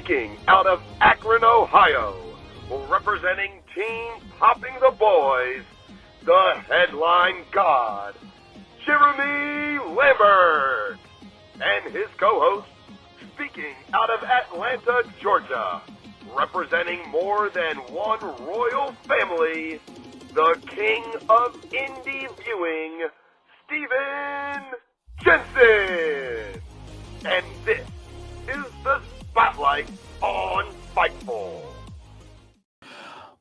Speaking out of Akron, Ohio, representing Team Popping the Boys, the headline god, Jeremy Lambert, and his co-host, speaking out of Atlanta, Georgia, representing more than one royal family, the king of indie viewing, Stephen Jensen. And this is the Spotlight on Fightful.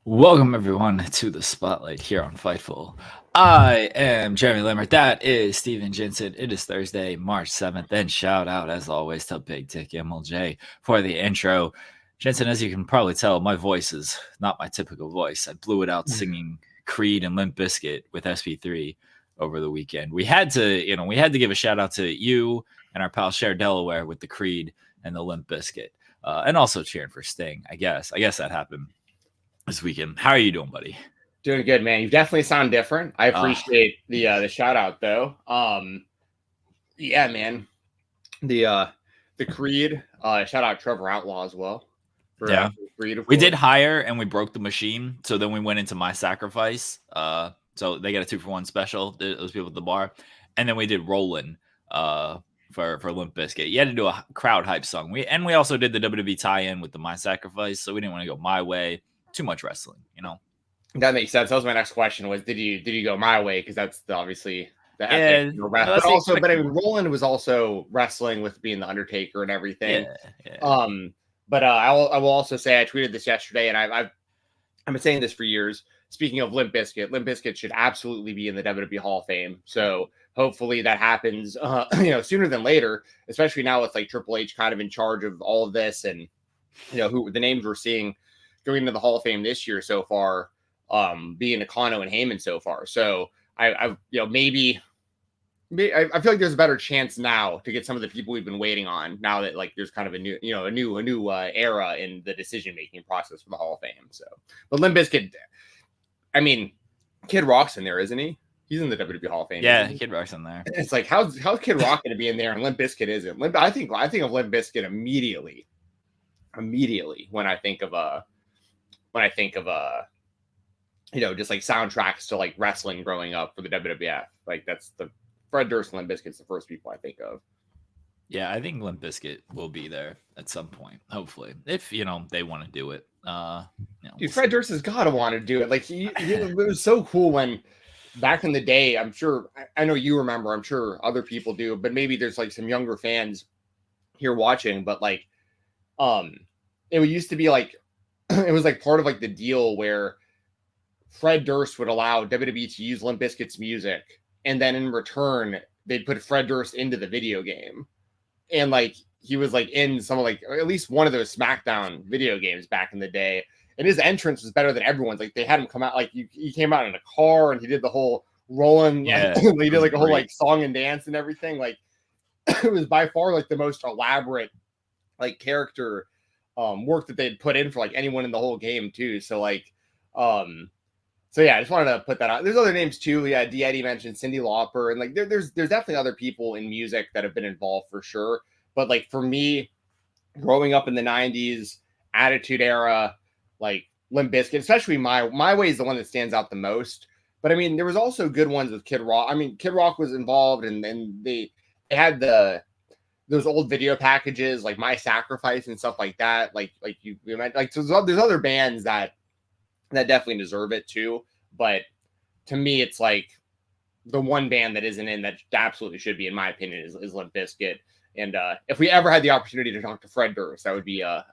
Welcome everyone to the Spotlight here on Fightful. I am Jeremy Lambert. That is Stephen Jensen. It is Thursday, March 7th. And shout out, as always, to Big Dick MLJ for the intro. Jensen, as you can probably tell, my voice is not my typical voice. I blew it out singing Creed and Limp Bizkit with SP3 over the weekend. We had to give a shout out to you and our pal Cher Delaware with the Creed and the Limp Bizkit, and also cheering for Sting. I guess that happened this weekend. How are you doing, buddy? Doing good, man. You definitely sound different. I appreciate the shout out though. Yeah, man. The Creed. Shout out Trevor Outlaw as well. For Creed, we did hire and we broke the machine, so then we went into My Sacrifice. So they got a 2-for-1 special. Those people at the bar, and then we did Rollins for Limp Bizkit. You had to do a crowd hype song. We also did the WWE tie-in with the My Sacrifice, so we didn't want to go my way. Too much wrestling, you know. That makes sense. That was my next question: was did you go my way? Because that's obviously the epic. But I mean, Roland was also wrestling with being the Undertaker and everything. Yeah. But I will also say I tweeted this yesterday, and I've been saying this for years. Speaking of Limp Bizkit should absolutely be in the WWE Hall of Fame. So hopefully that happens, sooner than later. Especially now with like Triple H kind of in charge of all of this, and who the names we're seeing going into the Hall of Fame this year so far, being Nakano and Heyman so far. So I feel like there's a better chance now to get some of the people we've been waiting on now that like there's kind of a new era in the decision making process for the Hall of Fame. So, but Limp Bizkit, I mean, Kid Rock's in there, isn't he? He's in the WWE Hall of Fame. Yeah, Kid Rock's in there. It's like how's Kid Rock going to be in there and Limp Bizkit isn't? I think of Limp Bizkit immediately when I think of just like soundtracks to like wrestling growing up for the WWF. Like that's the Fred Durst and Limp Bizkit's the first people I think of. Yeah, I think Limp Bizkit will be there at some point, hopefully, if they want to do it. Dude, Fred Durst has got to want to do it. Like it was so cool when back in the day. I'm sure I know you remember. I'm sure other people do, but maybe there's like some younger fans here watching. But like, it used to be like it was like part of like the deal where Fred Durst would allow WWE to use Limp Bizkit's music, and then in return they'd put Fred Durst into the video game, and like he was like in some of like at least one of those SmackDown video games back in the day, and his entrance was better than everyone's. Like they had him come out like he came out in a car and he did the whole rolling, he did like a whole like song and dance and everything. Like it was by far like the most elaborate like character work that they'd put in for like anyone in the whole game too. So like so yeah, I just wanted to put that out. There's other names too. Yeah, Eddie mentioned Cyndi Lauper, and like there's definitely other people in music that have been involved for sure. But like for me, growing up in the '90s, Attitude Era, like Limp Bizkit, especially my way is the one that stands out the most. But I mean, there was also good ones with Kid Rock. I mean, Kid Rock was involved, and then they had those old video packages like My Sacrifice and stuff like that. Like you meant like so there's other bands that definitely deserve it too. But to me, it's like the one band that isn't in that absolutely should be, in my opinion, is Limp Bizkit. And if we ever had the opportunity to talk to Fred Durst, that would be a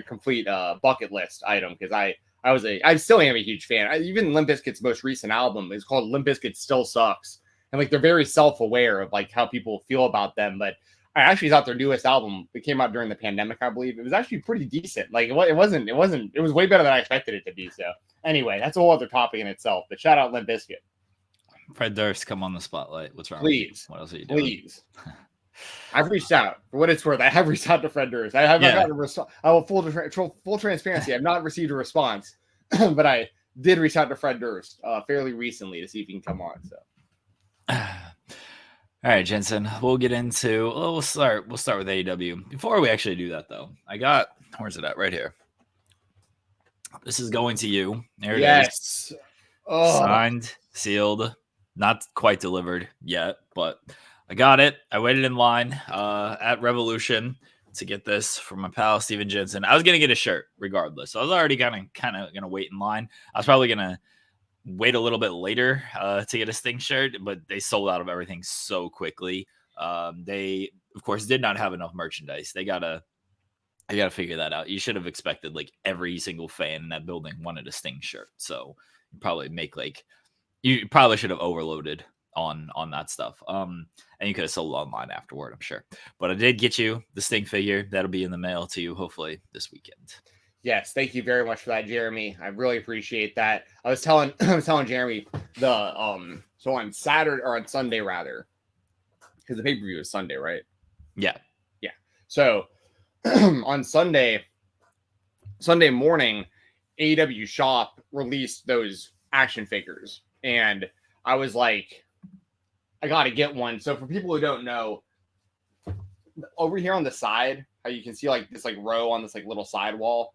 complete bucket list item, because I still am a huge fan. Even Limp Bizkit's most recent album is called Limp Bizkit Still Sucks. And like they're very self-aware of like how people feel about them. But I actually thought their newest album, it came out during the pandemic, I believe. It was actually pretty decent. Like it was way better than I expected it to be. So anyway, that's a whole other topic in itself. But shout out Limp Bizkit. Fred Durst, come on the spotlight. What's wrong? Please. What else are you doing? Please. I've reached out for what it's worth. I have reached out to Fred Durst. I have not gotten a response. I will full transparency. I've not received a response, but I did reach out to Fred Durst fairly recently to see if he can come on. So, all All right, Jensen. We'll get into. Well, we'll start with AEW. Before we actually do that, though, where's it at? Right here. This is going to you. There it is. Oh. Signed, sealed, not quite delivered yet, but I got it. I waited in line at Revolution to get this from my pal Stephen Jensen. I was gonna get a shirt regardless, so I was already kind of gonna wait in line. I was probably gonna wait a little bit later to get a Sting shirt, but they sold out of everything so quickly. They, of course, did not have enough merchandise. They gotta figure that out. You should have expected like every single fan in that building wanted a Sting shirt, so you probably should have overloaded on that stuff. And you could have sold online afterward, I'm sure. But I did get you the Sting figure. That'll be in the mail to you hopefully this weekend. Yes, thank you very much for that, Jeremy. I really appreciate that. I was telling Jeremy so on Saturday or on Sunday rather, because the pay-per-view is Sunday, right? Yeah. So on Sunday morning, AEW shop released those action figures, and I was like, I gotta get one. So for people who don't know, over here on the side, how you can see like this like row on this like little sidewall,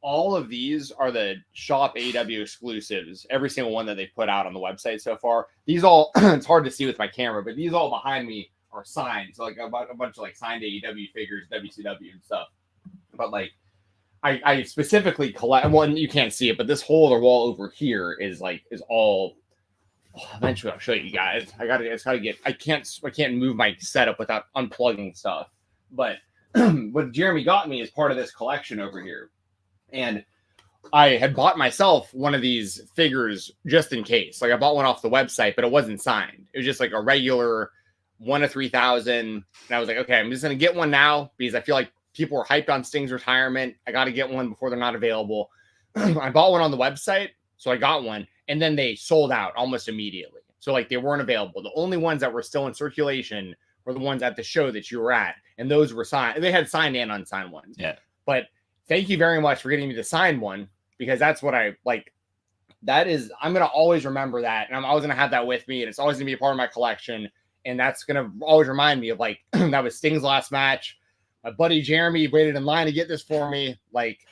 all of these are the shop AEW exclusives. Every single one that they've put out on the website so far. These all it's hard to see with my camera, but these all behind me are signed. So like a bunch of like signed AEW figures, WCW and stuff. But like I specifically collect one. You can't see it, but this whole other wall over here is all. Eventually, I'll show you guys. I can't move my setup without unplugging stuff. But what Jeremy got me is part of this collection over here, and I had bought myself one of these figures just in case. Like I bought one off the website, but it wasn't signed. It was just like a regular 1 of 3,000. And I was like, okay, I'm just gonna get one now because I feel like people were hyped on Sting's retirement. I got to get one before they're not available. I bought one on the website, so I got one. And then they sold out almost immediately. So like they weren't available. The only ones that were still in circulation were the ones at the show that you were at. And those were signed. They had signed and unsigned ones. Yeah. But thank you very much for getting me the signed one, because that's what I like. That is, I'm going to always remember that. And I'm always going to have that with me. And it's always going to be a part of my collection. And that's going to always remind me of like, that was Sting's last match. My buddy Jeremy waited in line to get this for me. Like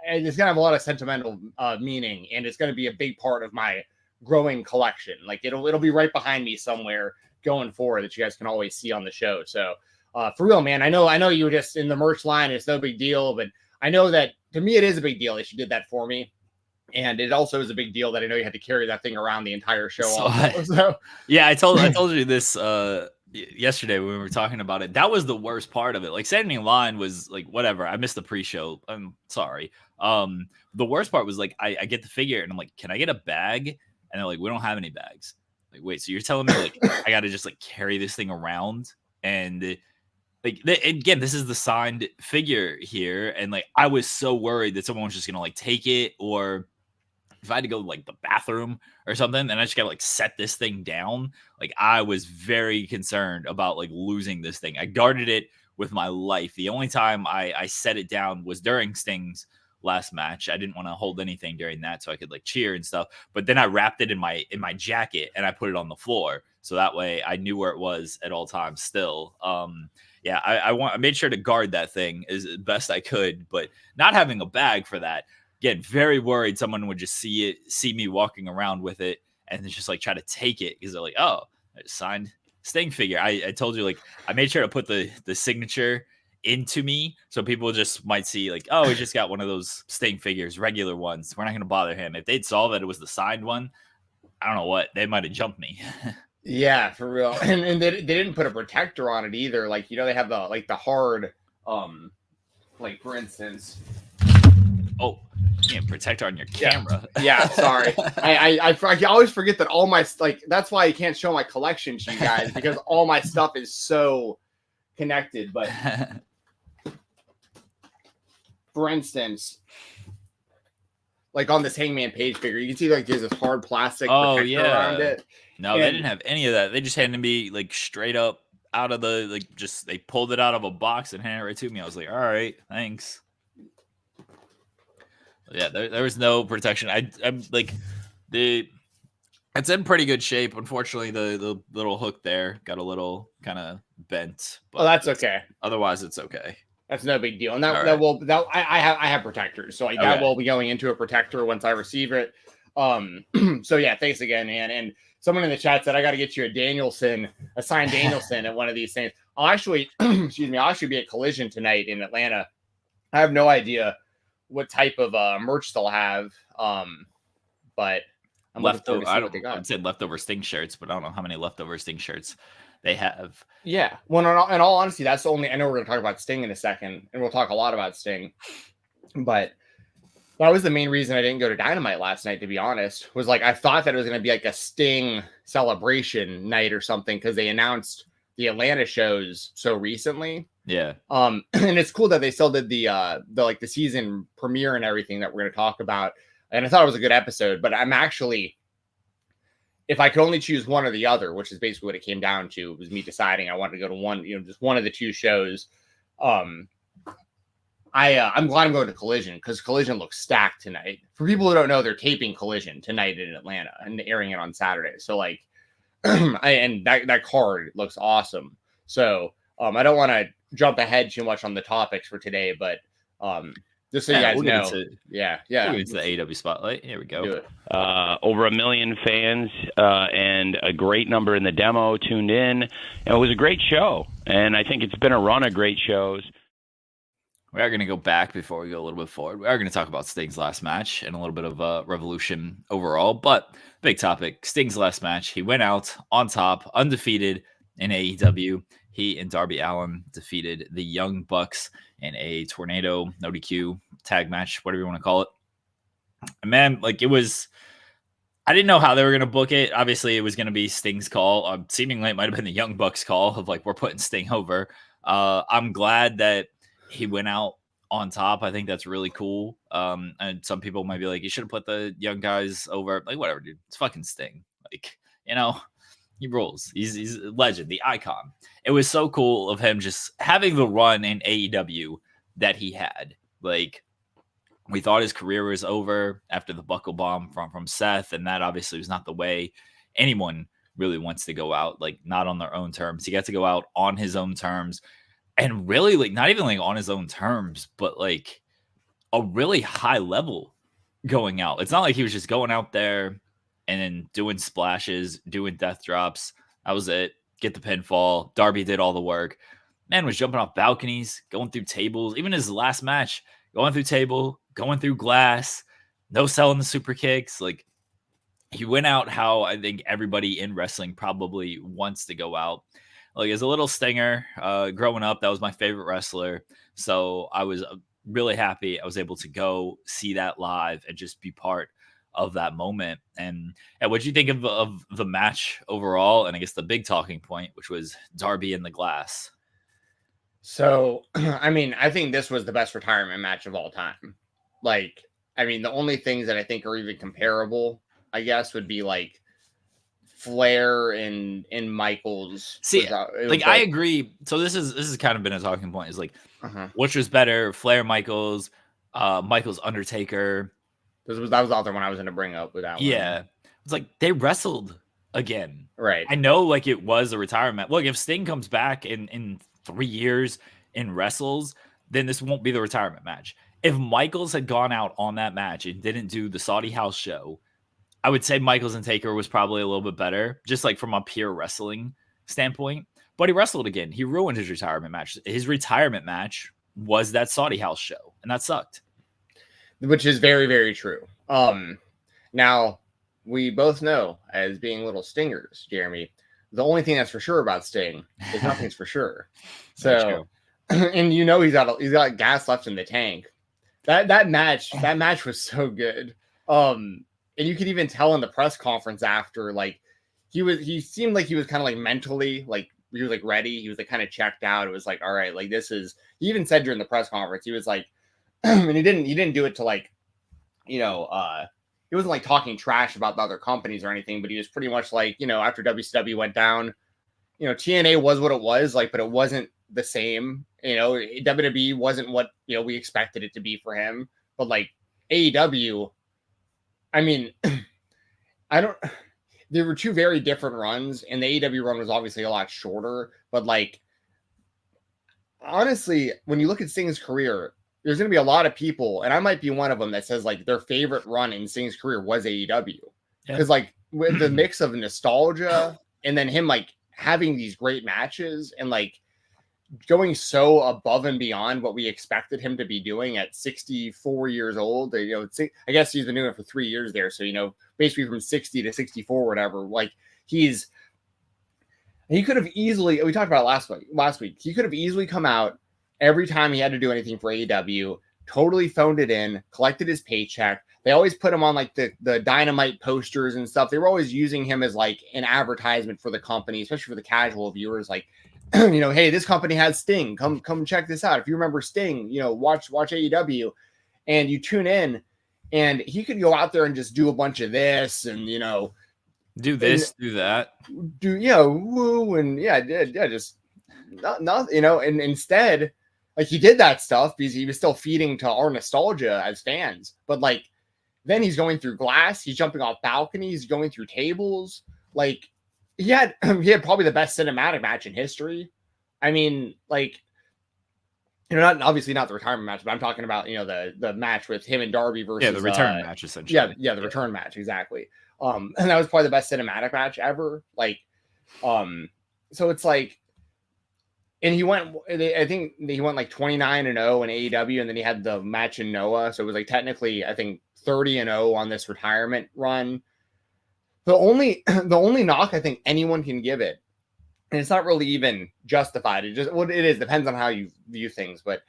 and it's gonna have a lot of sentimental meaning, and it's gonna be a big part of my growing collection. Like it'll be right behind me somewhere going forward that you guys can always see on the show. So for real, man, I know you were just in the merch line. It's no big deal, but I know that to me it is a big deal that you did that for me, and it also is a big deal that I know you had to carry that thing around the entire show. Yeah, I told you this yesterday when we were talking about it. That was the worst part of it. Like standing in line was like whatever. I missed the pre-show. I'm sorry. The worst part was like I get the figure and I'm like, can I get a bag? And they're like, we don't have any bags. Like, wait, so you're telling me like I gotta just like carry this thing around? And like again, this is the signed figure here, and like I was so worried that someone was just gonna like take it, or if I had to go like the bathroom or something, then I just gotta like set this thing down. Like I was very concerned about like losing this thing. I guarded it with my life. The only time I set it down was during Sting's last match. I didn't want to hold anything during that so I could like cheer and stuff. But then I wrapped it in my jacket and I put it on the floor. So that way I knew where it was at all times still. Yeah, I made sure to guard that thing as best I could, but not having a bag for that. Again, very worried someone would just see me walking around with it and then just like try to take it because they're like, oh, I just signed Sting figure. I told you, like, I made sure to put the signature into me so people just might see like, oh, he just got one of those Sting figures, regular ones. We're not going to bother him. If they'd saw that it was the signed one, I don't know what, they might have jumped me. Yeah, for real. And they didn't put a protector on it either. Like, they have the hard, like for instance. Oh, you can't protect on your camera. Yeah, sorry. I always forget that all my, like, that's why I can't show my collection to you guys, because all my stuff is so connected. But for instance, like on this Hangman Page figure, you can see like there's this hard plastic protector around it. No, they didn't have any of that. They just handed me like straight up out of the, like, just they pulled it out of a box and handed it right to me. I was like, all right, thanks. Yeah, there was no protection. I'm like, I It's in pretty good shape. Unfortunately, the little hook there got a little kind of bent. But that's okay. Otherwise, it's okay. That's no big deal. And I have protectors, so like that will be going into a protector once I receive it. So yeah, thanks again, man. And someone in the chat said I got to get you a signed Danielson at one of these things. I'll actually, I'll actually be at Collision tonight in Atlanta. I have no idea what type of merch they'll have, but I'm leftover. I would say leftover Sting shirts, but I don't know how many leftover Sting shirts they have. Yeah. Well, in all honesty, that's the only. I know we're going to talk about Sting in a second, and we'll talk a lot about Sting, but that was the main reason I didn't go to Dynamite last night, to be honest, was like I thought that it was going to be like a Sting celebration night or something because they announced the Atlanta shows so recently. Yeah. And it's cool that they still did the season premiere and everything that we're going to talk about. And I thought it was a good episode, but I'm actually, if I could only choose one or the other, which is basically what it came down to, was me deciding I wanted to go to one, just one of the two shows. I'm glad I'm going to Collision because Collision looks stacked tonight. For people who don't know, they're taping Collision tonight in Atlanta and airing it on Saturday. So like, and that card looks awesome. So I don't want to jump ahead too much on the topics for today, but just so you guys know, we'll get into the AEW spotlight. Here we go. Over 1 million fans and a great number in the demo tuned in. And it was a great show, and I think it's been a run of great shows. We are going to go back before we go a little bit forward. We are going to talk about Sting's last match and a little bit of Revolution overall. But big topic, Sting's last match. He went out on top, undefeated in AEW. He and Darby Allen defeated the Young Bucks in a tornado, no DQ, tag match, whatever you want to call it. And man, like it was, I didn't know how they were going to book it. Obviously, it was going to be Sting's call. Seemingly, it might have been the Young Bucks call of like, we're putting Sting over. I'm glad that he went out on top. I think that's really cool. And some people might be like, you should have put the young guys over. Like, whatever, dude. It's fucking Sting. Like, he rules. He's a legend, the icon. It was so cool of him just having the run in AEW that he had. Like, we thought his career was over after the buckle bomb from Seth, and that obviously was not the way anyone really wants to go out, like, not on their own terms. He got to go out on his own terms. And really, like, not even like on his own terms, but like a really high level going out. It's not like he was just going out there and then doing splashes, doing death drops. That was it. Get the pinfall. Darby did all the work. Man was jumping off balconies, going through tables. Even his last match, going through table, going through glass, no selling the super kicks. Like, he went out how I think everybody in wrestling probably wants to go out. Like, as a little Stinger, growing up, that was my favorite wrestler. So I was really happy I was able to go see that live and just be part of that moment. And what did you think of the match overall? And I guess the big talking point, which was Darby in the glass. So, I mean, I think this was the best retirement match of all time. Like, I mean, the only things that I think are even comparable, I guess, would be like Flair and Michaels. I agree. So this is kind of been a talking point. Is like, which was better, Flair, Michaels, Michaels, Undertaker. That was the other one I was going to bring up with that one. Yeah, it's like they wrestled again. Right. I know, like, it was a retirement. Look, if Sting comes back in 3 years and wrestles, then this won't be the retirement match. If Michaels had gone out on that match and didn't do the Saudi house show, I would say Michaels and Taker was probably a little bit better, just like from a pure wrestling standpoint. But he wrestled again. He ruined his retirement match. His retirement match was that Saudi house show, and that sucked. Which is very, very true. Now, we both know, as being little Stingers, Jeremy, the only thing that's for sure about Sting is nothing's for sure. So, and he's got gas left in the tank. That match was so good. And you could even tell in the press conference after, like, he seemed like he was kind of like mentally, like, he was like ready. He was like kind of checked out. It was like, all right, like, this is, he even said during the press conference, he was like, and he didn't do it to like, he wasn't like talking trash about the other companies or anything, but he was pretty much like, after WCW went down, TNA was what it was, like, but it wasn't the same. WWE wasn't what, we expected it to be for him. But like AEW, I mean, there were two very different runs, and the AEW run was obviously a lot shorter. But like, honestly, when you look at Sting's career, there's going to be a lot of people, and I might be one of them, that says like their favorite run in Sting's career was AEW, because like with the mix of nostalgia and then him like having these great matches and like going so above and beyond what we expected him to be doing at 64 years old. You know, I guess he's been doing it for 3 years there. So, you know, basically from 60 to 64, whatever, like he could have easily, we talked about it last week, he could have easily come out every time he had to do anything for AEW, totally phoned it in, collected his paycheck. They always put him on like the Dynamite posters and stuff. They were always using him as like an advertisement for the company, especially for the casual viewers. Like, you know, hey, this company has Sting. Come check this out. If you remember Sting, you know, watch AEW, and you tune in, and he could go out there and just do a bunch of this, and you know, do this, do that, woo, and just not you know, and instead, like he did that stuff because he was still feeding to our nostalgia as fans, but like then he's going through glass, he's jumping off balconies, going through tables, like. He had probably the best cinematic match in history. I mean, like, you know, obviously not the retirement match, but I'm talking about, you know, the match with him and Darby versus the return match essentially. Yeah, the return match, exactly. And that was probably the best cinematic match ever. Like, so it's like, and I think he went like 29-0 in AEW, and then he had the match in Noah, so it was like technically I think 30-0 on this retirement run. The only knock I think anyone can give it, and it's not really even justified. It just what it is depends on how you view things. But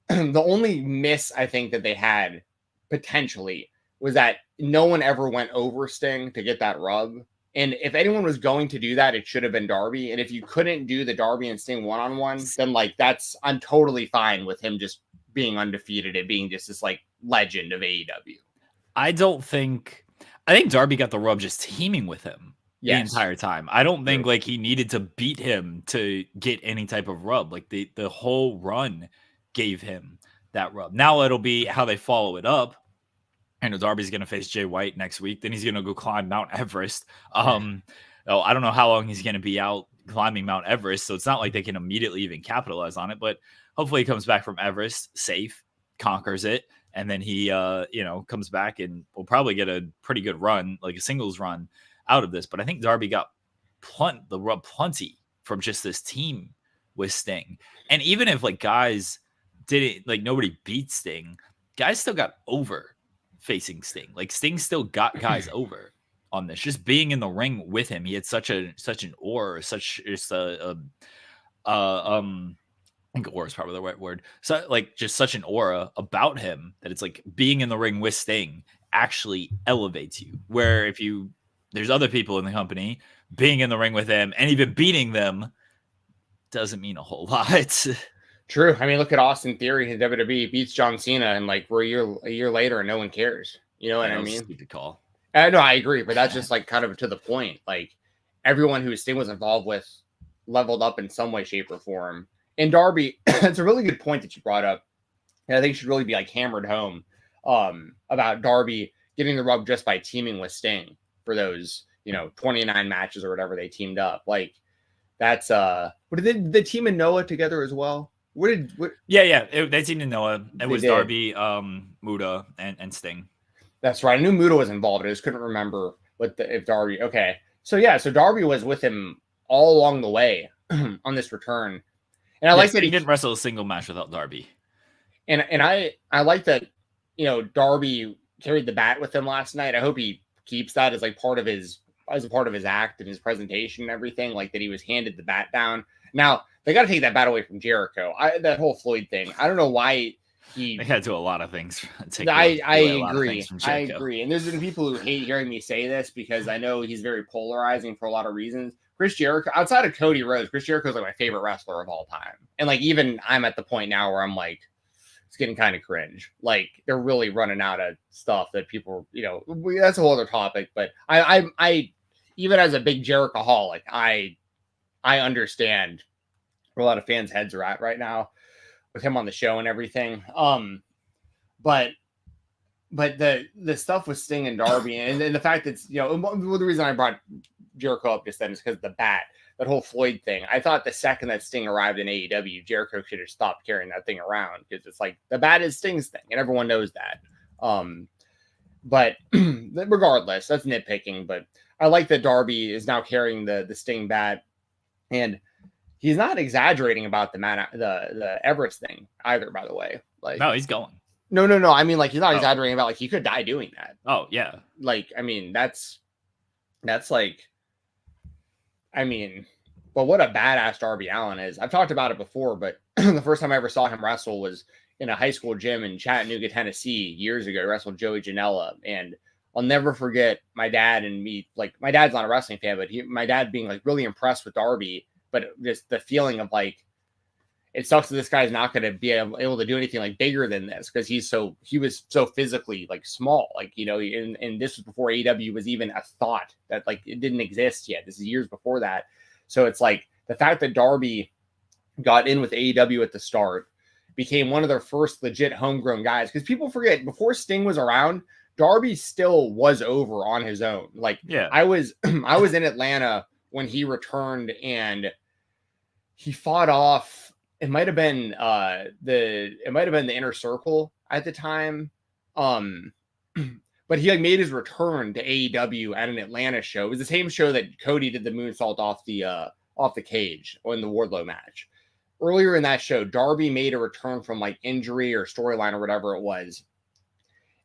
the only miss I think that they had potentially was that no one ever went over Sting to get that rub. And if anyone was going to do that, it should have been Darby. And if you couldn't do the Darby and Sting one-on-one, then like I'm totally fine with him just being undefeated and being just this like legend of AEW. I think Darby got the rub just teaming with him the entire time. I don't think like he needed to beat him to get any type of rub. Like the whole run gave him that rub. Now it'll be how they follow it up. I know Darby's going to face Jay White next week. Then he's going to go climb Mount Everest. I don't know how long he's going to be out climbing Mount Everest. So it's not like they can immediately even capitalize on it. But hopefully he comes back from Everest safe, conquers it. And then he, comes back and will probably get a pretty good run, like a singles run out of this. But I think Darby got the rub plenty from just this team with Sting. And even if like guys didn't, like nobody beat Sting, guys still got over facing Sting. Like Sting still got guys over on this. Just being in the ring with him, he had such an aura, I think aura is probably the right word. So like just such an aura about him that it's like being in the ring with Sting actually elevates you. Where if there's other people in the company, being in the ring with them and even beating them doesn't mean a whole lot. True. I mean, look at Austin Theory in WWE beats John Cena, and like we're a year later and no one cares. You know what I mean? Stupid call. No, I agree, but that's just like kind of to the point. Like everyone who Sting was involved with leveled up in some way, shape, or form. And Darby, it's a really good point that you brought up. And I think should really be like hammered home about Darby getting the rub just by teaming with Sting for those, 29 matches or whatever they teamed up. Like that's what did they team in Noah together as well? They teamed in Noah. It was Darby, Muda, and Sting. That's right. I knew Muda was involved. I just couldn't remember if Darby. Okay, so Darby was with him all along the way on this return. And I like that he didn't wrestle a single match without Darby. And I like that, Darby carried the bat with him last night. I hope he keeps that as like part of his act and his presentation and everything, like that he was handed the bat down. Now they got to take that bat away from Jericho. That whole Floyd thing. I don't know why they had to do a lot of things. I agree. And there's been people who hate hearing me say this because I know he's very polarizing for a lot of reasons. Chris Jericho, outside of Cody Rhodes, Chris Jericho is like my favorite wrestler of all time. And like, even I'm at the point now where I'm like, it's getting kind of cringe. Like they're really running out of stuff that people, that's a whole other topic. But I even as a big Jericho-holic, I understand where a lot of fans' heads are at right now with him on the show and everything. But but the stuff with Sting and Darby and the fact that, the reason I brought Jericho up just then is because the bat, that whole Floyd thing. I thought the second that Sting arrived in AEW, Jericho should have stopped carrying that thing around, because it's like the bat is Sting's thing and everyone knows that. But regardless, that's nitpicking. But I like that Darby is now carrying the Sting bat, and he's not exaggerating about the Everest thing either. By the way, like, no, he's going. No. I mean, like, he's not exaggerating about, like, he could die doing that. Oh yeah. Like, I mean, that's like, I mean, but what a badass Darby Allen is. I've talked about it before, but the first time I ever saw him wrestle was in a high school gym in Chattanooga, Tennessee, years ago. He wrestled Joey Janela, and I'll never forget my dad and me. Like, my dad's not a wrestling fan, but my dad being like really impressed with Darby, but just the feeling of like, it sucks that this guy's not going to be able to do anything like bigger than this, because he was so physically like small, like, and this was before AEW was even a thought, that like it didn't exist yet. This is years before that. So it's like the fact that Darby got in with AEW at the start, became one of their first legit homegrown guys, because people forget, before Sting was around, Darby still was over on his own. Like, yeah, I was in Atlanta when he returned, and he fought off, it might have been the Inner Circle at the time. But he like made his return to AEW at an Atlanta show. It was the same show that Cody did the moonsault off the cage in the Wardlow match. Earlier in that show, Darby made a return from like injury or storyline or whatever it was,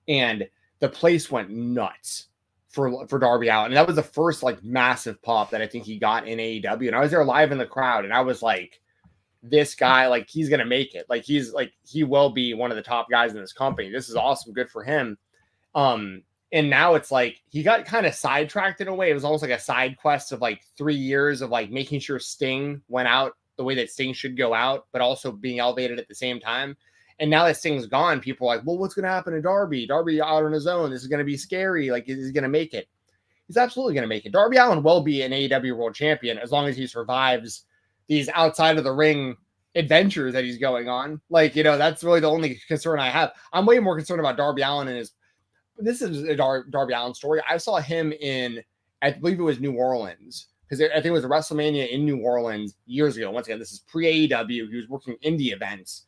and the place went nuts for Darby Allen. And that was the first like massive pop that I think he got in AEW. And I was there live in the crowd, and I was like, this guy, like, he's gonna make it. Like, he will be one of the top guys in this company. This is awesome. Good for him. And now it's like he got kind of sidetracked in a way. It was almost like a side quest of like 3 years of like making sure Sting went out the way that Sting should go out, but also being elevated at the same time. And now that Sting's gone, people are like, well, what's going to happen to Darby? Darby out on his own. This is going to be scary. Like, is he going to make it? He's absolutely going to make it. Darby Allen will be an AEW world champion as long as he survives these outside of the ring adventures that he's going on. Like, that's really the only concern I have. I'm way more concerned about Darby Allen and this is a Darby Allen story. I saw him in, I believe it was New Orleans, because I think it was a WrestleMania in New Orleans years ago. Once again, this is pre-AEW. He was working indie events.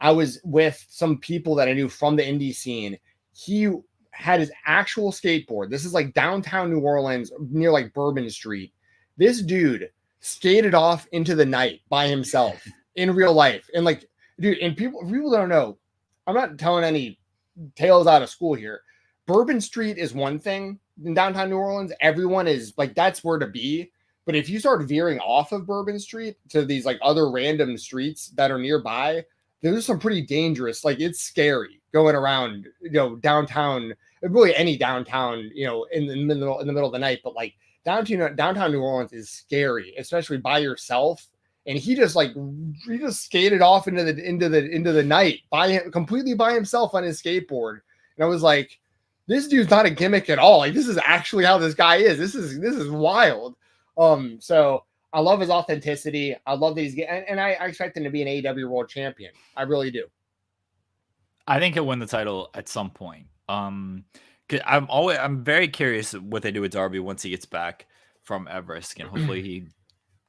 I was with some people that I knew from the indie scene. He had his actual skateboard. This is like downtown New Orleans near like Bourbon Street. This dude skated off into the night by himself in real life. And like, dude, and people don't know, I'm not telling any tales out of school here. Bourbon Street is one thing in downtown New Orleans. Everyone is like, that's where to be. But if you start veering off of Bourbon Street to these like other random streets that are nearby, there's some pretty dangerous, like, it's scary going around, downtown, really any downtown, in the middle of the night. But like downtown New Orleans is scary, especially by yourself. And he just skated off into the night completely by himself on his skateboard. And I was like, this dude's not a gimmick at all. Like, this is actually how this guy is. This is wild. So I love his authenticity. I love that and I expect him to be an AEW world champion. I really do. I think he'll win the title at some point. I'm very curious what they do with Darby once he gets back from Everest, and hopefully he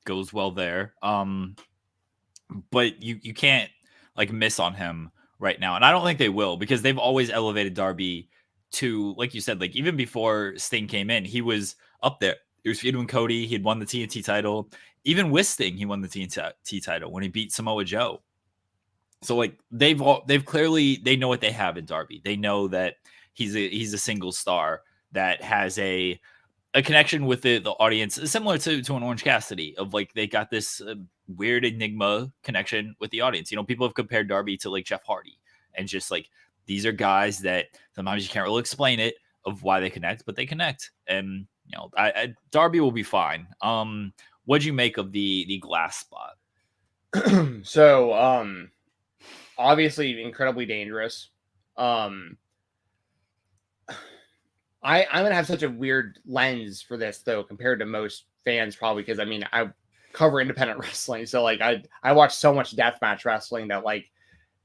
goes well there. But you can't like miss on him right now. And I don't think they will, because they've always elevated Darby to, like you said, like even before Sting came in, he was up there. He was feuding with Cody. He had won the TNT title. Even with Sting, he won the TNT title when he beat Samoa Joe. So like they've clearly, they know what they have in Darby. They know that he's a single star that has a connection with the audience, similar to an Orange Cassidy, of like they got this weird enigma connection with the audience. People have compared Darby to like Jeff Hardy, and just like these are guys that sometimes you can't really explain it of why they connect, but they connect. And Darby will be fine. What'd you make of the glass spot? So obviously incredibly dangerous. I'm gonna have such a weird lens for this though compared to most fans, probably because I cover independent wrestling, so like I watch so much deathmatch wrestling that like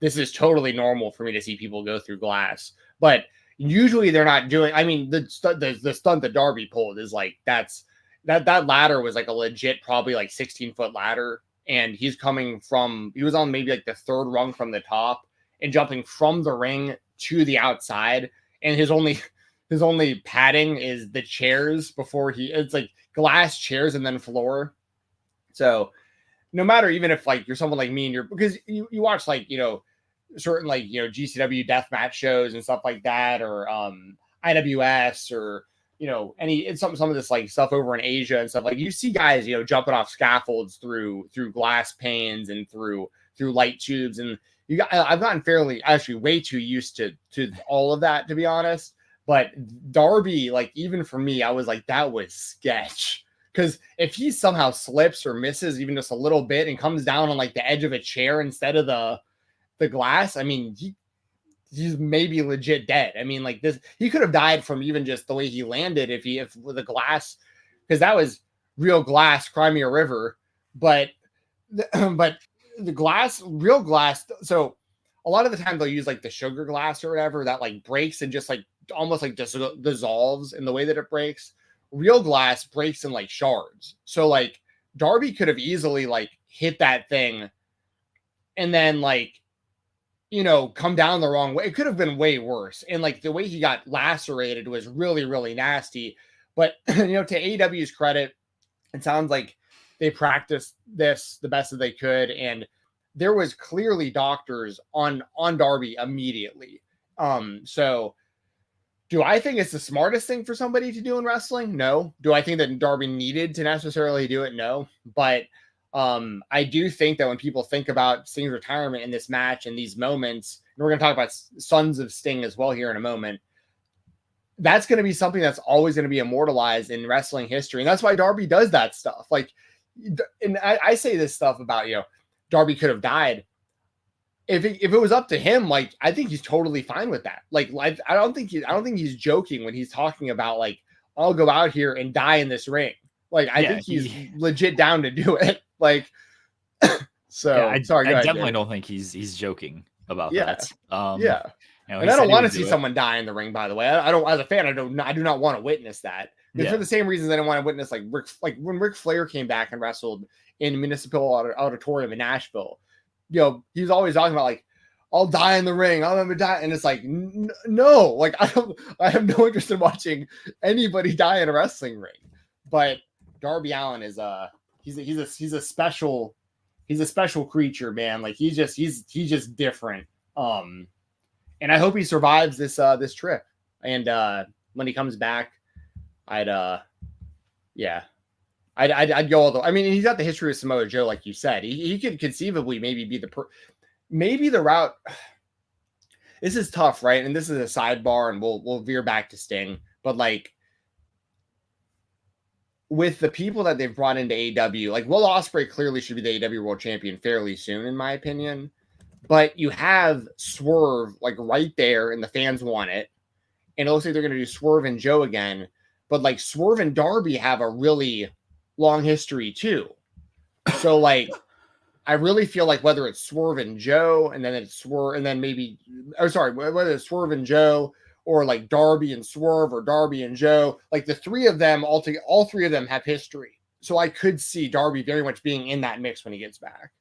this is totally normal for me to see people go through glass. But usually they're not doing. I mean, the stunt that Darby pulled is like that ladder was like a legit, probably like 16-foot ladder, and he was on maybe like the third rung from the top and jumping from the ring to the outside, and his only padding is the chairs before it's like glass chairs and then floor. So no matter, even if like you're someone like me and because you watch like, certain like, GCW deathmatch shows and stuff like that, or IWS, or, some of this like stuff over in Asia and stuff, like you see guys, jumping off scaffolds through glass panes and through light tubes. And I've gotten actually way too used to all of that, to be honest. But Darby, like, even for me, I was like, that was sketch. Because if he somehow slips or misses even just a little bit and comes down on like the edge of a chair instead of the glass, I mean, he's maybe legit dead. I mean, like this, he could have died from even just the way he landed if with the glass, because that was real glass, Crimea River. But the glass, real glass. So a lot of the time they'll use like the sugar glass or whatever that like breaks and just like almost like dissolves in the way that it breaks. Real glass breaks in like shards. So like Darby could have easily like hit that thing and then like, come down the wrong way. It could have been way worse. And like the way he got lacerated was really, really nasty. But, to AEW's credit, it sounds like they practiced this the best that they could. And there was clearly doctors on Darby immediately. So do I think it's the smartest thing for somebody to do in wrestling? No. Do I think that Darby needed to necessarily do it? No. But I do think that when people think about Sting's retirement in this match and these moments, and we're going to talk about Sons of Sting as well here in a moment, that's going to be something that's always going to be immortalized in wrestling history. And that's why Darby does that stuff. Like, and I say this stuff about, Darby could have died. If it was up to him, like, I think he's totally fine with that. Like, I don't think he's joking when he's talking about like, I'll go out here and die in this ring. Like, I think he's legit down to do it. Like, so yeah, I ahead, definitely don't think he's joking about that. And I don't want to see someone die in the ring, by the way. I don't, as a fan, I do not want to witness that. For the same reasons I don't want to witness like when Ric Flair came back and wrestled in Municipal Auditorium in Nashville. He's always talking about like, I'll die in the ring. I'll never die. And it's like, no, like I have no interest in watching anybody die in a wrestling ring. But Darby Allen is he's a special creature, man. Like he's just different. And I hope he survives this trip. And when he comes back, I'd go all the. I mean, he's got the history of Samoa Joe, like you said. He could conceivably maybe be maybe the route. This is tough, right? And this is a sidebar, and we'll veer back to Sting. But like, with the people that they've brought into AEW, like Will Ospreay clearly should be the AEW World Champion fairly soon, in my opinion. But you have Swerve like right there, and the fans want it. And it looks like they're going to do Swerve and Joe again. But like Swerve and Darby have a really long history too. So like, I really feel like whether it's Swerve and Joe, and then it's Swerve, and then whether it's Swerve and Joe, or like Darby and Swerve, or Darby and Joe, like the three of them all three of them have history. So I could see Darby very much being in that mix when he gets back.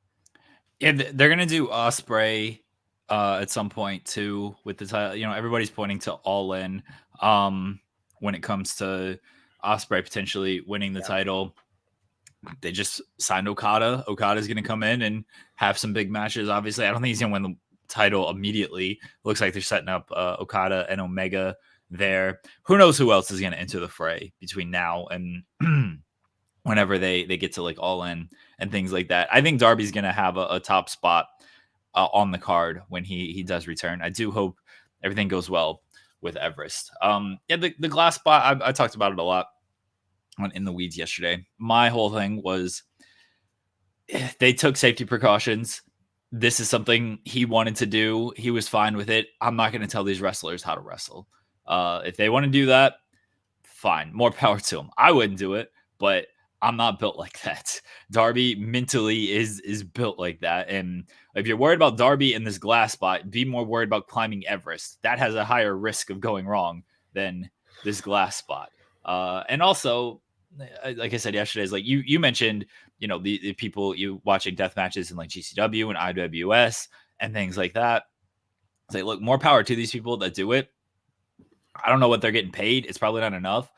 Yeah, they're gonna do Ospreay at some point too with the title. Everybody's pointing to All In when it comes to Ospreay potentially winning the title. They just signed Okada. Okada's going to come in and have some big matches. Obviously, I don't think he's going to win the title immediately. Looks like they're setting up Okada and Omega there. Who knows who else is going to enter the fray between now and whenever they get to like All In and things like that. I think Darby's going to have a top spot on the card when he does return. I do hope everything goes well with Everest. The glass spot, I talked about it a lot on In the Weeds yesterday. My whole thing was they took safety precautions. This is something he wanted to do. He was fine with it. I'm not going to tell these wrestlers how to wrestle. If they want to do that, fine. More power to them. I wouldn't do it, but I'm not built like that. Darby mentally is built like that. And if you're worried about Darby in this glass spot, be more worried about climbing Everest. That has a higher risk of going wrong than this glass spot. And also, like I said yesterday, is like you mentioned, the people you watching death matches in like GCW and IWS and things like that. It's like, look, more power to these people that do it. I don't know what they're getting paid. It's probably not enough.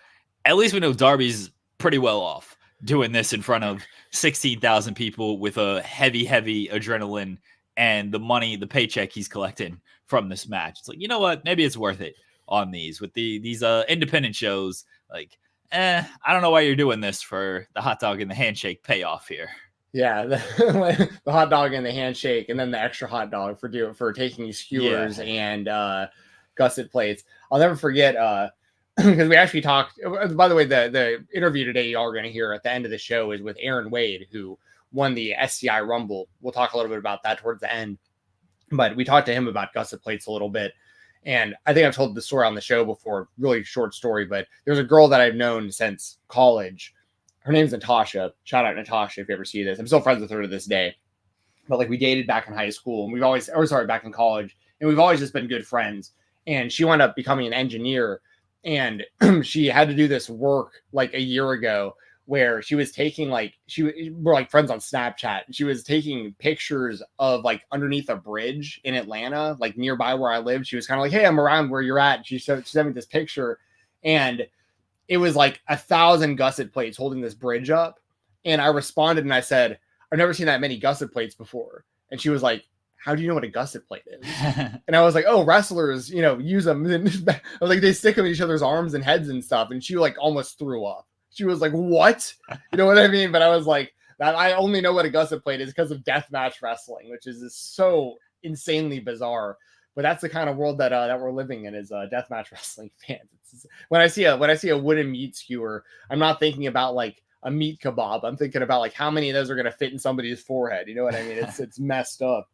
At least we know Darby's pretty well off doing this in front of 16,000 people with a heavy adrenaline and the money, the paycheck he's collecting from this match. It's like, you know what? Maybe it's worth it on these with these independent shows. Like, I don't know why you're doing this for the hot dog and the handshake payoff here. Yeah, the hot dog and the handshake, and then the extra hot dog for taking skewers and gusset plates. I'll never forget because we actually talked. By the way, the interview today y'all are going to hear at the end of the show is with Erron Wade, who won the SCI Rumble. We'll talk a little bit about that towards the end, but we talked to him about gusset plates a little bit. And I think I've told the story on the show before, really short story, but there's a girl that I've known since college. Her name's Natasha. Shout out Natasha if you ever see this. I'm still friends with her to this day. But like we dated back in high school and back in college, and we've always just been good friends. And she wound up becoming an engineer, and she had to do this work like a year ago where she was taking we're like friends on Snapchat. She was taking pictures of like underneath a bridge in Atlanta, like nearby where I lived. She was kind of like, "Hey, I'm around where you're at." She sent me this picture, and it was like 1,000 gusset plates holding this bridge up. And I responded and I said, "I've never seen that many gusset plates before." And she was like, "How do you know what a gusset plate is?" And I was like, "Oh, wrestlers, use them." And I was like, they stick them in each other's arms and heads and stuff. And she like almost threw up. She was like, "What?" You know what I mean? But I was like, I only know what a gusset plate is because of deathmatch wrestling, which is so insanely bizarre. But that's the kind of world that we're living in as deathmatch wrestling fans. When I see a wooden meat skewer, I'm not thinking about like a meat kebab. I'm thinking about like how many of those are going to fit in somebody's forehead. You know what I mean? It's messed up.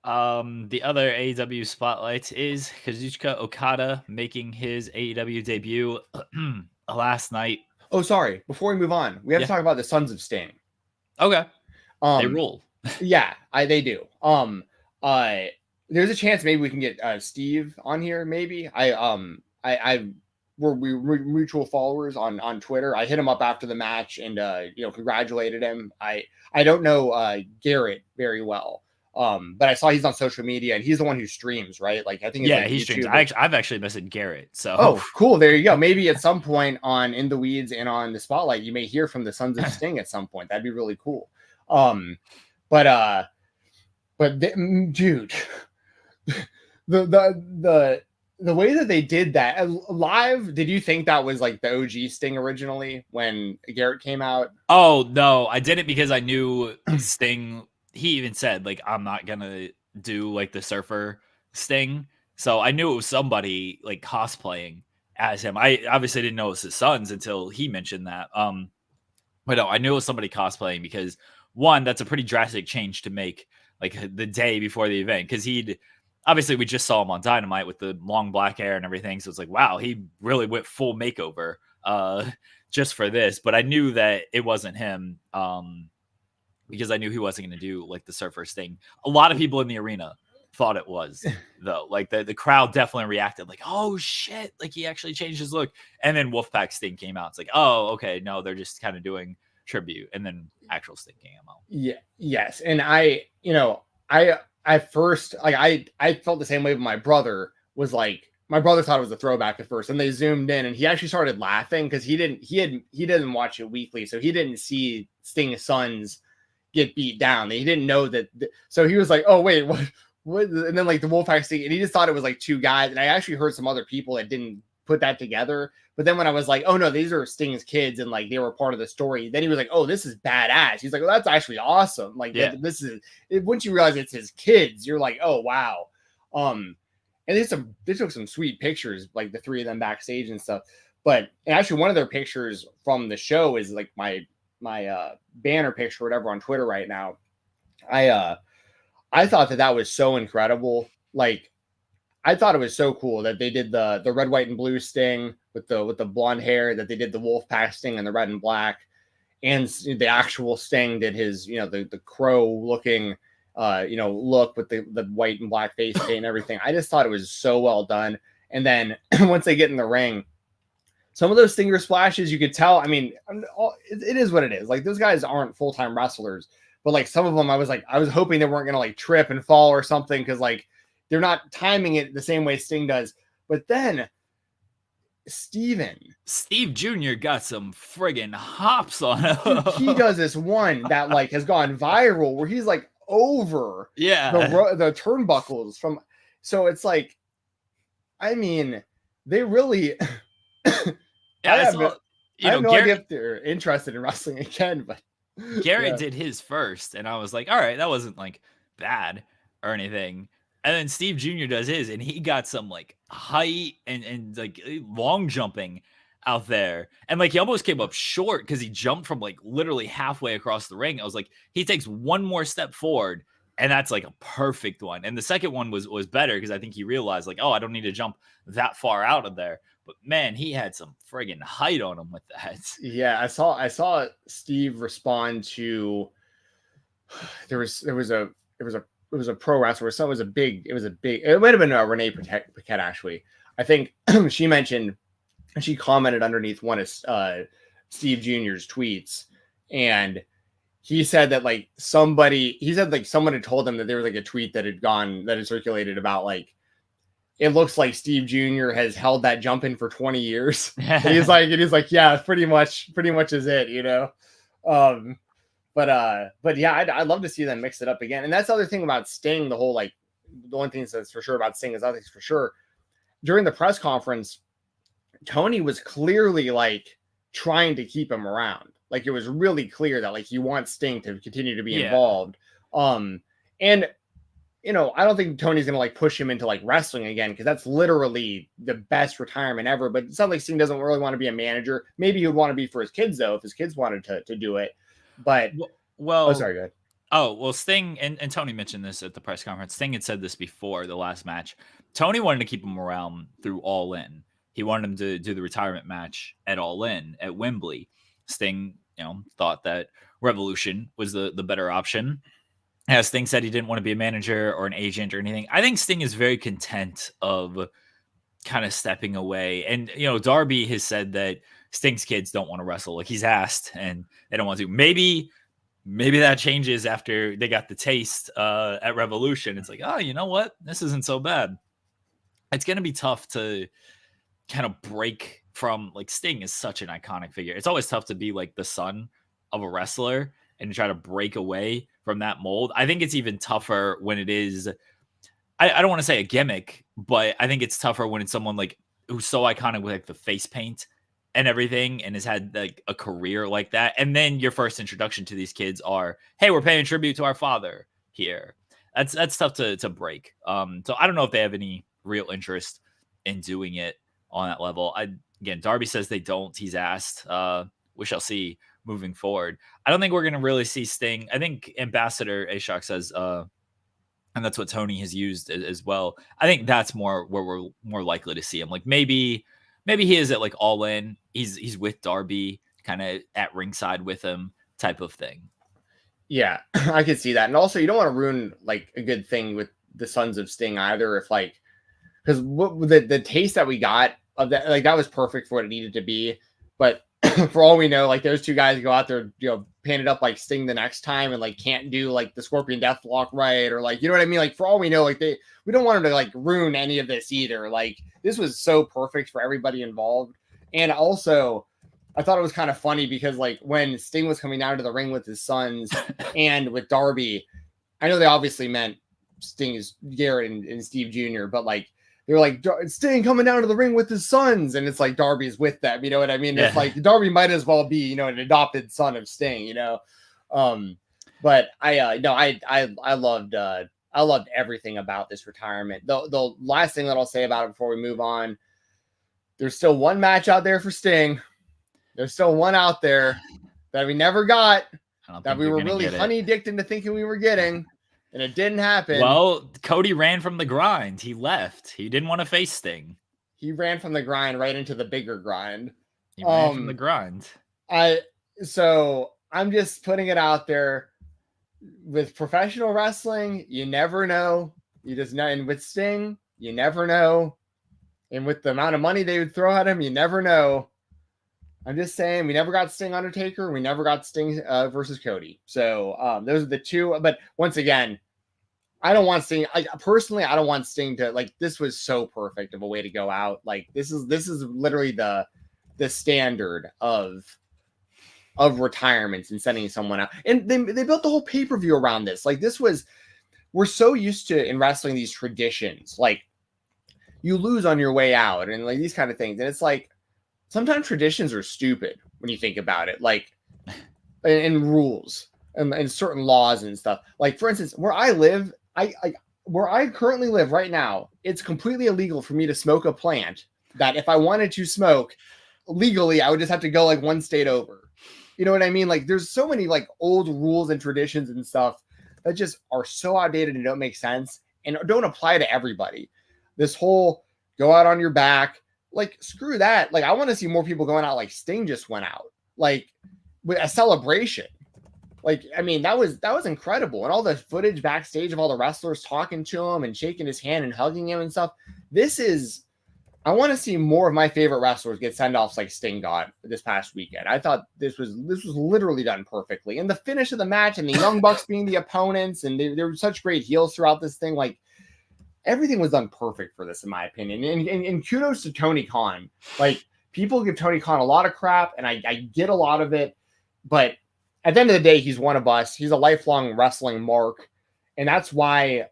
The other AEW spotlight is Kazuchika Okada making his AEW debut last night. Oh, sorry. Before we move on, we have to talk about the Sons of Sting. Okay. They rule. Yeah, they do. There's a chance maybe we can get Steve on here. Maybe we're mutual followers on Twitter. I hit him up after the match and congratulated him. I don't know Garrett very well. But I saw he's on social media and he's the one who streams, right? Like I think he streams. I've actually messaged Garrett. So cool. There you go. Maybe at some point on In the Weeds and on the Spotlight, you may hear from the Sons of Sting at some point. That'd be really cool. Dude, the way that they did that live, did you think that was like the OG Sting originally when Garrett came out? Oh no, I did it because I knew Sting. He even said like, "I'm not gonna do like the surfer Sting." So I knew it was somebody like cosplaying as him. I obviously didn't know it was his sons until he mentioned that. But no, I knew it was somebody cosplaying because one, that's a pretty drastic change to make like the day before the event. Cause obviously we just saw him on Dynamite with the long black hair and everything. So it's like, wow, he really went full makeover just for this. But I knew that it wasn't him. Because I knew he wasn't going to do like the surfer Sting. A lot of people in the arena thought it was though. Like the crowd definitely reacted like, "Oh shit!" Like he actually changed his look. And then Wolfpack Sting came out. It's like, "Oh, okay, no, they're just kind of doing tribute." And then actual Sting came out. Yeah, yes, and I first like I felt the same way. But my brother was like, my brother thought it was a throwback at first, and they zoomed in, and he actually started laughing because he didn't watch it weekly, so he didn't see Sting's sons get beat down. He didn't know that. So he was like, "Oh wait, what?" And then like the Wolfpack Sting, and he just thought it was like two guys. And I actually heard some other people that didn't put that together. But then when I was like, "Oh no, these are Sting's kids," and like they were part of the story, then he was like, "Oh, this is badass." He's like, "Well, that's actually awesome." Like, this is once you realize it's his kids, you're like, "Oh wow." And they took some sweet pictures, like the three of them backstage and stuff. And actually, one of their pictures from the show is like my banner picture or whatever on Twitter right now. I thought that was so incredible. Like I thought it was so cool that they did the red, white, and blue Sting with the blonde hair, that they did the Wolfpack Sting and the red and black. and the actual Sting did his, the crow looking, look with the white and black face paint and everything. I just thought it was so well done. And then once they get in the ring, some of those stinger splashes, you could tell. I mean, it is what it is. Like, those guys aren't full-time wrestlers, but like some of them, I was hoping they weren't going to like trip and fall or something, because like they're not timing it the same way Sting does. But then Steve Jr. got some friggin' hops on him. He does this one that like has gone viral where he's like over the turnbuckles from. So it's like, I mean, they really. I have no idea if they're interested in wrestling again, but Garrett did his first, and I was like, all right, that wasn't like bad or anything. And then Steve Jr. does his, and he got some like height and like long jumping out there. And like he almost came up short because he jumped from like literally halfway across the ring. I was like, he takes one more step forward, and that's like a perfect one. And the second one was better because I think he realized like, oh, I don't need to jump that far out of there. But man, he had some friggin' height on him with that. Yeah, I saw Steve respond to. There was a pro wrestler where someone it might have been Renee Paquette, actually. I think she commented underneath one of Steve Jr.'s tweets, and he said that like someone had told him that there was like a tweet that had circulated about like, it looks like Steve Jr. has held that jump in for 20 years. And he's like, yeah, pretty much is it, But yeah, I'd love to see them mix it up again. And that's the other thing about Sting. The one thing that's for sure about Sting is nothing's for sure. During the press conference, Tony was clearly like trying to keep him around. Like, it was really clear that like he wants Sting to continue to be involved. And I don't think Tony's going to like push him into like wrestling again, because that's literally the best retirement ever. But it sounds like Sting doesn't really want to be a manager. Maybe he would want to be for his kids, though, if his kids wanted to do it. But sorry, go ahead. Oh, well, Sting and Tony mentioned this at the press conference. Sting had said this before the last match. Tony wanted to keep him around through All In. He wanted him to do the retirement match at All In at Wembley. Sting, thought that Revolution was the better option. As Sting said, he didn't want to be a manager or an agent or anything. I think Sting is very content of kind of stepping away. And, Darby has said that Sting's kids don't want to wrestle. Like, he's asked and they don't want to. Maybe that changes after they got the taste at Revolution. It's like, oh, you know what? This isn't so bad. It's going to be tough to kind of break from, like, Sting is such an iconic figure. It's always tough to be like the son of a wrestler and try to break away from that mold. I think it's even tougher when it is, I don't want to say a gimmick, but I think it's tougher when it's someone like who's so iconic with like the face paint and everything and has had like a career like that. And then your first introduction to these kids are, hey, we're paying tribute to our father here. That's tough to break. So I don't know if they have any real interest in doing it on that level. Again, Darby says they don't. He's asked. We shall see moving forward. I don't think we're going to really see Sting. I think Ambassador Ashok says, and that's what Tony has used as well. I think that's more where we're more likely to see him. Like maybe he is at like All In. He's with Darby, kind of at ringside with him, type of thing. Yeah, I could see that. And also, you don't want to ruin like a good thing with the Sons of Sting either. If like, because the taste that we got of that, like that was perfect for what it needed to be. But for all we know, like those two guys go out there, painted up like Sting the next time and like can't do like the Scorpion Deathlock right, or like, you know what I mean? Like for all we know, like we don't want them to like ruin any of this either. Like this was so perfect for everybody involved. And also I thought it was kind of funny because like when Sting was coming down to the ring with his sons and with Darby, I know they obviously meant Sting's Garrett and Steve Jr., but like they were like, Sting coming down to the ring with his sons. And it's like, Darby's with them. You know what I mean? Yeah. It's like Darby might as well be, an adopted son of Sting, but I loved everything about this retirement. The last thing that I'll say about it before we move on, there's still one match out there for Sting. There's still one out there that we never got, that we were really honey-dicked into thinking we were getting. And it didn't happen. Well, Cody ran from the grind. He left. He didn't want to face Sting. He ran from the grind right into the bigger grind. He ran from the grind. So I'm just putting it out there. With professional wrestling, you never know. You just know. And with Sting, you never know. And with the amount of money they would throw at him, you never know. I'm just saying, we never got Sting Undertaker. We never got Sting versus Cody. So those are the two. But once again, I don't want Sting. Personally, I don't want Sting to like. This was so perfect of a way to go out. Like this is literally the standard of retirements and sending someone out. And they built the whole pay-per-view around this. Like this was, we're so used to in wrestling these traditions. Like you lose on your way out and like these kind of things. And it's like sometimes traditions are stupid when you think about it. Like and rules and certain laws and stuff. Like for instance, where I live, where I currently live right now, it's completely illegal for me to smoke a plant that if I wanted to smoke legally, I would just have to go like one state over. You know what I mean? Like there's so many like old rules and traditions and stuff that just are so outdated and don't make sense and don't apply to everybody. This whole go out on your back, like screw that. Like I want to see more people going out like Sting just went out, like with a celebration. Like, I mean, that was incredible. And all the footage backstage of all the wrestlers talking to him and shaking his hand and hugging him and stuff. I want to see more of my favorite wrestlers get send-offs like Sting got this past weekend. I thought this was literally done perfectly. And the finish of the match and the Young Bucks being the opponents, and they were such great heels throughout this thing. Like everything was done perfect for this, in my opinion. And kudos to Tony Khan. Like people give Tony Khan a lot of crap, and I get a lot of it. But at the end of the day, he's one of us. He's a lifelong wrestling mark. And that's why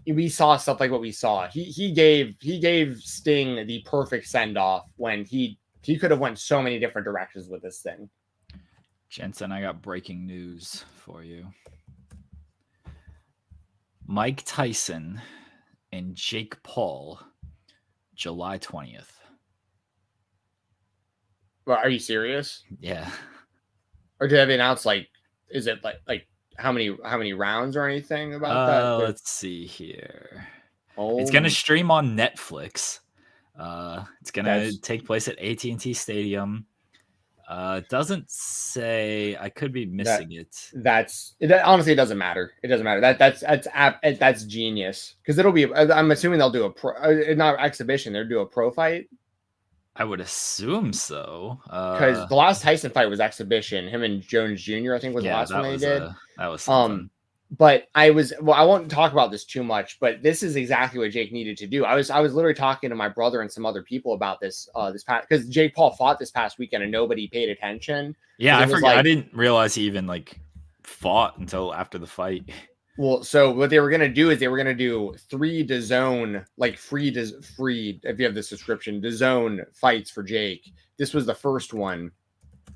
we saw stuff like what we saw. He gave Sting the perfect send off when he could have went so many different directions with this thing. Jensen, I got breaking news for you. Mike Tyson and Jake Paul, July 20th. Well, are you serious? Yeah. Or did they announce like, is it like how many rounds or anything about that? Let's see here. It's gonna stream on Netflix. It's gonna take place at AT&T Stadium. It doesn't say. I could be missing it. Honestly, it doesn't matter. It doesn't matter. That's genius because it'll be. I'm assuming they'll do a pro, not exhibition. They'll do a pro fight. I would assume so. Because the last Tyson fight was exhibition. Him and Jones Jr. I think was the last one they did. That was something. But I won't talk about this too much, but this is exactly what Jake needed to do. I was literally talking to my brother and some other people about this past, because Jake Paul fought this past weekend and nobody paid attention. Yeah, I forgot. I didn't realize he even fought until after the fight. Well, so what they were going to do is they were going to do 3 DAZN, like free, if you have the subscription, DAZN fights for Jake. This was the first one.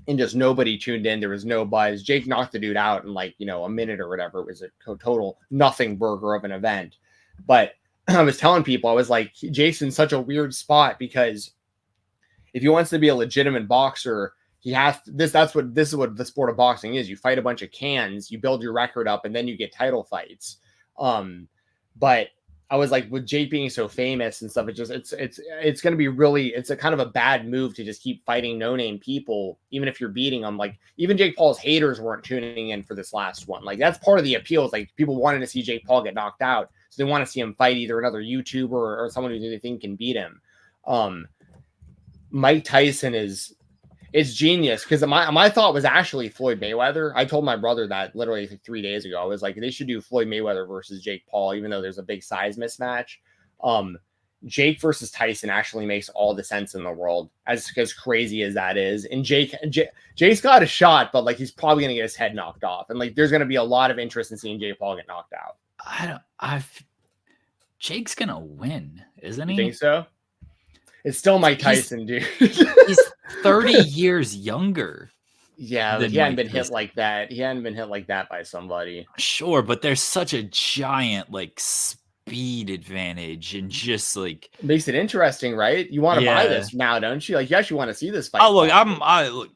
And just nobody tuned in. There was no buzz. Jake knocked the dude out in a minute or whatever. It was a total nothing burger of an event. But I was telling people, I was like, Jake's in such a weird spot because if he wants to be a legitimate boxer, he has to, this is what the sport of boxing is. You fight a bunch of cans, you build your record up, and then you get title fights. But I was like, with Jake being so famous and stuff, it's going to be really, it's a kind of a bad move to just keep fighting no-name people, even if you're beating them. Like even Jake Paul's haters weren't tuning in for this last one. Like that's part of the appeal. Is like people wanted to see Jake Paul get knocked out, so they want to see him fight either another YouTuber or someone who they think can beat him. Mike Tyson it's genius because my thought was actually Floyd Mayweather. I told my brother that literally 3 days ago. I was like, they should do Floyd Mayweather versus Jake Paul, even though there's a big size mismatch. Jake versus Tyson actually makes all the sense in the world, as crazy as that is. And Jake's got a shot, but he's probably gonna get his head knocked off, and there's gonna be a lot of interest in seeing Jake Paul get knocked out. Jake's gonna win, isn't he? You think so? It's still Mike Tyson, dude. He's 30 years younger. Yeah, but he hadn't been hit like that. He hadn't been hit like that by somebody. Sure, but there's such a giant speed advantage and just makes it interesting, right? You want to buy this now, don't you? You actually want to see this fight. Oh, look,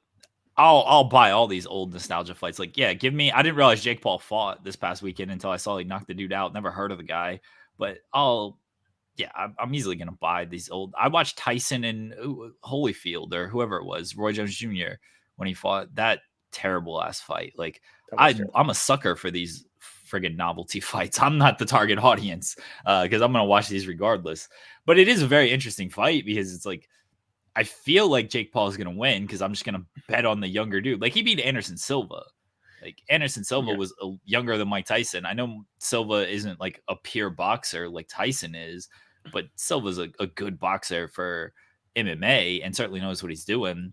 I'll buy all these old nostalgia fights. Give me. I didn't realize Jake Paul fought this past weekend until I saw he knocked the dude out. Never heard of the guy, but I'm easily going to buy these old. I watched Tyson and Holyfield or whoever it was, Roy Jones Jr. when he fought. That terrible ass fight. Like I'm a sucker for these friggin' novelty fights. I'm not the target audience because I'm gonna watch these regardless. But it is a very interesting fight because it's like I feel like Jake Paul is gonna win because I'm just gonna bet on the younger dude. Like he beat Anderson Silva. Like Anderson Silva was younger than Mike Tyson. I know Silva isn't like a pure boxer like Tyson is, but Silva's a good boxer for MMA and certainly knows what he's doing.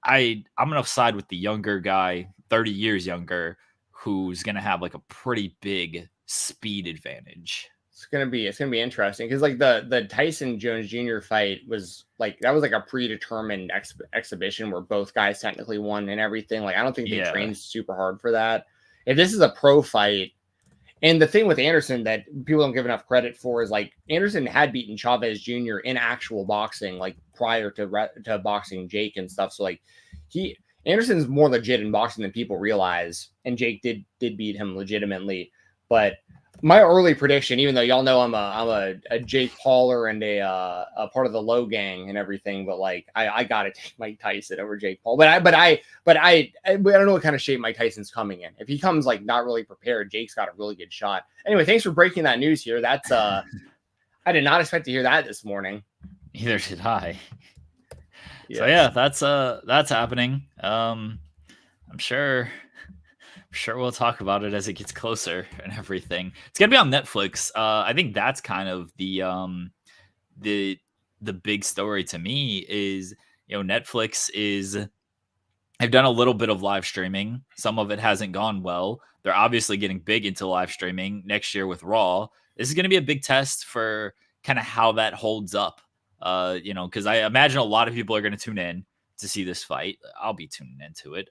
I'm gonna side with the younger guy, 30 years younger, who's gonna have like a pretty big speed advantage. It's gonna be interesting because like the Tyson Jones Jr. fight was like a predetermined exhibition where both guys technically won and everything. Like I don't think they trained super hard for that. If this is a pro fight, and the thing with Anderson that people don't give enough credit for is like Anderson had beaten Chavez Jr. in actual boxing like prior to boxing Jake and stuff. So like Anderson's more legit in boxing than people realize, and Jake did beat him legitimately, but. My early prediction, even though y'all know I'm a Jake Pauler and a part of the Low Gang and everything, but like I gotta take Mike Tyson over Jake Paul. But I don't know what kind of shape Mike Tyson's coming in. If he comes like not really prepared, Jake's got a really good shot. Anyway, thanks for breaking that news here. That's I did not expect to hear that this morning. Neither did I. Yes. So yeah, that's happening. I'm sure we'll talk about it as it gets closer and everything. It's gonna be on Netflix. I think that's kind of the big story to me is, Netflix they've done a little bit of live streaming. Some of it hasn't gone well. They're obviously getting big into live streaming next year with Raw. This is going to be a big test for kind of how that holds up. Because I imagine a lot of people are going to tune in to see this fight. I'll be tuning into it.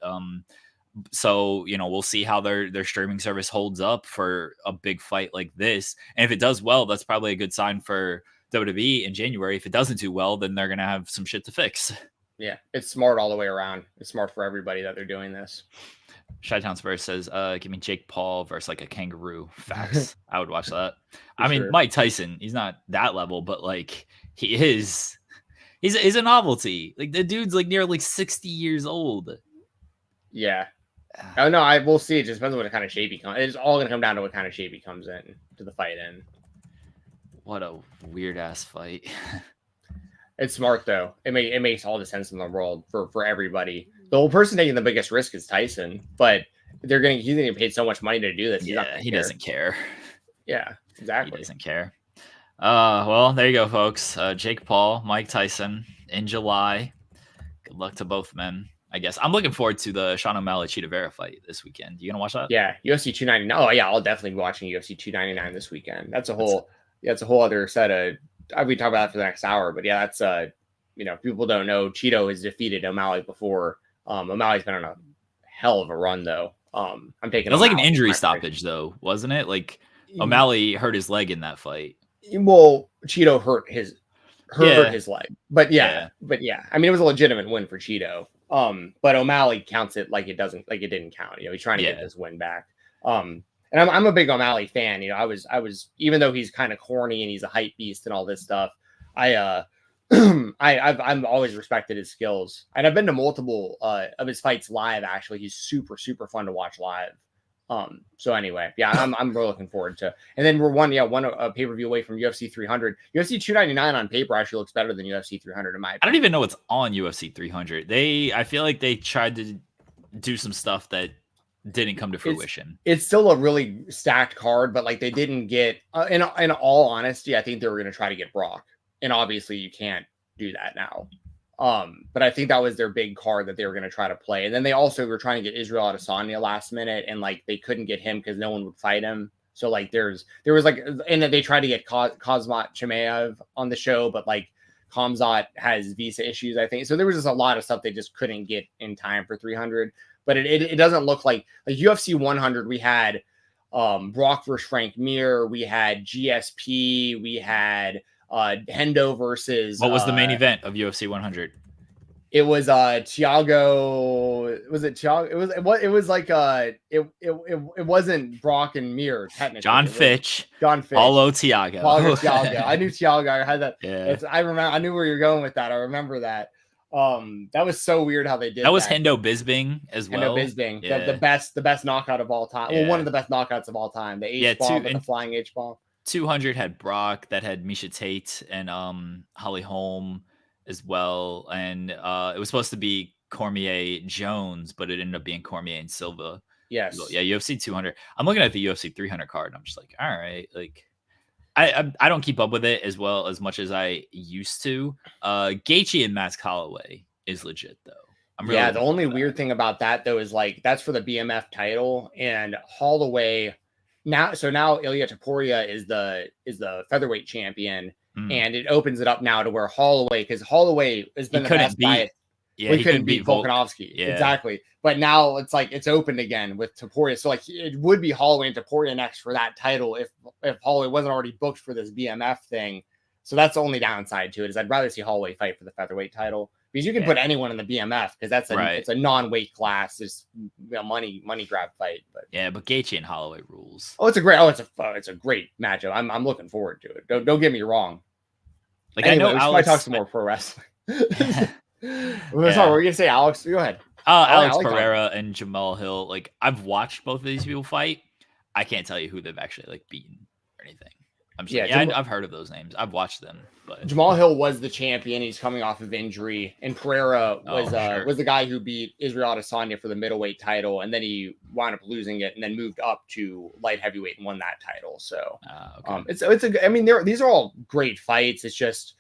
So, we'll see how their streaming service holds up for a big fight like this. And if it does well, that's probably a good sign for WWE in January. If it doesn't do well, then they're going to have some shit to fix. Yeah, it's smart all the way around. It's smart for everybody that they're doing this. Chi-Town Spurs says, give me Jake Paul versus like a kangaroo. Facts. I would watch that. I mean, Mike Tyson, he's not that level, but like he is. He's a novelty. Like the dude's like nearly 60 years old. Yeah. Oh no, we'll see. It just depends on what kind of shape he comes. It's all gonna come down to what kind of shape he comes in to the fight in. What a weird ass fight. It's smart though. It makes all the sense in the world for everybody. The whole person taking the biggest risk is Tyson, but he's gonna get paid so much money to do this. He doesn't care. Yeah, exactly. He doesn't care. Well, there you go, folks. Jake Paul, Mike Tyson in July. Good luck to both men. I guess I'm looking forward to the Sean O'Malley Cheetah Vera fight this weekend. You gonna watch that? Yeah, UFC 299. Oh yeah, I'll definitely be watching UFC 299 this weekend. That's a whole other set of. We talk about that for the next hour, but yeah, that's people don't know Cheeto has defeated O'Malley before. O'Malley's been on a hell of a run though. I'm taking. It was like an injury stoppage though, wasn't it? Like O'Malley hurt his leg in that fight. Well, Cheeto hurt his leg, but yeah. I mean, it was a legitimate win for Cheeto. But O'Malley counts it like it didn't count. He's trying to get this win back. And I'm a big O'Malley fan. I was even though he's kind of corny and he's a hype beast and all this stuff. I've always respected his skills, and I've been to multiple of his fights live. Actually, he's super fun to watch live. So anyway, yeah, I'm really looking forward to. And then we're one pay-per-view away from UFC 300. UFC 299 on paper actually looks better than UFC 300 in my opinion. I don't even know what's on UFC 300. I feel like they tried to do some stuff that didn't come to fruition. It's still a really stacked card, but like they didn't get in all honesty, I think they were going to try to get Brock. And obviously you can't do that now. But I think that was their big card that they were going to try to play. And then they also were trying to get Israel Adesanya last minute, and like they couldn't get him because no one would fight him. So like there was like, and then they tried to get Khamzat Chimaev on the show, but like Khamzat has visa issues, I think. So there was just a lot of stuff they just couldn't get in time for 300. But it doesn't look like UFC 100. We had Brock versus Frank Mir. We had GSP. We had Hendo versus. What was the main event of UFC 100? It was Thiago. Was it Thiago? It was like it wasn't Brock and Mir technically. John Fitch. Paulo Thiago. I knew Thiago. I had that. Yeah. I remember. I knew where you're going with that. I remember that. That was so weird how they did that. That was Hendo Bisbing as well. Hendo Bisbing, Yeah. the best knockout of all time. Well, one of the best knockouts of all time. The H-bomb with the flying H-bomb. 200 had Brock, that had Misha Tate and Holly Holm as well. And it was supposed to be Cormier Jones, but it ended up being Cormier and Silva. Yes. Yeah, UFC 200. I'm looking at the UFC 300 card and I'm just like, all right, like I don't keep up with it as much as I used to. Gaethje and Max Holloway is legit though. The only weird thing about that though is like that's for the BMF title, and Holloway now Ilya Topuria is the featherweight champion, and it opens it up now to where Holloway, because Holloway has been the best guy. Yeah, he couldn't beat Volkanovski. Yeah. Exactly. But now it's like it's opened again with Topuria. So like it would be Holloway and Topuria next for that title if Holloway wasn't already booked for this BMF thing. So that's the only downside to it, is I'd rather see Holloway fight for the featherweight title, because you can put anyone in the BMF because it's a non-weight class. It's money grab fight. But but Gaethje and Holloway rules. It's a great matchup. I'm looking forward to it. Don't get me wrong. Like anyway, I know Alex talk some more pro wrestling. Sorry, what were you gonna say, Alex? Go ahead. Alex Pereira and Jamal Hill. Like I've watched both of these people fight. I can't tell you who they've actually like beaten or anything. I'm just I've heard of those names. I've watched them. But Jamal Hill was the champion. He's coming off of injury, and Pereira was the guy who beat Israel Adesanya for the middleweight title, and then he wound up losing it, and then moved up to light heavyweight and won that title. So these are all great fights. It's just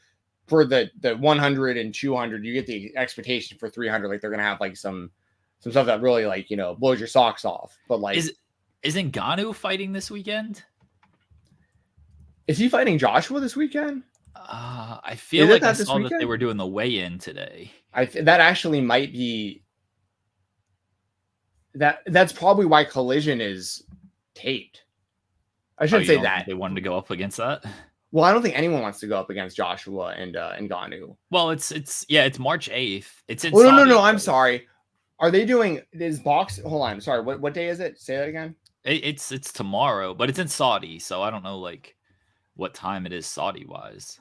for the 100 and 200, you get the expectation for 300. Like they're gonna have like some stuff that really like blows your socks off. But like, is Ngannou fighting this weekend? Is he fighting Joshua this weekend? I feel like I saw that they were doing the weigh-in today. That actually might be. That's probably why Collision is taped. I shouldn't say that. They wanted to go up against that. Well, I don't think anyone wants to go up against Joshua and Ngannou. Well, it's March 8th. It's in no, I'm sorry. Are they doing this box? Hold on. Sorry. What day is it? Say that again. It's tomorrow, but it's in Saudi, so I don't know like what time it is Saudi wise.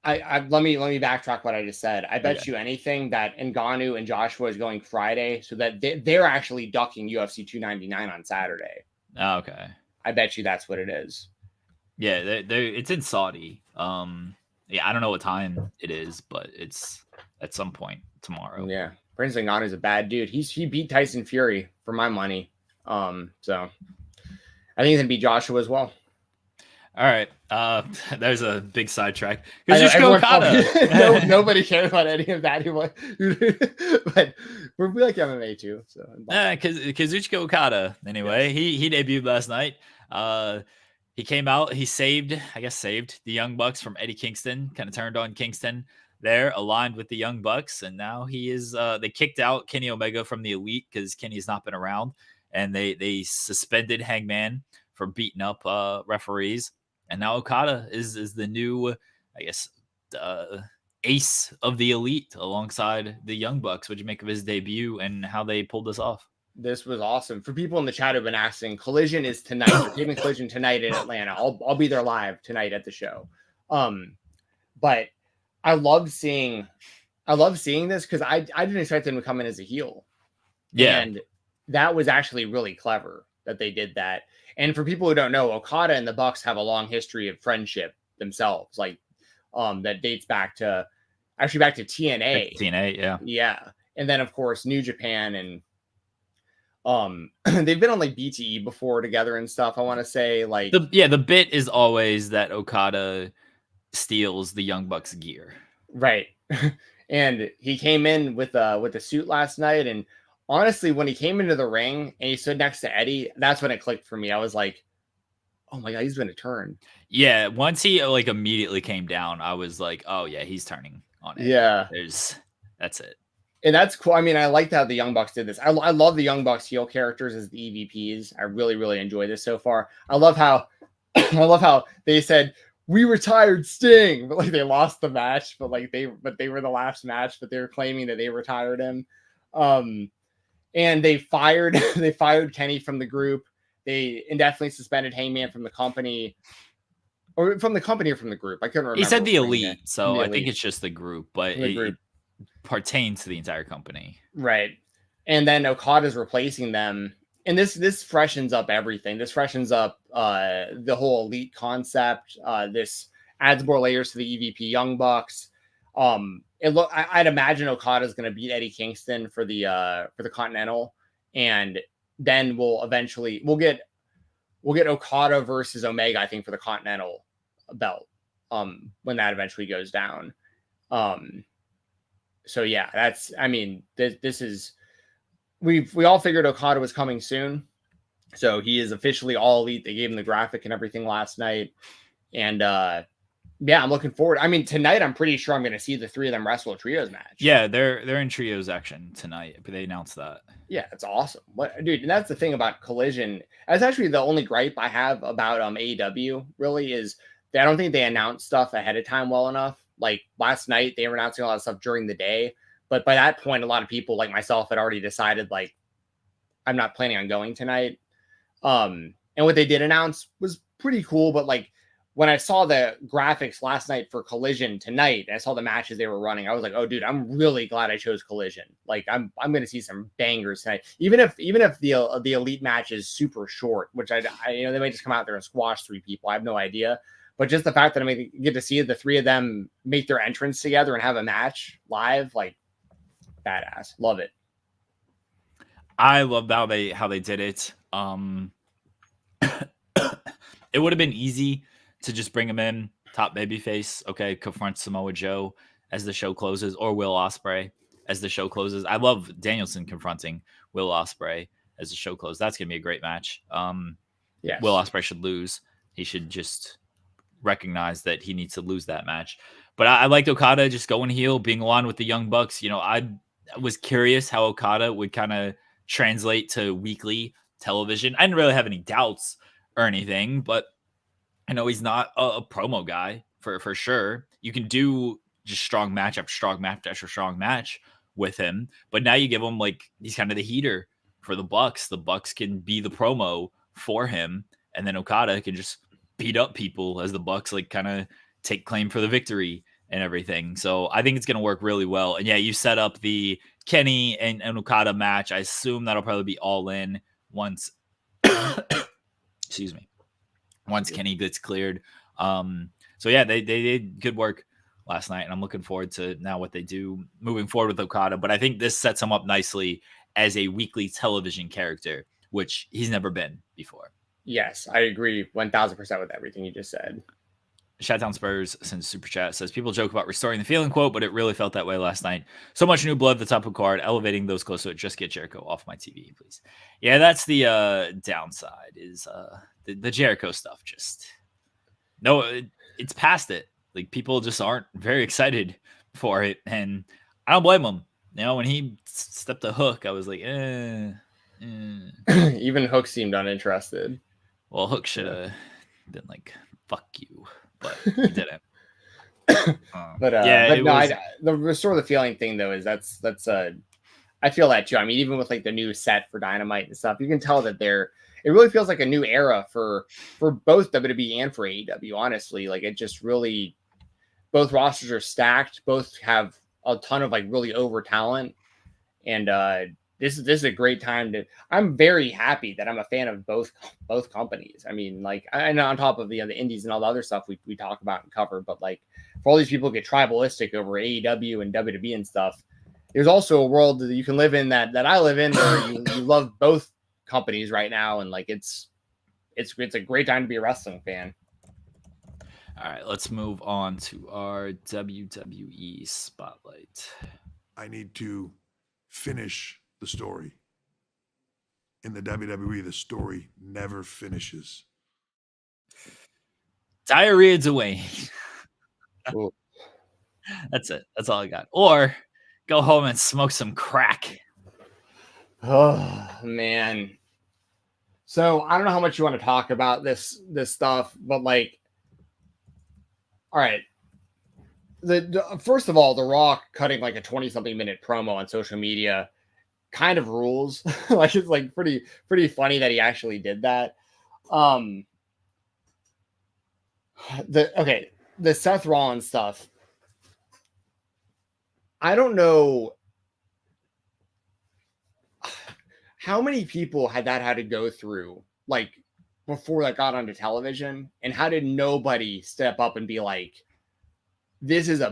Let me backtrack what I just said. I bet you anything that Ngannou and Joshua is going Friday, so that they're actually ducking UFC 299 on Saturday. Oh, okay. I bet you that's what it is. Yeah, it's in Saudi. I don't know what time it is, but it's at some point tomorrow. Yeah, Prince Ngannou's a bad dude. He beat Tyson Fury for my money. So I think he's gonna beat Joshua as well. All right. There's a big sidetrack. Kazuchika Okada. Nobody cares about any of that. But we like MMA too. So Kazuchika Okada. Anyway, he debuted last night. He came out. He saved the Young Bucks from Eddie Kingston. Kind of turned on Kingston there, aligned with the Young Bucks, and now he is. They kicked out Kenny Omega from the Elite because Kenny's not been around, and they suspended Hangman for beating up referees. And now Okada is the new, ace of the Elite alongside the Young Bucks. What'd you make of his debut and how they pulled this off? This was awesome. For people in the chat who've been asking, Collision is tonight. We're taping Collision tonight in Atlanta. I'll be there live tonight at the show. But I love seeing this because I didn't expect him to come in as a heel. Yeah. And that was actually really clever that they did that. And for people who don't know, Okada and the Bucks have a long history of friendship themselves, like that dates back to TNA. TNA, yeah. Yeah. And then of course New Japan, and they've been on like BTE before together and stuff. I want to say like the bit is always that Okada steals the Young Bucks gear. Right. And he came in with the suit last night, and honestly, when he came into the ring and he stood next to Eddie, that's when it clicked for me. I was like, oh my God, he's going to turn. Yeah. Once he like immediately came down, I was like, oh yeah, he's turning on it. Yeah. That's it. And that's cool. I mean, I liked how the Young Bucks did this. I love the Young Bucks heel characters as the EVPs. I really, really enjoy this so far. I love how they said, we retired Sting, but like they lost the match, but they were the last match, but they were claiming that they retired him. And they fired Kenny from the group. They indefinitely suspended Hangman from the company, or from the group. I couldn't remember. He said the Elite, so I think it's just the group. But pertain to the entire company. Right. And then Okada's replacing them. And this freshens up everything. This freshens up the whole elite concept. This adds more layers to the EVP Young Bucks. I'd imagine Okada's going to beat Eddie Kingston for the Continental, and then we'll get Okada versus Omega, I think, for the Continental belt when that eventually goes down. So yeah, this is we all figured Okada was coming soon. So he is officially all elite. They gave him the graphic and everything last night. And yeah, I'm looking forward. I mean, tonight I'm pretty sure I'm going to see the three of them wrestle a trios match. Yeah, they're in trios action tonight. They announced that. Yeah, it's awesome. Dude, and that's the thing about Collision. That's actually the only gripe I have about AEW really is that I don't think they announced stuff ahead of time well enough. Like last night, they were announcing a lot of stuff during the day. But by that point, a lot of people like myself had already decided, like, I'm not planning on going tonight. And what they did announce was pretty cool. But like when I saw the graphics last night for Collision tonight, and I saw the matches they were running, I was like, oh, dude, I'm really glad I chose Collision. Like I'm going to see some bangers tonight. Even if the elite match is super short, which I they might just come out there and squash three people. I have no idea. But just the fact that I may get to see the three of them make their entrance together and have a match live, like, badass. Love it. I loved how they did it. It would have been easy to just bring him in, top babyface, okay, confront Samoa Joe as the show closes, or Will Ospreay as the show closes. I love Danielson confronting Will Ospreay as the show closes. That's gonna be a great match. Yes. Will Ospreay should lose. He should just recognize that he needs to lose that match. But I liked Okada just going heel, being along with the Young Bucks. You know, I was curious how Okada would kind of translate to weekly television. I didn't really have any doubts or anything, but I know he's not a promo guy for sure. You can do just strong match after strong match after strong match with him, but now you give him like he's kind of the heater for the Bucks. The Bucks can be the promo for him, and then Okada can just beat up people as the Bucks like kind of take claim for the victory and everything. So I think it's going to work really well. And yeah, you set up the Kenny and Okada match. I assume that'll probably be all in once, excuse me, once Kenny gets cleared. So yeah, they did good work last night, and I'm looking forward to now what they do moving forward with Okada. But I think this sets him up nicely as a weekly television character, which he's never been before. Yes, I agree 1,000% with everything you just said. Shotdown Spurs since Super Chat says, people joke about restoring the feeling, quote, but it really felt that way last night. So much new blood at the top of the card, elevating those close to it. Just get Jericho off my TV, please. Yeah, that's the downside is the Jericho stuff. Just no, it's past it. Like people just aren't very excited for it, and I don't blame them. You know, when he stepped the Hook, I was like, Even Hook seemed uninterested. Well, Hook should have been like, fuck you, but he didn't. The restore the feeling thing though is that's I feel that too. I mean, even with like the new set for Dynamite and stuff, you can tell that it really feels like a new era for both WWE and for AEW. Honestly, like it just really, both rosters are stacked. Both have a ton of like really over talent, and this is a great time to. I'm very happy that I'm a fan of both companies. I mean, like I know on top of the indies and all the other stuff we talk about and cover, but like for all these people get tribalistic over AEW and WWE and stuff, there's also a world that you can live in that I live in where you love both companies right now, and like it's a great time to be a wrestling fan. All right, let's move on to our WWE spotlight. I need to finish the story. In the WWE, the story never finishes. Diarrhea Dwayne. That's it. That's all I got. Or go home and smoke some crack. Oh man. So I don't know how much you want to talk about this stuff, but like, all right. First of all, The Rock cutting like a 20-something minute promo on social media kind of rules. Like it's like pretty funny that he actually did that. The Seth Rollins stuff. I don't know how many people had to go through, like, before that got onto television, and how did nobody step up and be like, this is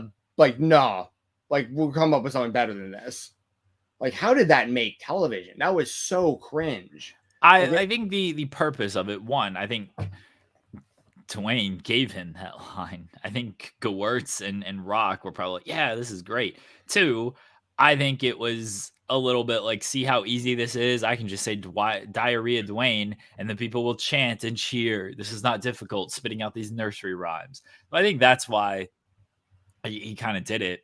no, like, we'll come up with something better than this. Like, how did that make television? That was so cringe. I think the purpose of it, one, I think Dwayne gave him that line. I think Gewurz and Rock were probably like, yeah, this is great. Two, I think it was a little bit like, see how easy this is? I can just say diarrhea Dwayne, and then people will chant and cheer. This is not difficult, spitting out these nursery rhymes. But I think that's why he kind of did it.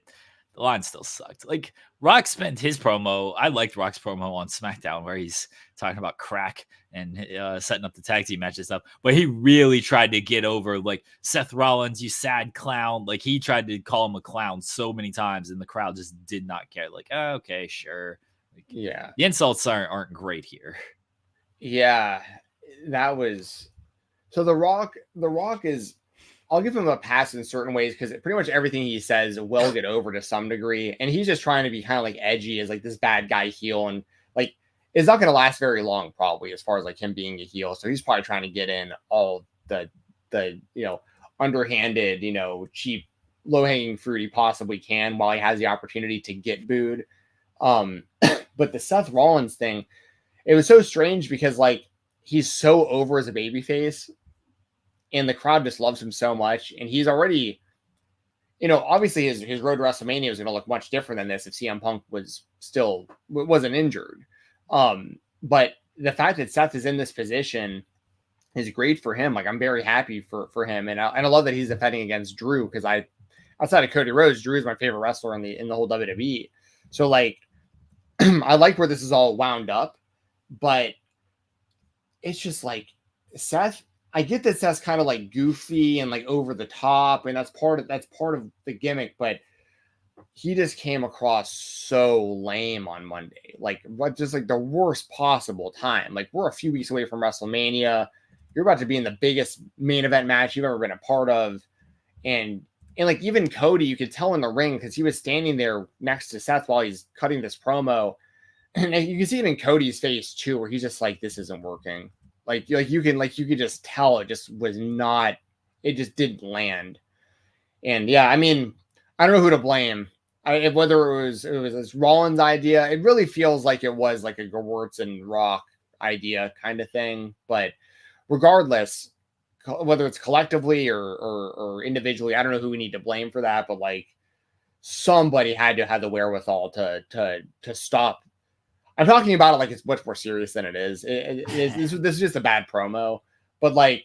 The line still sucked. Like, Rock spent his promo. I liked Rock's promo on SmackDown where he's talking about crack and setting up the tag team match and stuff. But he really tried to get over, like, Seth Rollins, you sad clown. Like, he tried to call him a clown so many times, and the crowd just did not care. Like, oh, okay, sure. Like, yeah, the insults aren't great here. Yeah, that was so. The Rock is. I'll give him a pass in certain ways because pretty much everything he says will get over to some degree. And he's just trying to be kind of like edgy as like this bad guy heel. And like, it's not going to last very long, probably, as far as like him being a heel. So he's probably trying to get in all the underhanded, cheap, low hanging fruit he possibly can while he has the opportunity to get booed. But the Seth Rollins thing, it was so strange because like he's so over as a babyface. And the crowd just loves him so much. And he's already, obviously his road to WrestleMania was going to look much different than this if CM Punk wasn't injured. But the fact that Seth is in this position is great for him. Like, I'm very happy for him. And I love that he's defending against Drew because outside of Cody Rhodes, Drew is my favorite wrestler in the whole WWE. So like, I like where this is all wound up, but it's just like Seth. I get that Seth's kind of like goofy and like over the top, and that's part of the gimmick, but he just came across so lame on Monday. Like, what, just like the worst possible time. Like, we're a few weeks away from WrestleMania. You're about to be in the biggest main event match you've ever been a part of. And like, even Cody, you could tell in the ring because he was standing there next to Seth while he's cutting this promo. And you can see it in Cody's face too, where he's just like, this isn't working. You could just tell it just didn't land. And yeah, I mean, I don't know who to blame. Whether it was this Rollins idea, it really feels like it was like a Gewurz and Rock idea kind of thing. But regardless, whether it's collectively or individually, I don't know who we need to blame for that. But like, somebody had to have the wherewithal to stop. I'm talking about it like it's much more serious than it is. This is just a bad promo, but like,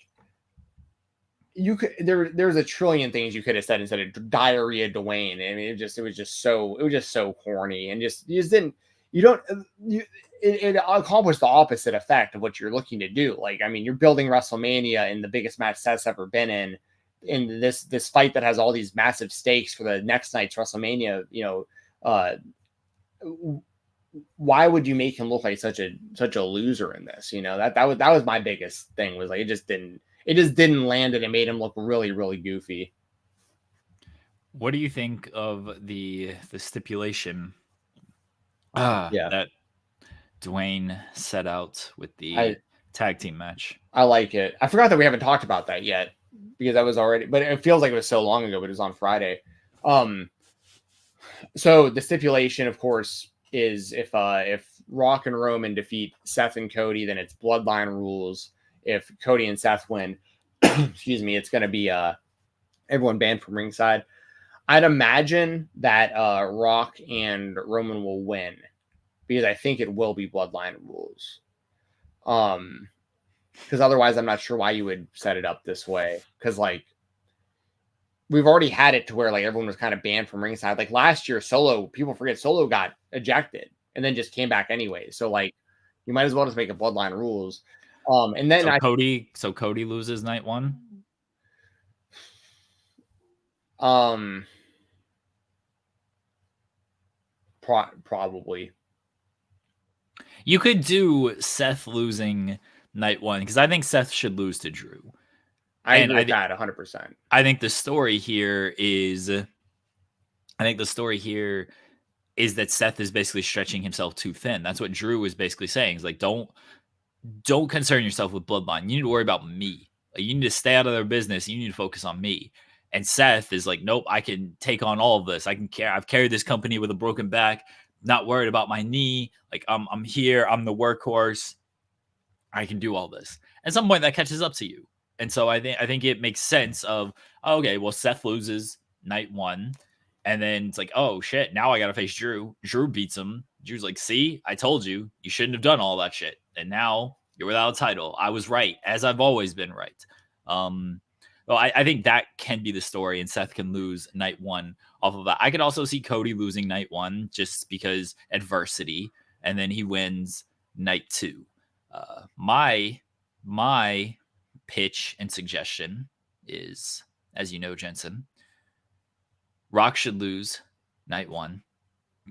there's a trillion things you could have said instead of diarrhea Dwayne. I mean, it was just so corny and it accomplished the opposite effect of what you're looking to do. Like, I mean, you're building WrestleMania in the biggest match Seth's ever been in this fight that has all these massive stakes for the next night's WrestleMania. Why would you make him look like such a loser in this? That was my biggest thing, was like, it just didn't land, and it made him look really, really goofy. What do you think of the stipulation that Dwayne set out with the tag team match? I like it. I forgot that we haven't talked about that yet because that was already, but it feels like it was so long ago, but it was on Friday. So the stipulation, of course, is if Rock and Roman defeat Seth and Cody, then it's bloodline rules. If Cody and Seth win, excuse me, it's going to be everyone banned from ringside. I'd imagine that Rock and Roman will win because I think it will be bloodline rules. Because otherwise, I'm not sure why you would set it up this way. Because like, we've already had it to where like everyone was kind of banned from ringside. Like last year, people forget Solo got ejected and then just came back anyway. So like, you might as well just make a bloodline rules. And then Cody loses night one. Probably. You could do Seth losing night one because I think Seth should lose to Drew. I agree with that 100%. I think the story here is that Seth is basically stretching himself too thin. That's what Drew was basically saying. Is like, don't concern yourself with Bloodline. You need to worry about me. Like, you need to stay out of their business. You need to focus on me. And Seth is like, nope, I can take on all of this. I've carried this company with a broken back, not worried about my knee. Like, I'm here. I'm the workhorse. I can do all this. At some point that catches up to you. And so I think it makes sense of, okay, well, Seth loses night 1. And then it's like, oh, shit, now I got to face Drew. Drew beats him. Drew's like, see, I told you, you shouldn't have done all that shit. And now you're without a title. I was right, as I've always been right. Well, I think that can be the story, and Seth can lose night 1 off of that. I could also see Cody losing night 1 just because adversity, and then he wins night 2. My pitch and suggestion is, as you know, Jensen, Rock should lose night 1.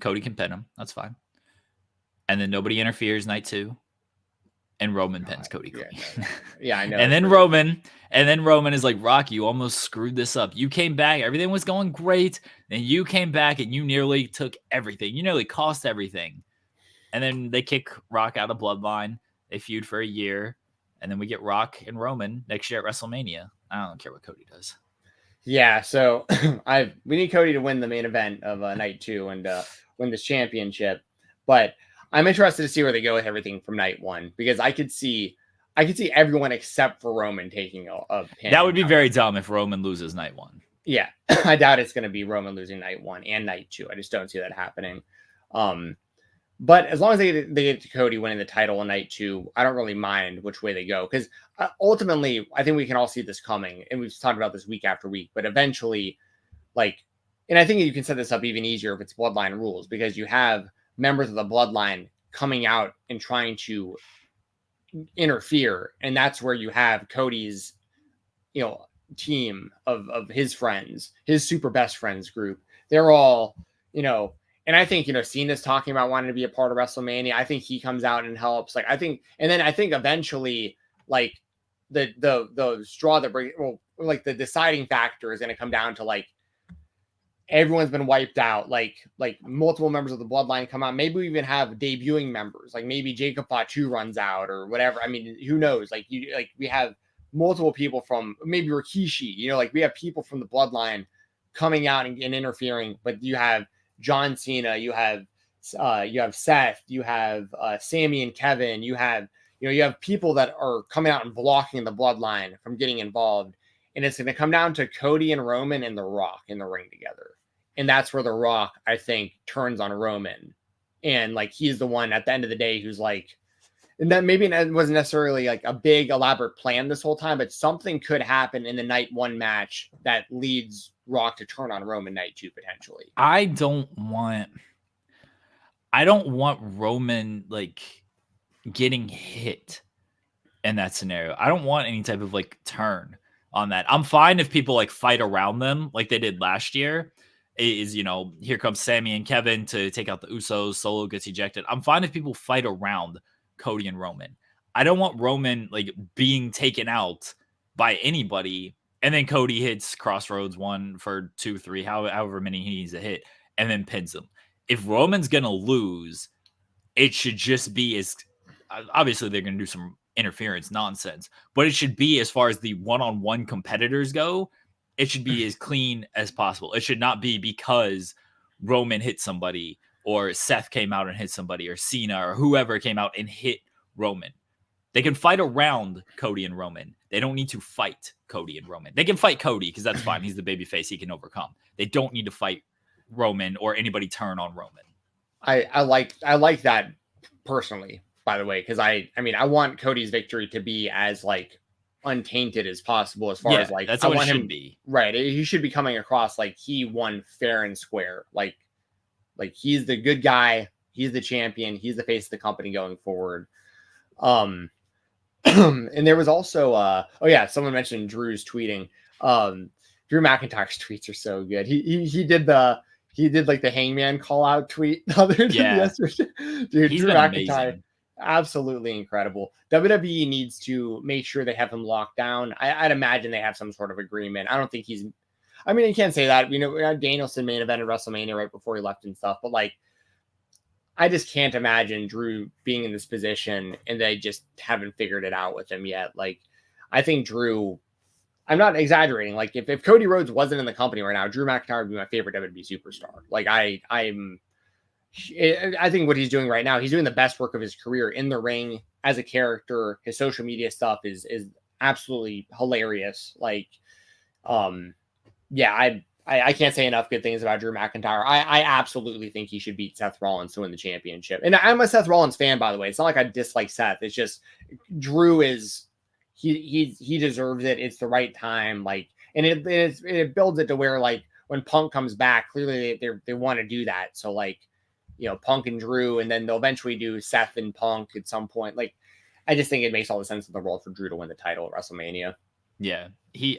Cody can pin him. That's fine. And then nobody interferes night 2. And Roman pins Cody. Yeah, I know. And then Roman is like, Rock, you almost screwed this up. You came back. Everything was going great. And you came back and you nearly took everything. You nearly cost everything. And then they kick Rock out of Bloodline. They feud for a year. And then we get Rock and Roman next year at WrestleMania. I don't care what Cody does. Yeah, so we need Cody to win the main event of night 2 and win this championship. But I'm interested to see where they go with everything from night 1, because I could see everyone except for Roman taking a pin. That would be very dumb if Roman loses night 1. Yeah, I doubt it's going to be Roman losing night 1 and night 2. I just don't see that happening. But as long as they get to Cody winning the title in night 2, I don't really mind which way they go, because ultimately, I think we can all see this coming, and we've talked about this week after week. But eventually, and I think you can set this up even easier if it's Bloodline rules, because you have members of the Bloodline coming out and trying to interfere, and that's where you have Cody's, team of his friends, his super best friends group. They're all, and I think, Cena's talking about wanting to be a part of WrestleMania. I think he comes out and helps. I think eventually, the straw that brings, the deciding factor is going to come down to everyone's been wiped out. Multiple members of the Bloodline come out. Maybe we even have debuting members. Maybe Jacob Fatu runs out or whatever. I mean, who knows? We have multiple people from maybe Rikishi. We have people from the Bloodline coming out and interfering. But you have John Cena, you have Seth, you have Sammy and Kevin, you have people that are coming out and blocking the Bloodline from getting involved, and it's going to come down to Cody and Roman and The Rock in the ring together, and that's where The Rock, I think, turns on Roman, and he's the one at the end of the day who's and then maybe it wasn't necessarily a big elaborate plan this whole time, but something could happen in the night 1 match that leads Rock to turn on Roman night 2 potentially. I don't want Roman getting hit in that scenario. I don't want any type of turn on that. I'm fine if people fight around them like they did last year. Here comes Sammy and Kevin to take out the Usos, Solo gets ejected. I'm fine if people fight around Cody and Roman. I don't want Roman being taken out by anybody, and then Cody hits Crossroads 1 for 2, 3, however many he needs to hit, and then pins him. If Roman's gonna lose, it should just be as obviously they're gonna do some interference nonsense, but it should be, as far as the one-on-one competitors go, it should be as clean as possible. It should not be because Roman hit somebody, or Seth came out and hit somebody, or Cena, or whoever came out and hit Roman. They can fight around Cody and Roman. They don't need to fight Cody and Roman. They can fight Cody because that's fine. He's the babyface. He can overcome. They don't need to fight Roman or anybody turn on Roman. I like that personally, by the way, because I want Cody's victory to be as untainted as possible, as far as that's how it should be. Right. He should be coming across he won fair and square. He's the good guy. He's the champion. He's the face of the company going forward. And there was also someone mentioned Drew's tweeting. Drew McIntyre's tweets are so good. He did the Hangman call out tweet the other day yesterday. Dude, he's Drew McIntyre, amazing. Absolutely incredible. WWE needs to make sure they have him locked down. I'd imagine they have some sort of agreement. I don't think you can't say that. Danielson main event at WrestleMania right before he left and stuff, but I just can't imagine Drew being in this position and they just haven't figured it out with him yet. Like, I think Drew, I'm not exaggerating. Like, if Cody Rhodes wasn't in the company right now, Drew McIntyre would be my favorite WWE superstar. Like, I think what he's doing right now, he's doing the best work of his career in the ring as a character. His social media stuff is absolutely hilarious. Like, yeah, I can't say enough good things about Drew McIntyre. I absolutely think he should beat Seth Rollins to win the championship. And I'm a Seth Rollins fan, by the way. It's not like I dislike Seth. It's just Drew is he deserves it. It's the right time. Like, and it builds it to where, like, when Punk comes back, clearly they want to do that. So, like, you know, Punk and Drew, and then they'll eventually do Seth and Punk at some point. Like, I just think it makes all the sense in the world for Drew to win the title at WrestleMania. Yeah,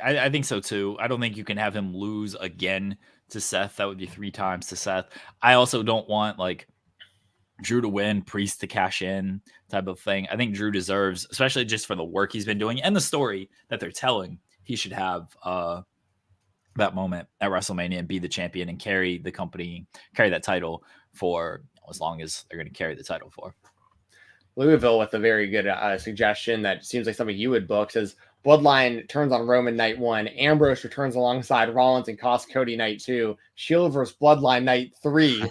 I think so too. I don't think you can have him lose again to Seth. That would be 3 times to Seth. I also don't want, like, Drew to win, Priest to cash in type of thing. I think Drew deserves, especially just for the work he's been doing and the story that they're telling, he should have that moment at WrestleMania and be the champion and carry the company, carry that title for as long as they're going to carry the title for. Louisville with a very good suggestion that seems like something you would book. Says Bloodline turns on Roman night 1. Ambrose returns alongside Rollins and costs Cody night 2. Shield versus Bloodline night 3.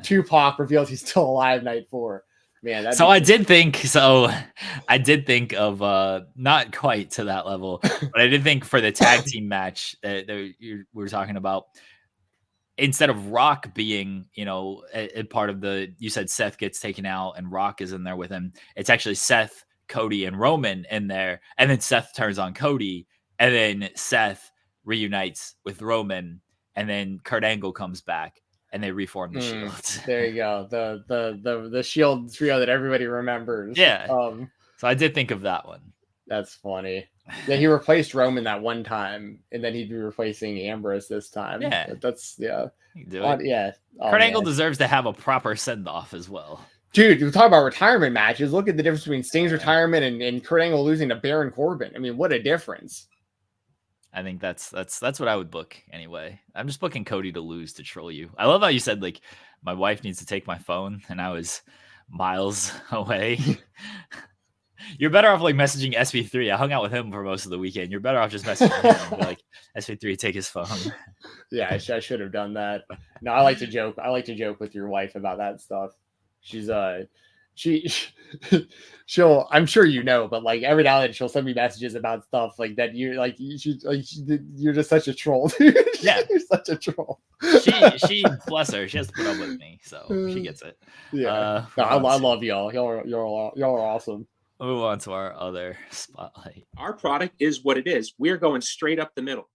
Tupac reveals he's still alive night 4. Man, I did think of not quite to that level, but I did think for the tag team match that we were talking about, instead of Rock being, you know, a part of you said Seth gets taken out and Rock is in there with him. It's actually Seth, Cody, and Roman in there. And then Seth turns on Cody, and then Seth reunites with Roman, and then Kurt Angle comes back and they reform the Shield. There you go. The Shield trio that everybody remembers. Yeah. So I did think of that one. That's funny. Yeah, he replaced Roman that one time, and then he'd be replacing Ambrose this time. Yeah, that's yeah. Yeah, Kurt Angle deserves to have a proper send off as well. Dude, we talk about retirement matches. Look at the difference between Sting's retirement and Kurt Angle losing to Baron Corbin. I mean, what a difference! I think that's what I would book anyway. I'm just booking Cody to lose to troll you. I love how you said, like, my wife needs to take my phone, and I was miles away. You're better off, like, messaging SB3. I hung out with him for most of the weekend. You're better off just messaging him and be like, SB3, take his phone. Yeah, I should have done that. No, I like to joke. I like to joke with your wife about that stuff. She's she'll, I'm sure you know, but, like, every now and then she'll send me messages about stuff like that. You're just such a troll, dude. Yeah, you're such a troll. She bless her. She has to put up with me, so she gets it. Yeah, I love y'all. Y'all are awesome. Move on to our other spotlight. Our product is what it is. We're going straight up the middle.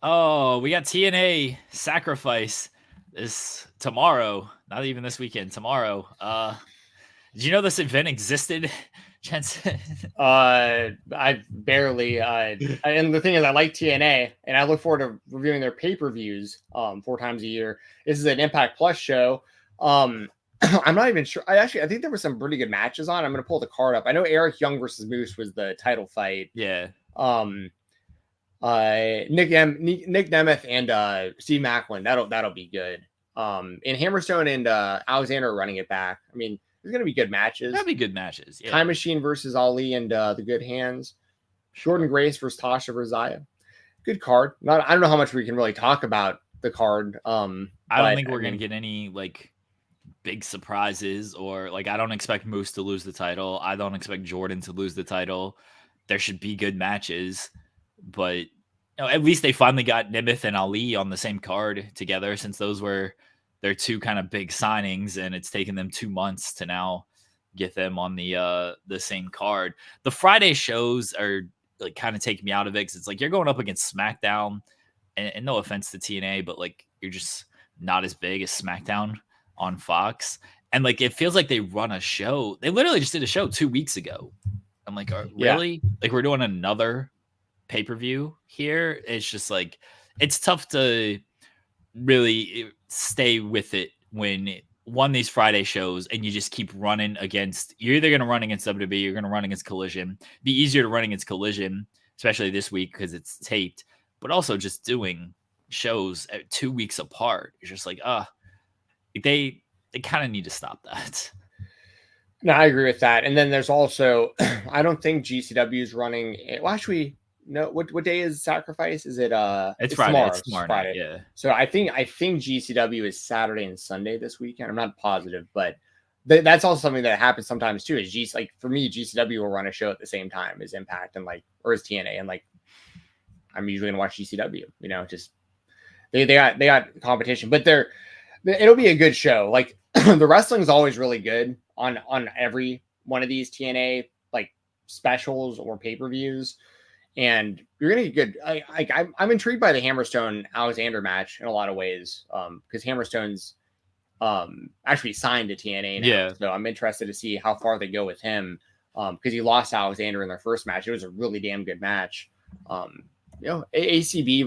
Oh, we got TNA Sacrifice this tomorrow. Not even this weekend. Tomorrow. Did you know this event existed, Jensen? I barely. And the thing is, I like TNA, and I look forward to reviewing their pay-per-views 4 times a year. This is an Impact Plus show. I'm not even sure. I think there were some pretty good matches on. I'm going to pull the card up. I know Eric Young versus Moose was the title fight. Yeah. Nick Nemeth and Steve Macklin. That'll be good. And Hammerstone and Alexander are running it back. I mean, there's going to be good matches. That'll be good matches. Yeah. Time Machine versus Ali and the Good Hands. Jordan Grace versus Tasha Razaya. Good card. I don't know how much we can really talk about the card. I don't think we're going to get any, like, big surprises, or, like, I don't expect Moose to lose the title. I don't expect Jordan to lose the title. There should be good matches, but, you know, at least they finally got Nemeth and Ali on the same card together, since those were their 2 kind of big signings, and it's taken them 2 months to now get them on the same card. The Friday shows are, like, kind of taking me out of it, because it's like you're going up against SmackDown, and no offense to TNA, but, like, you're just not as big as SmackDown on Fox, and, like, it feels like they run a show. They literally just did a show 2 weeks ago. I'm like, really? Yeah. Like, we're doing another pay-per-view here? It's just, like, it's tough to really stay with it when these Friday shows and you just keep running against, you're either going to run against WWE, you're going to run against Collision. Be easier to run against Collision, especially this week because it's taped, but also just doing shows 2 weeks apart. It's just like, they kind of need to stop that. No, I agree with that. And then there's also, I don't think GCW is running. Well, actually, no. What day is Sacrifice? Is it? It's Friday. Tomorrow. It's tomorrow Friday. night, yeah. So I think GCW is Saturday and Sunday this weekend. I'm not positive, but that's also something that happens sometimes too. Is like for me, GCW will run a show at the same time as Impact and like, or as TNA, and like I'm usually gonna watch GCW. You know, just they got competition, but it'll be a good show. Like the wrestling is always really good on every one of these TNA like specials or pay-per-views, and you're gonna get good. I'm intrigued by the Hammerstone Alexander match in a lot of ways, because Hammerstone's actually signed to TNA now. Yeah. So I'm interested to see how far they go with him, because he lost Alexander in their first match. It was a really damn good match. You know, ABC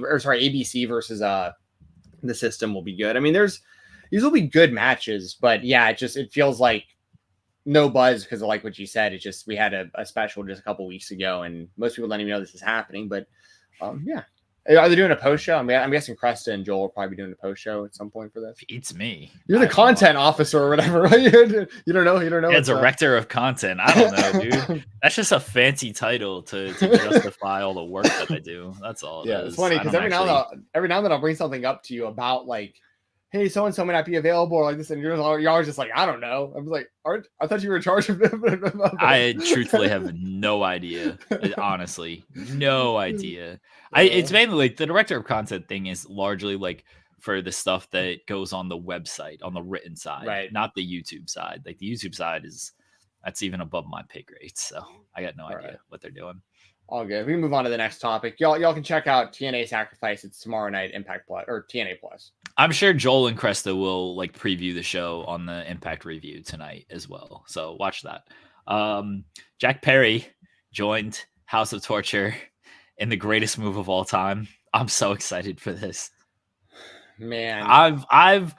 versus the System will be good. I mean, these will be good matches, but yeah, it feels like no buzz because of like what you said. It's just we had a special just a couple weeks ago, and most people don't even know this is happening. But yeah, are they doing a post show? I'm guessing Cresta and Joel will probably be doing a post show at some point for this. Beats me. You're the content officer or whatever, right? You don't know. Yeah, director of content. I don't know, dude. That's just a fancy title to justify all the work that they do. That's all. Yeah, it's funny because every now and then I'll bring something up to you about like, hey, so and so may not be available or like this, and you're always just like, I don't know. I was like, I thought you were in charge of it. I truthfully have no idea. Honestly, no idea. It's mainly like the director of content thing is largely like for the stuff that goes on the website, on the written side, right? Not the YouTube side. Like the YouTube side that's even above my pay grade. So I got no idea what they're doing. All good. We can move on to the next topic. Y'all can check out TNA Sacrifice. It's tomorrow night, Impact Plus or TNA Plus. I'm sure Joel and Cresta will like preview the show on the Impact review tonight as well. So watch that. Jack Perry joined House of Torture in the greatest move of all time. I'm so excited for this. Man, I've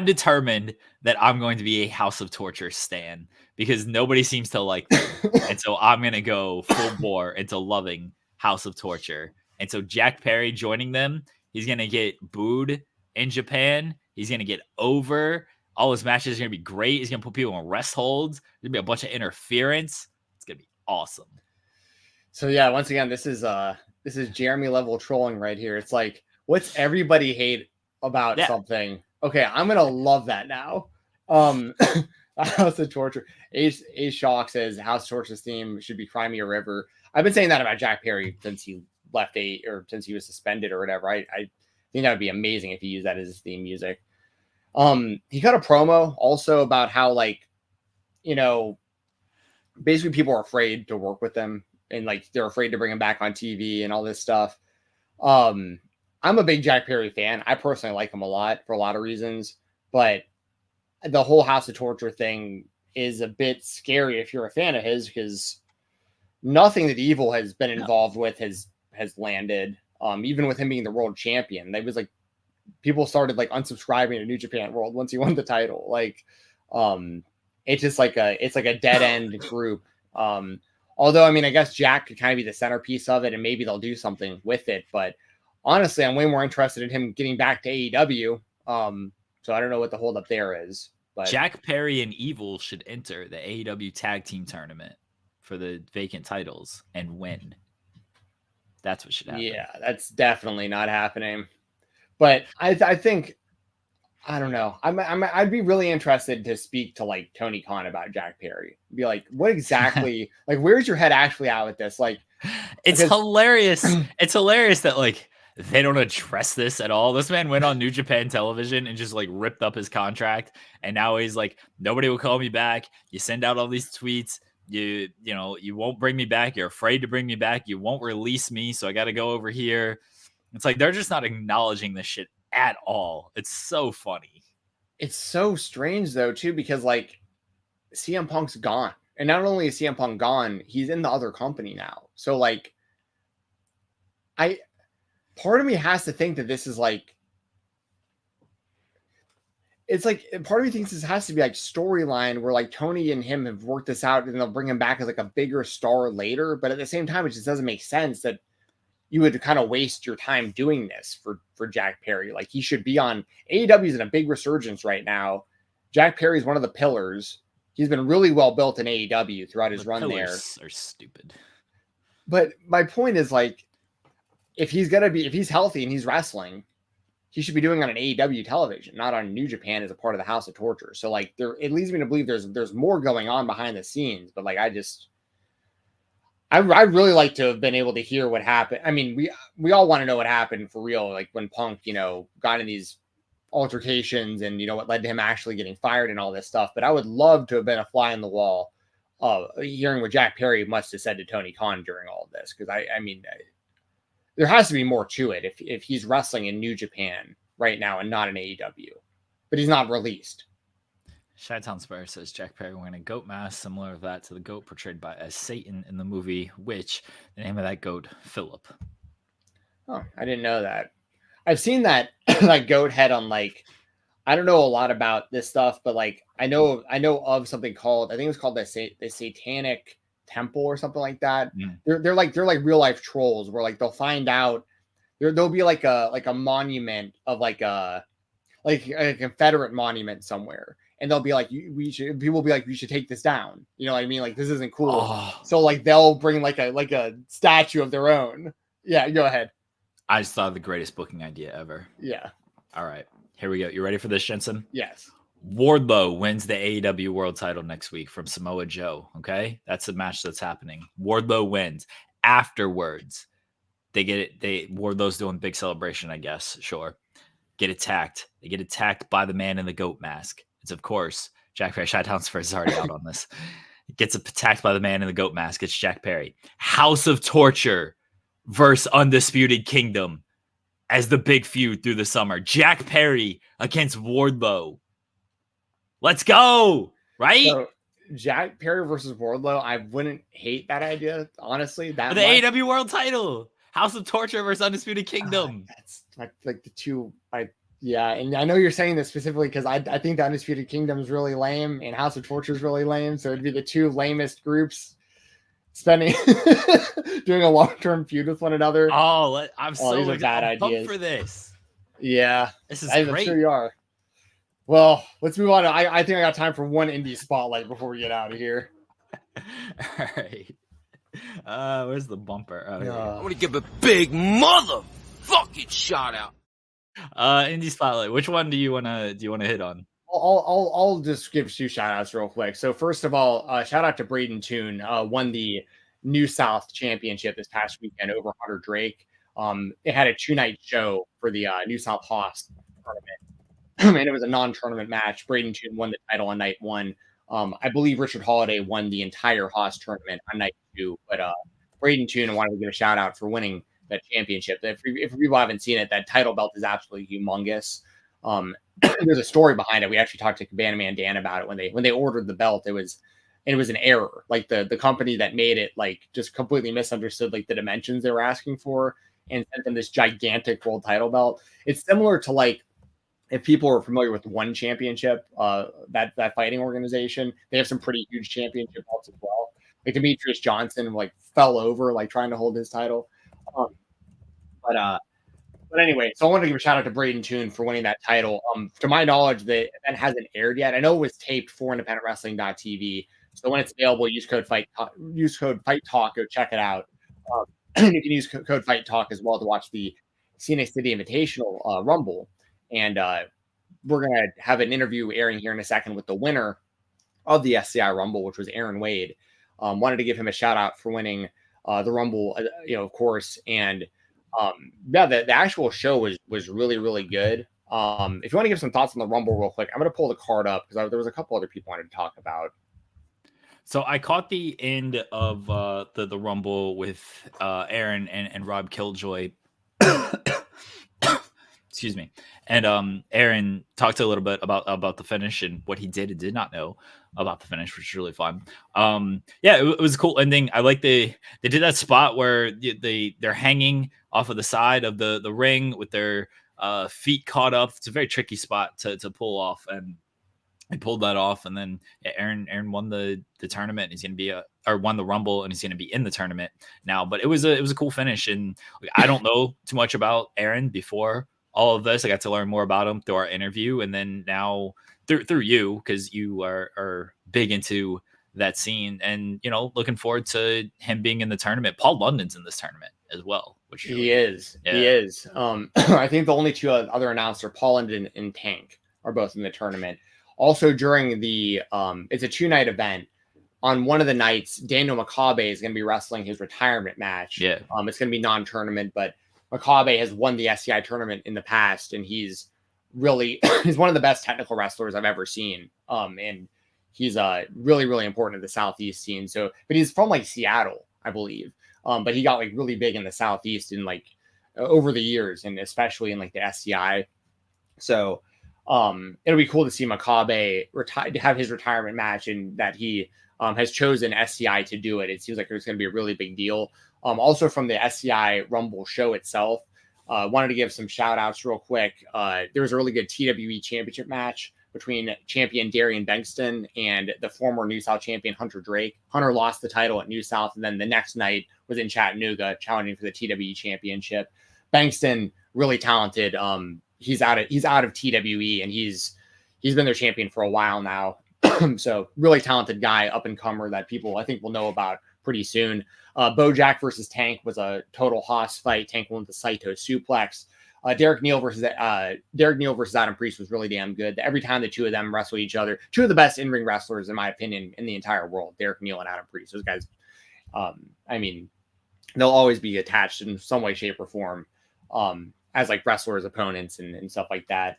determined that I'm going to be a House of Torture stan because nobody seems to like them. And so I'm going to go full bore into loving House of Torture. And so Jack Perry joining them, he's going to get booed in Japan. He's going to get over. All his matches are going to be great. He's going to put people in rest holds. There's going to be a bunch of interference. It's going to be awesome. So yeah, once again, this is Jeremy level trolling right here. It's like, what's everybody hate about something? Okay, I'm gonna love that now. House of Torture. Ace Shock says House of Torture's theme should be Cry Me a River. I've been saying that about Jack Perry since he left since he was suspended or whatever. I think that would be amazing if he used that as his theme music. He cut a promo also about how, like, you know, basically people are afraid to work with them and like they're afraid to bring him back on TV and all this stuff. I'm a big Jack Perry fan. I personally like him a lot for a lot of reasons, but the whole House of Torture thing is a bit scary if you're a fan of his, because nothing that Evil has been involved with has landed. Even with him being the world champion, they was like people started like unsubscribing to New Japan World once he won the title. Like, it's just like a dead end group. Although, I mean, I guess Jack could kind of be the centerpiece of it and maybe they'll do something with it. But honestly, I'm way more interested in him getting back to AEW. So I don't know what the holdup there is. But Jack Perry and Evil should enter the AEW tag team tournament for the vacant titles and win. That's what should happen. Yeah, that's definitely not happening. But I think, I don't know. I'd be really interested to speak to like Tony Khan about Jack Perry. Be like, what exactly? Like, where's your head actually at with this? Like, it's hilarious. It's hilarious that like they don't address this at all. This man went on New Japan Television and just like ripped up his contract, and now he's like, nobody will call me back. You send out all these tweets. You know, you won't bring me back. You're afraid to bring me back. You won't release me, so I got to go over here. It's like they're just not acknowledging this shit at all. It's so funny. It's so strange though too, because like CM Punk's gone, and not only is CM Punk gone, he's in the other company now. So like, part of me has to think that this is like, it's like part of me thinks this has to be like storyline where like Tony and him have worked this out and they'll bring him back as like a bigger star later. But at the same time, it just doesn't make sense that you would kind of waste your time doing this for Jack Perry. Like, he should be on AEW is in a big resurgence right now. Jack Perry's one of the pillars. He's been really well built in AEW throughout his run there. Are stupid. But my point is, like, if he's healthy and he's wrestling, he should be doing it on an AEW television, not on New Japan as a part of the House of Torture. So, like, it leads me to believe there's more going on behind the scenes. But, like, I really like to have been able to hear what happened. I mean, we all want to know what happened for real, like when Punk, got in these altercations and what led to him actually getting fired and all this stuff. But I would love to have been a fly on the wall hearing what Jack Perry must have said to Tony Khan during all of this, because I mean there has to be more to it if he's wrestling in New Japan right now and not in AEW, but he's not released. Chi-Town Spire says Jack Perry wearing a goat mask similar to that to the goat portrayed as Satan in the movie, which the name of that goat, Philip. Oh, I didn't know that. I've seen that like goat head on, like, I don't know a lot about this stuff, but like I know of something called, I think it's called the Satanic Temple or something like that. They're like real life trolls where like they'll find out there'll be like a monument of like a Confederate monument somewhere, and they'll be like, people will be like, you should take this down. You know what I mean? Like, this isn't cool. Oh. So like they'll bring like a statue of their own. Yeah, go ahead. I just thought of the greatest booking idea ever. Yeah. All right, here we go. You ready for this, Jensen? Yes. Wardlow wins the AEW World Title next week from Samoa Joe. Okay, that's the match that's happening. Wardlow wins. Afterwards, they get it. Wardlow's doing big celebration, I guess. Sure. Get attacked. They get attacked by the man in the goat mask. It's of course Jack Perry. Chi-Town is already out on this. Gets attacked by the man in the goat mask. It's Jack Perry. House of Torture versus Undisputed Kingdom as the big feud through the summer. Jack Perry against Wardlow. Let's go. Right? So, Jack Perry versus Wardlow, I wouldn't hate that idea, honestly. For the AEW World Title. House of Torture versus Undisputed Kingdom. That's like the two. Yeah, and I know you're saying this specifically because I think the Undisputed Kingdom is really lame and House of Torture is really lame. So it'd be the two lamest groups doing a long-term feud with one another. Oh, I'm so these are bad ideas for this. Yeah, this is great. I'm sure you are. Well, let's move on. I think I got time for one indie spotlight before we get out of here. All right. Where's the bumper? I want to give a big motherfucking shout out. Indie spotlight. Which one do you wanna hit on? I'll just give two shout outs real quick. So first of all, shout out to Braden Toon, won the New South Championship this past weekend over Hunter Drake. It had a 2-night show for the New South Hoss tournament. And it was a non-tournament match. Braden Toon won the title on night 1. I believe Richard Holiday won the entire Haas tournament on night 2. But Braden Toon, I wanted to give a shout out for winning that championship. If people haven't seen it, that title belt is absolutely humongous. There's a story behind it. We actually talked to Cabana Man Dan about it when they ordered the belt. It was an error. Like the company that made it like just completely misunderstood like the dimensions they were asking for and sent them this gigantic world title belt. It's similar to like, if people are familiar with the One Championship, that fighting organization, they have some pretty huge championship belts as well. Like Demetrius Johnson like fell over like trying to hold his title. But anyway, so I wanted to give a shout out to Braden Toon for winning that title. To my knowledge, the event hasn't aired yet. I know it was taped for independentwrestling.tv. So when it's available, use code Fight Talk. Go check it out. You can use code Fight Talk as well to watch the CNA City Invitational Rumble. And we're going to have an interview airing here in a second with the winner of the SCI Rumble, which was Erron Wade. Wanted to give him a shout out for winning the Rumble, of course. And the actual show was really, really good. If you want to give some thoughts on the Rumble real quick, I'm going to pull the card up because there was a couple other people I wanted to talk about. So I caught the end of the Rumble with Aaron and Rob Killjoy. Excuse me. And Aaron talked a little bit about the finish and what he did and did not know about the finish, which is really fun. It was a cool ending. I like they did that spot where they're hanging off of the side of the ring with their feet caught up. It's a very tricky spot to pull off, and they pulled that off. And then Aaron won the tournament. He's going to be won the Rumble, and he's going to be in the tournament now. But it was a cool finish, and I don't know too much about Aaron before all of this. I got to learn more about him through our interview, and then now through you, because you are big into that scene, and looking forward to him being in the tournament. Paul London's in this tournament as well, which he is. I think the only two other announced are Paul London and Tank are both in the tournament. Also during the it's a 2-night event. On one of the nights, Daniel Makabe is going to be wrestling his retirement match. Yeah. It's going to be non-tournament, but Makabe has won the SCI tournament in the past, and he's he's one of the best technical wrestlers I've ever seen. And he's really, really important to the Southeast scene. So, but he's from like Seattle, I believe. But he got like really big in the Southeast in like over the years, and especially in like the SCI. So it'll be cool to see Makabe have his retirement match, and that he has chosen SCI to do it. It seems like it's going to be a really big deal. Also from the SCI Rumble show itself, wanted to give some shout outs real quick. There was a really good TWE championship match between champion Darian Bankston and the former New South champion Hunter Drake. Hunter lost the title at New South, and then the next night was in Chattanooga challenging for the TWE championship. Bankston, really talented. He's out of TWE, and he's been their champion for a while now. So really talented guy, up and comer that people I think will know about pretty soon. Bojack versus Tank was a total Haas fight. Tank won with the Saito suplex. Derek Neal versus Adam Priest was really damn good. Every time the two of them wrestled each other, two of the best in-ring wrestlers, in my opinion, in the entire world, Derek Neal and Adam Priest. Those guys, I mean, they'll always be attached in some way, shape, or form as like wrestlers, opponents, and stuff like that.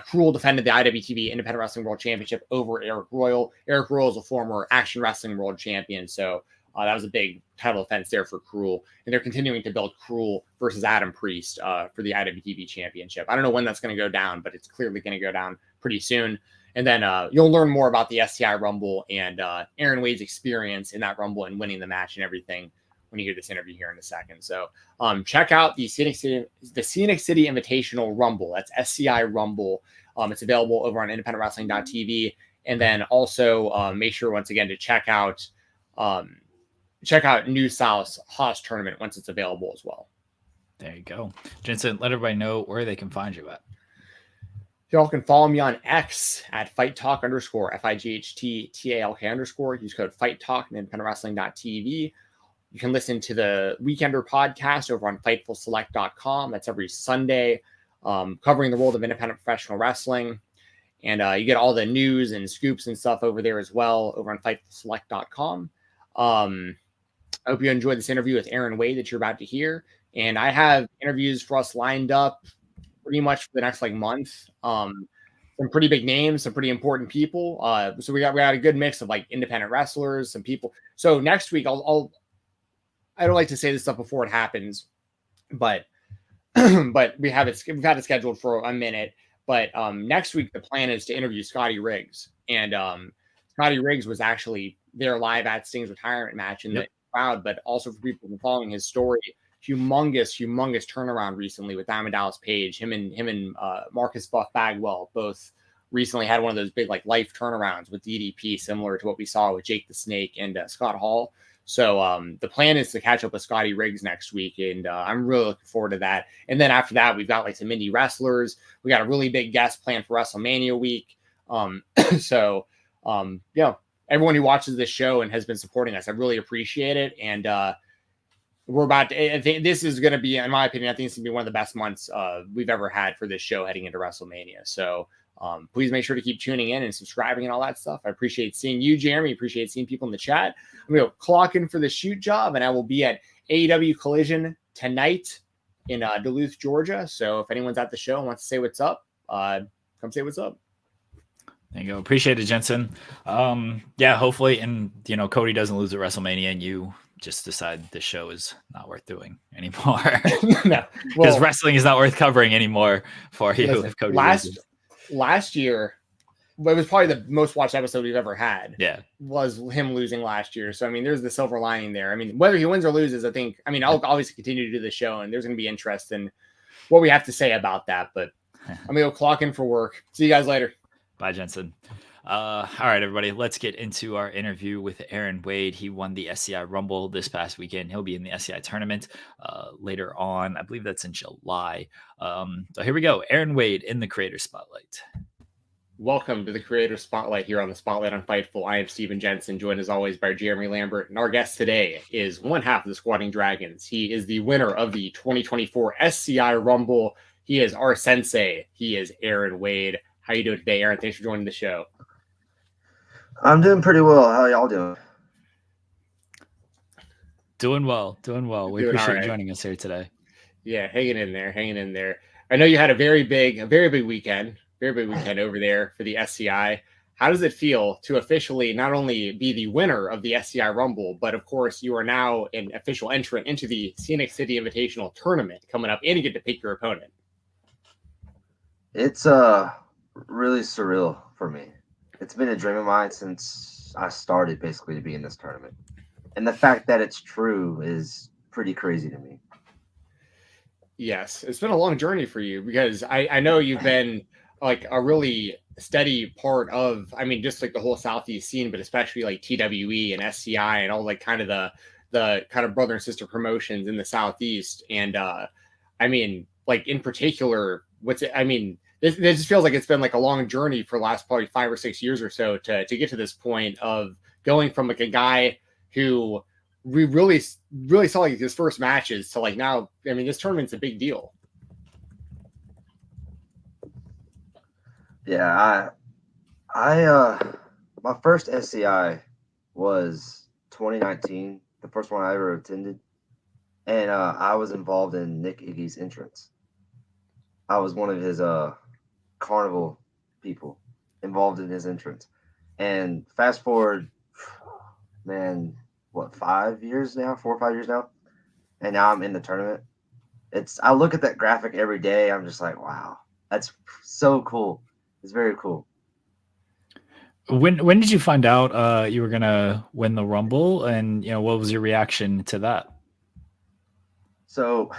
Cruel defended the IWTV Independent Wrestling World Championship over Eric Royal. Eric Royal is a former Action Wrestling World Champion, so that was a big title defense there for Cruel. And they're continuing to build Cruel versus Adam Priest for the IWTV Championship. I don't know when that's going to go down, but it's clearly going to go down pretty soon. And then you'll learn more about the SCI Rumble and Erron Wade's experience in that Rumble and winning the match and everything when you hear this interview here in a second. So check out the Scenic City Invitational Rumble. That's SCI Rumble. It's available over on independentwrestling.tv. And then also make sure once again to check out New South's Haas tournament once it's available as well. There you go. Jensen, let everybody know where they can find you at. Y'all can follow me on X at FightTalk _ FIGHTTALK _ Use code FightTalk and independentwrestling.tv. You can listen to the Weekender podcast over on FightfulSelect.com. That's every Sunday, covering the world of independent professional wrestling. And you get all the news and scoops and stuff over there as well, over on FightfulSelect.com. I hope you enjoyed this interview with Erron Wade that you're about to hear. And I have interviews for us lined up pretty much for the next month. Some pretty big names, some pretty important people. So we got a good mix of independent wrestlers, some people. So next week, I don't like to say this stuff before it happens, but we've had it scheduled for a minute. But next week, the plan is to interview Scotty Riggs. And Scotty Riggs was actually there live at Sting's retirement match in the crowd, but also for people following his story, humongous turnaround recently with Diamond Dallas Page. Him and Marcus Buff Bagwell both recently had one of those big life turnarounds with DDP, similar to what we saw with Jake the Snake and Scott Hall. So the plan is to catch up with Scotty Riggs next week, and I'm really looking forward to that. And then after that, we've got some indie wrestlers. We got a really big guest planned for WrestleMania week. So everyone who watches this show and has been supporting us, I really appreciate it. And we're about to, I think this is going to be, in my opinion, I think it's going to be one of the best months we've ever had for this show heading into WrestleMania. So please make sure to keep tuning in and subscribing and all that stuff. I appreciate seeing you, Jeremy. Appreciate seeing people in the chat. I'm going to clock in for the shoot job, and I will be at AEW Collision tonight in Duluth, Georgia. So if anyone's at the show and wants to say what's up, come say what's up. There you go. Appreciate it, Jensen. Hopefully, and Cody doesn't lose at WrestleMania, and you just decide the show is not worth doing anymore. No, because wrestling is not worth covering anymore for you. Listen, if Cody last year, it was probably the most watched episode we've ever had. Yeah, was him losing last year. So there's the silver lining there. Whether he wins or loses, I'll obviously continue to do the show, and there's going to be interest in what we have to say about that. But I'm going to go clock in for work. See you guys later. Bye, Jensen. All right, everybody, let's get into our interview with Erron Wade. He won the SCI Rumble this past weekend. He'll be in the SCI tournament later on. I believe that's in July. So here we go. Erron Wade in the Creator Spotlight. Welcome to the Creator Spotlight here on the Spotlight on Fightful. I am Stephen Jensen, joined as always by Jeremy Lambert. And our guest today is one half of the Squatting Dragons. He is the winner of the 2024 SCI Rumble. He is our sensei. He is Erron Wade. How you doing today, Erron? Thanks for joining the show. I'm doing pretty well. How y'all doing? Doing well. We appreciate you joining us here today. Yeah, hanging in there. I know you had a very big weekend over there for the SCI. How does it feel to officially not only be the winner of the SCI Rumble, but of course you are now an official entrant into the Scenic City Invitational Tournament coming up, and you get to pick your opponent? It's really surreal for me. It's been a dream of mine since I started basically to be in this tournament. And the fact that it's true is pretty crazy to me. Yes, it's been a long journey for you because I know you've been like a really steady part of, I mean, just like the whole Southeast scene, but especially like TWE and SCI and all like kind of the kind of brother and sister promotions in the Southeast. And I mean, like in particular, this just feels like it's been like a long journey for the last probably 5 or 6 years or so to get to this point of going from like a guy who we really saw like his first matches to like now. I mean, this tournament's a big deal. Yeah, I my first SCI was 2019, the first one I ever attended, and I was involved in Nick Iggy's entrance. I was one of his carnival people involved in his entrance. And fast forward, man, what, 4 or 5 years now? And now I'm in the tournament. I look at that graphic every day. I'm just like, wow, that's so cool. It's very cool. When did you find out you were gonna win the Rumble, and what was your reaction to that? So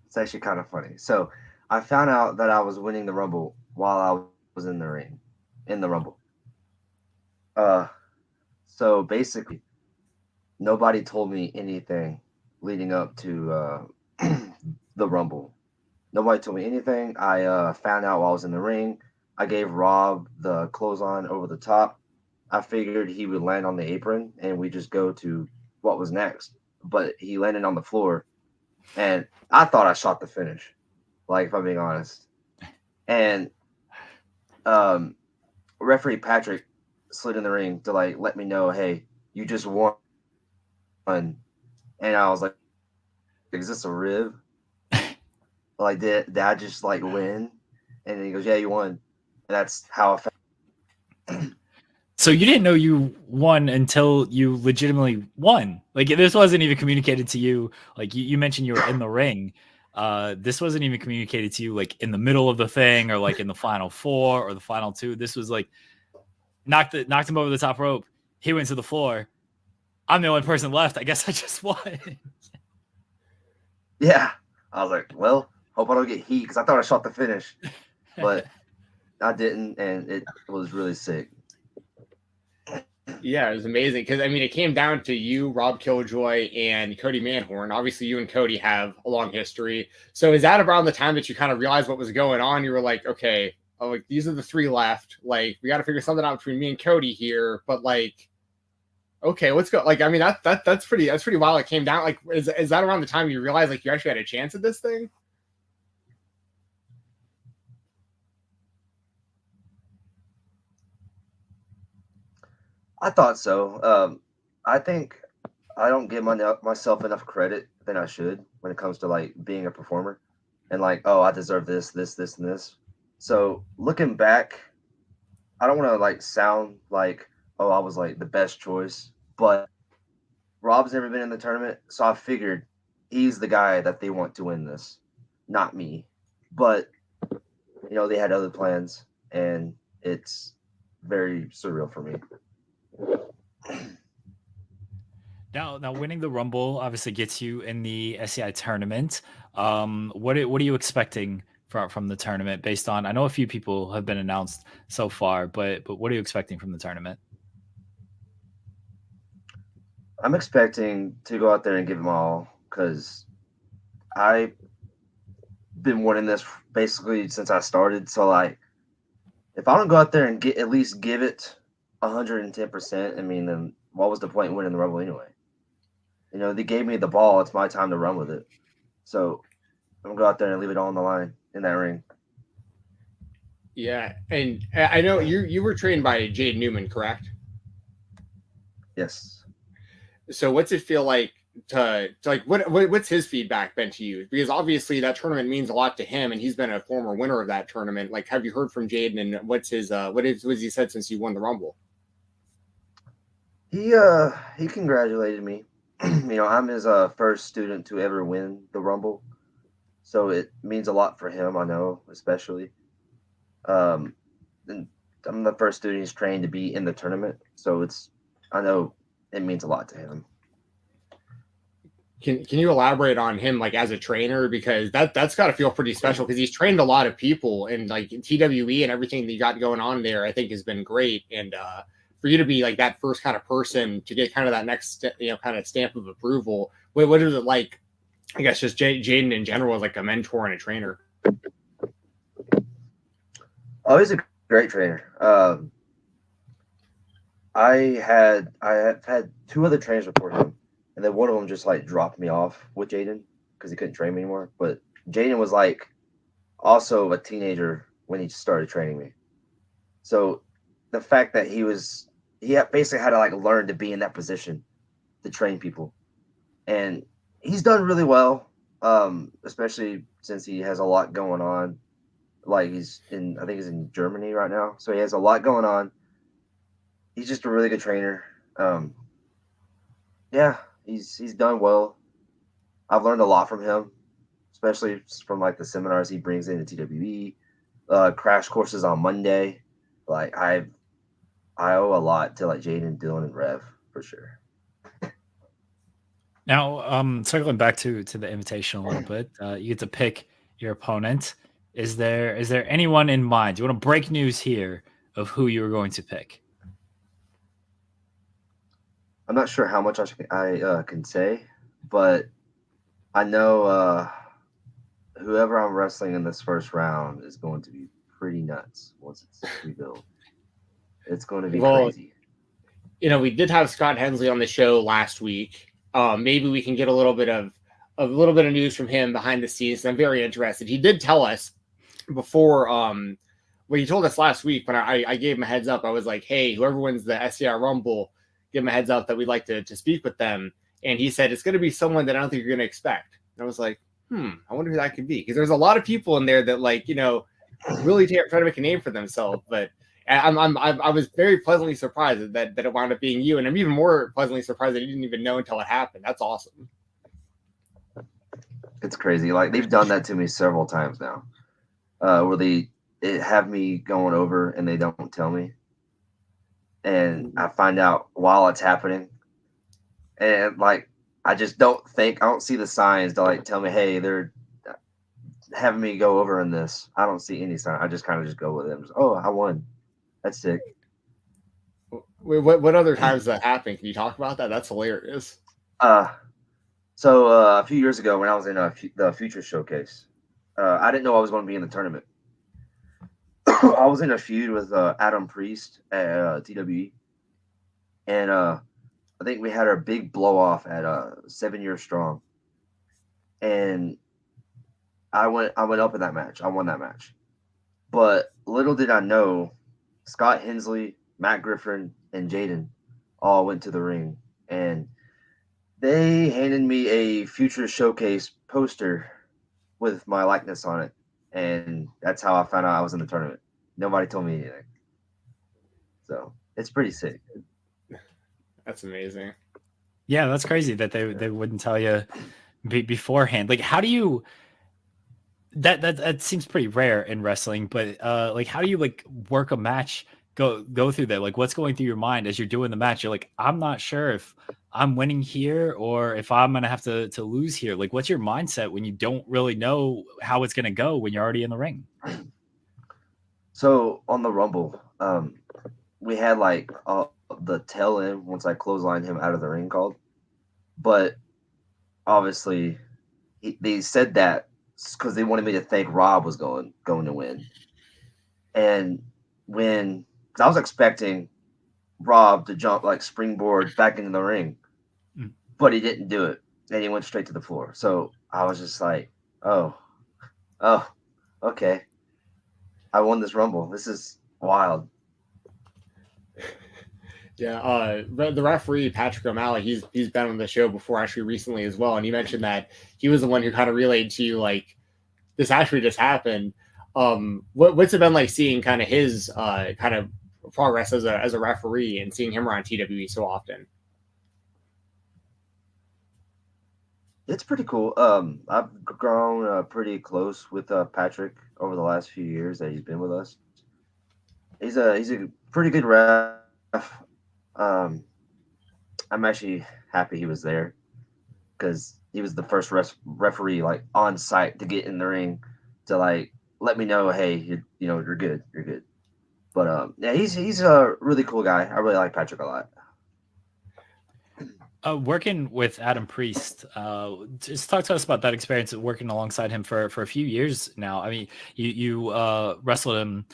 it's actually kind of funny. So I found out that I was winning the Rumble while I was in the ring, in the Rumble. So basically, nobody told me anything leading up to the Rumble. Nobody told me anything. I found out while I was in the ring. I gave Rob the clothesline over the top. I figured he would land on the apron and we just go to what was next. But he landed on the floor, and I thought I shot the finish, like, if I'm being honest. And referee Patrick slid in the ring to like let me know, hey, you just won. And I was like, is this a rib? Like, did I just like win? And then he goes, yeah, you won. And that's how I felt. So you didn't know you won until you legitimately won. Like, this wasn't even communicated to you. Like, you mentioned you were in the ring. This wasn't even communicated to you like in the middle of the thing or like in the final 4 or the final 2. This was like knocked him over the top rope. He went to the floor. I'm the only person left. I guess I just won. Yeah. I was like, well, hope I don't get heat because I thought I shot the finish. But I didn't, and it was really sick. Yeah, it was amazing because I mean, it came down to you, Rob Killjoy, and Cody Manhorn. Obviously, you and Cody have a long history. So, is that around the time that you kind of realized what was going on? You were like, okay, like these are the 3 left. Like, we got to figure something out between me and Cody here. But like, okay, let's go. Like, I mean, that's pretty wild. It came down. Like, is that around the time you realized like you actually had a chance at this thing? I thought so. I think I don't give myself enough credit than I should when it comes to like being a performer and like, oh, I deserve this, and this. So looking back, I don't want to like sound like, oh, I was like the best choice, but Rob's never been in the tournament, so I figured he's the guy that they want to win this, not me. But they had other plans, and it's very surreal for me. Now, winning the Rumble obviously gets you in the SCI tournament. What are you expecting from the tournament based on, I know a few people have been announced so far, but what are you expecting from the tournament? I'm expecting to go out there and give them all because I've been wanting this basically since I started. So like, if I don't go out there and at least give it 110%, I mean, then what was the point in winning the Rumble anyway? You know, they gave me the ball. It's my time to run with it. So I'm gonna go out there and leave it all on the line in that ring. Yeah, and I know you were trained by Jade Newman, correct? Yes. So what's it feel like to like what's his feedback been to you? Because obviously that tournament means a lot to him, and he's been a former winner of that tournament. Like, have you heard from Jaden, and what's his what has he said since you won the Rumble? He congratulated me. You know, I'm his first student to ever win the Rumble, so it means a lot for him. I know, especially. And I'm the first student he's trained to be in the tournament, so I know it means a lot to him. Can you elaborate on him, like, as a trainer? Because that's got to feel pretty special, because he's trained a lot of people, and like TWE and everything that you got going on there, I think has been great. And for you to be like that first kind of person to get kind of that next, kind of stamp of approval, what is it like? I guess just Jaden in general as like a mentor and a trainer. Oh, he's a great trainer. I have had two other trainers before him, and then one of them just like dropped me off with Jaden because he couldn't train me anymore. But Jaden was like also a teenager when he started training me. So the fact that he basically had to like learn to be in that position to train people, and he's done really well, especially since he has a lot going on. Like I think he's in Germany right now, so he has a lot going on. He's just a really good trainer. Yeah, he's done well. I've learned a lot from him, especially from like the seminars he brings into TWE, crash courses on Monday. Like I owe a lot to like Jaden, Dylan, and Rev for sure. Now, circling back to the invitation a little bit, you get to pick your opponent. Is there anyone in mind? Do you want to break news here of who you were going to pick? I'm not sure how much I can say, but I know whoever I'm wrestling in this first round is going to be pretty nuts once it's revealed. It's going to be crazy. We did have Scott Hensley on the show last week. Maybe we can get a little bit of news from him behind the scenes. I'm very interested. He did tell us before, he told us last week when I gave him a heads up. I was like, hey, whoever wins the SCI Rumble, give him a heads up that we'd like to speak with them. And he said, it's going to be someone that I don't think you're going to expect. And I was like, I wonder who that could be. Because there's a lot of people in there that really try to make a name for themselves. But I was very pleasantly surprised that it wound up being you. And I'm even more pleasantly surprised that you didn't even know until it happened. That's awesome. It's crazy. Like, they've done that to me several times now, where they have me going over and they don't tell me. And I find out while it's happening. And like, I don't see the signs to like tell me, hey, they're having me go over in this. I don't see any sign. I just kind of just go with them. Oh, I won. That's sick. What other times that happen? Can you talk about that? That's hilarious. So a few years ago when I was in the Future Showcase, I didn't know I was going to be in the tournament. I was in a feud with Adam Priest at TWE, and I think we had our big blow off at 7 Years Strong, and I went up in that match. I won that match, but little did I know, Scott Hensley, Matt Griffin, and Jaden all went to the ring, and they handed me a Future Showcase poster with my likeness on it, and that's how I found out I was in the tournament. Nobody told me anything. So it's pretty sick. That's amazing. Yeah, that's crazy that they wouldn't tell you beforehand. Like, how do you that seems pretty rare in wrestling, but like, how do you like work a match, go through that? Like, what's going through your mind as you're doing the match? You're like, I'm not sure if I'm winning here, or if I'm gonna have to lose here. Like, what's your mindset when you don't really know how it's gonna go when you're already in the ring? So on the Rumble, we had like the tail end once I clotheslined him out of the ring called, but obviously they said that because they wanted me to think Rob was going to win, and when cause I was expecting Rob to jump like springboard back into the ring, but he didn't do it, and he went straight to the floor. So I was just like, oh, okay, I won this Rumble. This is wild. Yeah, the referee Patrick O'Malley, he's been on the show before actually recently as well, and he mentioned that he was the one who kind of relayed to you like this actually just happened. What's it been like seeing kind of his kind of progress as a referee and seeing him around TWE so often? It's pretty cool. I've grown pretty close with Patrick over the last few years that he's been with us. He's a pretty good ref. I'm actually happy he was there because he was the first referee like on site to get in the ring to like let me know, hey, you're good. But yeah, he's a really cool guy. I really like Patrick a lot. Working with Adam Priest, just talk to us about that experience of working alongside him for a few years now. I mean, you wrestled him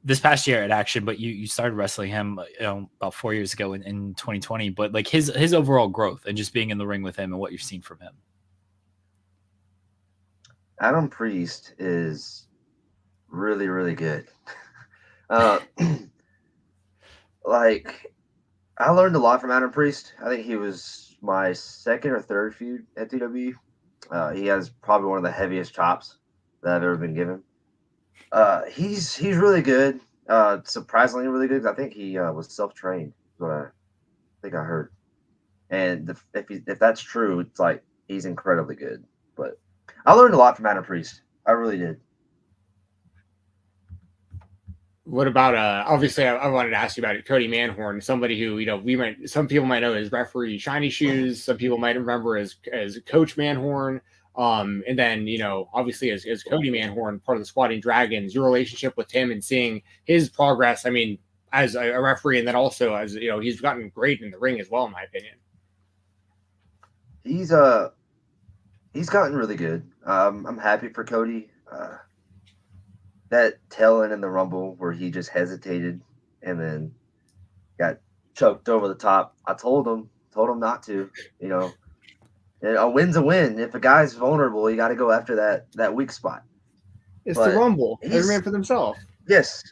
this past year at Action, but you started wrestling him about 4 years ago in 2020. But like his overall growth and just being in the ring with him and what you've seen from him. Adam Priest is really, really good. Like I learned a lot from Adam Priest. I think he was my second or third feud at TW. He has probably one of the heaviest chops that I've ever been given. He's really good. Surprisingly really good. I think he was self-trained. What I think I heard. And if that's true, it's like he's incredibly good. But I learned a lot from Adam Priest. I really did. What about obviously I wanted to ask you about it, Cody Manhorn, somebody who some people might know as referee Shiny Shoes, some people might remember as Coach Manhorn, and then obviously as Cody Manhorn, part of the Squatting Dragons, your relationship with him and seeing his progress. I mean, as a referee, and then also as he's gotten great in the ring as well, in my opinion. He's gotten really good. I'm happy for Cody. That tail end in the Rumble where he just hesitated and then got choked over the top. I told him not to. And a win's a win. If a guy's vulnerable, you got to go after that weak spot. It's the Rumble. Every man for themselves. Yes,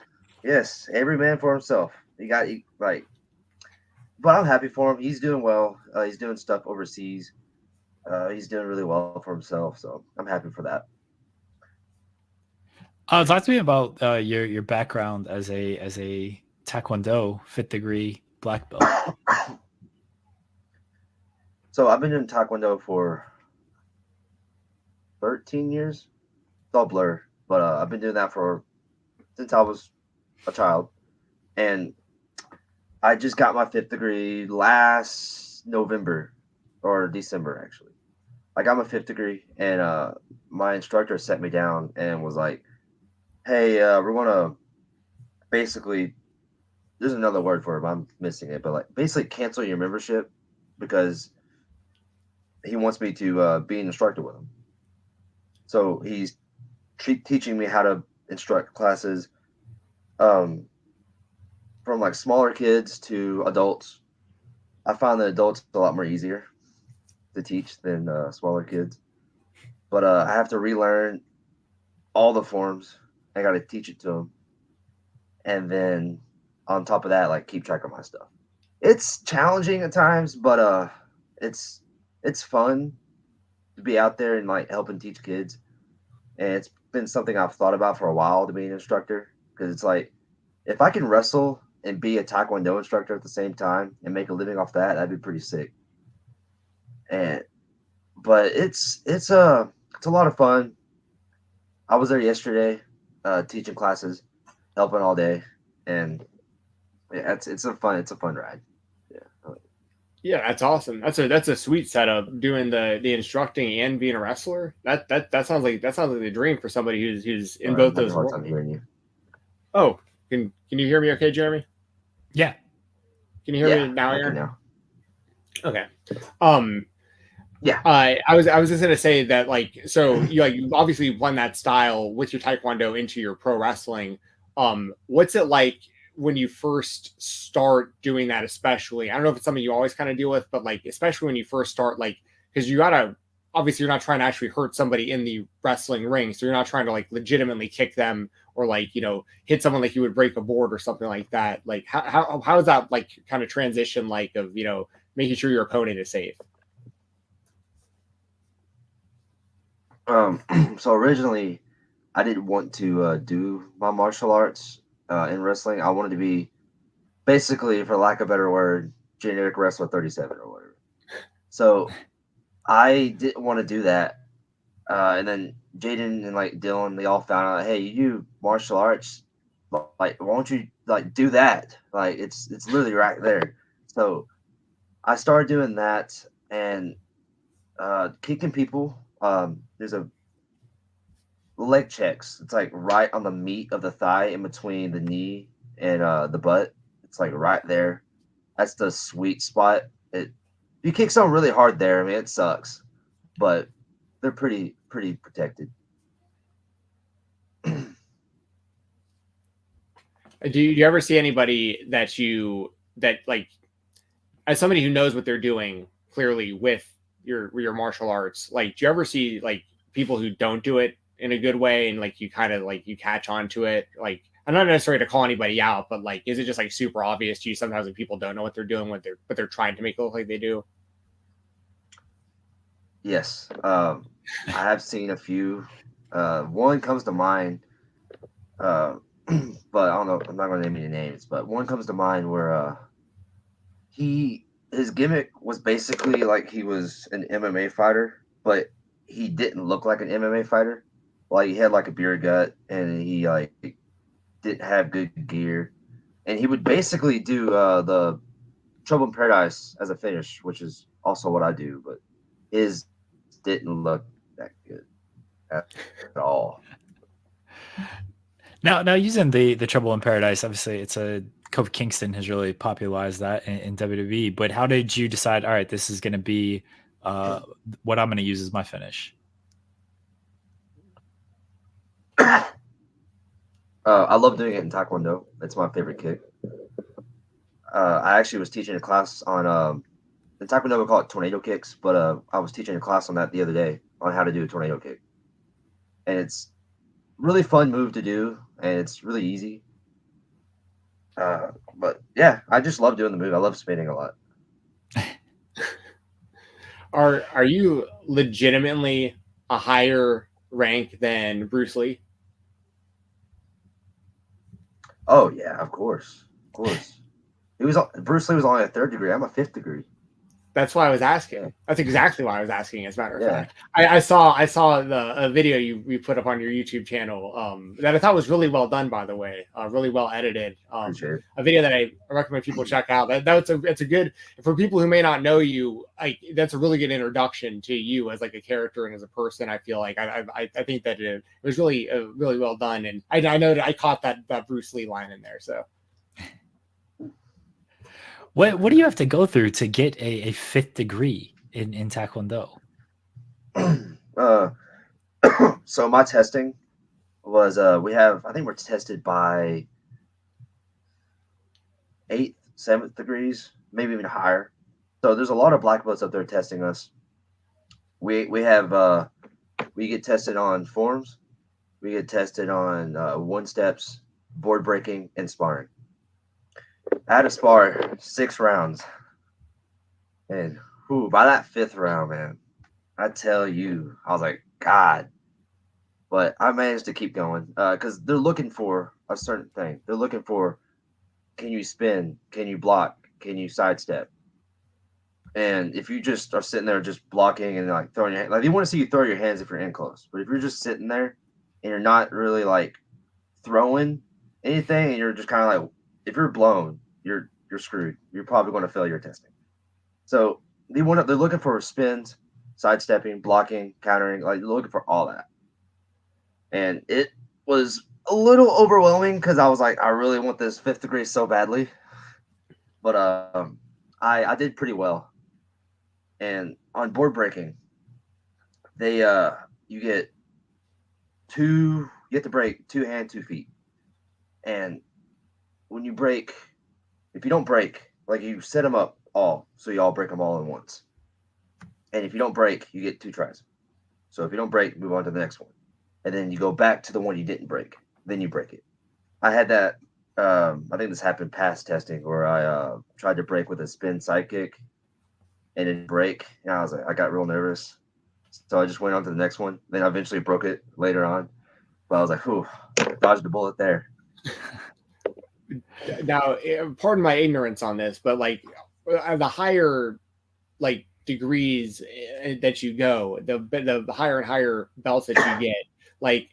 every man for himself. But I'm happy for him. He's doing well. He's doing stuff overseas. He's doing really well for himself. So I'm happy for that. Talk to me about your background as a TaeKwonDo 5th degree black belt. So I've been doing TaeKwonDo for 13 years. It's all blur, but I've been doing that since I was a child, and I just got my 5th degree last November or December actually. I got my 5th degree, and my instructor set me down and was like, hey, we're going to basically, there's another word for it, but I'm missing it, but like basically cancel your membership because he wants me to be an instructor with him. So he's teaching me how to instruct classes from like smaller kids to adults. I found that adults a lot more easier to teach than smaller kids. But I have to relearn all the forms. I got to teach it to them. And then on top of that, like keep track of my stuff. It's challenging at times, but it's fun to be out there and like helping teach kids. And it's been something I've thought about for a while to be an instructor, because it's like if I can wrestle and be a TaeKwonDo instructor at the same time and make a living off that, that'd be pretty sick. But it's a lot of fun. I was there yesterday, teaching classes, helping all day, and yeah, it's a fun ride. Yeah. Yeah, that's awesome. That's a sweet setup. Doing the instructing and being a wrestler. That sounds like the dream for somebody who's in both those worlds. I'm hearing you. Oh, can you hear me? Okay, Jeremy. Yeah. Can you hear me now, Aaron? Now. Okay. Yeah. I was just gonna say that, like, so you obviously blend that style with your Taekwondo into your pro wrestling. What's it like when you first start doing that? Especially, I don't know if it's something you always kind of deal with, but like, especially when you first start, like, because you gotta, obviously you're not trying to actually hurt somebody in the wrestling ring, so you're not trying to like legitimately kick them or like, you know, hit someone like you would break a board or something like that. Like, how is that like kind of transition, like, of, you know, making sure your opponent is safe? So originally, I didn't want to do my martial arts in wrestling. I wanted to be basically, for lack of a better word, generic wrestler 37 or whatever. So I didn't want to do that. And then Jaden and like Dylan, they all found out, hey, you do martial arts, like, why don't you like do that? Like, it's literally right there. So I started doing that and kicking people. There's a leg checks. It's like right on the meat of the thigh, in between the knee and the butt. It's like right there. That's the sweet spot. You kick someone really hard there, I mean, it sucks, but they're pretty protected. Do you ever see anybody that like, as somebody who knows what they're doing clearly with your martial arts, like, do you ever see like people who don't do it in a good way and like you kind of like you catch on to it? Like, I'm not necessarily to call anybody out, but like, is it just like super obvious to you sometimes when people don't know what they're doing, but they're trying to make it look like they do? Yes. I have seen a few. One comes to mind, but I don't know. I'm not going to name any names, but one comes to mind where his gimmick was basically like he was an MMA fighter, but he didn't look like an MMA fighter. Like, he had like a beer gut, and he like didn't have good gear, and he would basically do the Trouble in Paradise as a finish, which is also what I do, but his didn't look that good at all. Now using the Trouble in Paradise, obviously it's Kofi Kingston has really popularized that in WWE. But how did you decide? All right, this is going to be what I'm going to use as my finish. I love doing it in Taekwondo. It's my favorite kick. I actually was teaching a class on in Taekwondo we call it tornado kicks, but I was teaching a class on that the other day on how to do a tornado kick, and it's really fun move to do, and it's really easy. But yeah, I just love doing the move. I love spinning a lot. Are you legitimately a higher rank than Bruce Lee? Oh yeah, of course. Bruce Lee was only a 3rd degree. I'm a 5th degree. That's why I was asking. That's exactly why I was asking. As a matter of fact, I saw a video you put up on your YouTube channel that I thought was really well done. By the way, really well edited. A video that I recommend people check out. It's a good, for people who may not know you. That's a really good introduction to you as like a character and as a person. I feel like I think that it was really really well done, and I know that I caught that Bruce Lee line in there. So. What do you have to go through to get a 5th degree in Taekwondo? So my testing was I think we're tested by 8th, 7th degrees, maybe even higher. So there's a lot of black belts up there testing us. We get tested on forms, we get tested on 1-steps, board breaking, and sparring. I had to spar 6 rounds, and by that 5th round, man, I tell you, I was like, God. But I managed to keep going because they're looking for a certain thing. They're looking for, can you spin? Can you block? Can you sidestep? And if you just are sitting there just blocking and like throwing your hand, like, they want to see you throw your hands if you're in close. But if you're just sitting there and you're not really like throwing anything, and you're just kind of like, if you're blown, you're screwed. You're probably going to fail your testing. So they're looking for spins, sidestepping, blocking, countering, like they're looking for all that. And it was a little overwhelming because I was like, I really want this fifth degree so badly. But I did pretty well. And on board breaking, they you get you have to break 2 hands, 2 feet. And when you break, if you don't break, like you set them up all, so you all break them all at once. And if you don't break, you get 2 tries. So if you don't break, move on to the next one. And then you go back to the one you didn't break. Then you break it. I had that, I think this happened past testing where I tried to break with a spin sidekick and it didn't break. And I was like, I got real nervous. So I just went on to the next one. Then I eventually broke it later on. But I was like, whew, dodged a bullet there. Now, pardon my ignorance on this, but like the higher like degrees that you go, the higher and higher belts that you get, like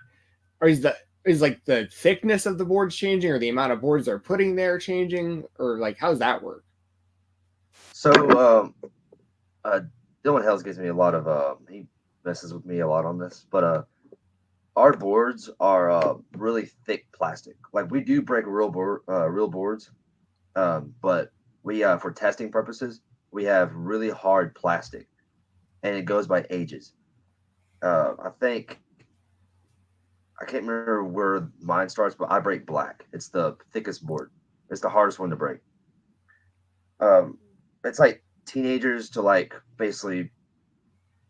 is like the thickness of the boards changing, or the amount of boards they're putting there changing, or like how's that work? So Dylan Hells gives me a lot of he messes with me a lot on this, but our boards are really thick plastic. Like we do break real boards, but we for testing purposes we have really hard plastic, and it goes by ages. I think I can't remember where mine starts, but I break black. It's the thickest board. It's the hardest one to break. It's like teenagers to like basically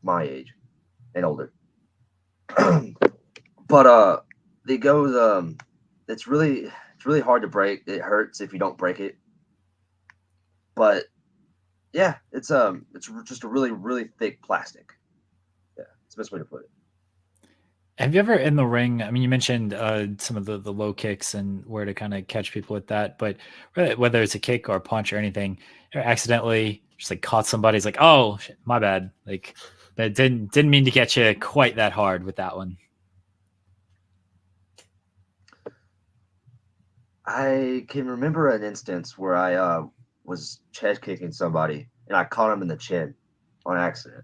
my age and older. But they go it's really hard to break. It hurts if you don't break it. But yeah, it's just a really thick plastic. Yeah, it's the best way to put it. Have you ever in the ring? I mean, you mentioned some of the low kicks and where to kind of catch people with that, but whether it's a kick or a punch or anything, or accidentally just like caught somebody's like, oh, shit, my bad. Like, that didn't mean to get you quite that hard with that one. I can remember an instance where I was chest kicking somebody and I caught him in the chin on accident.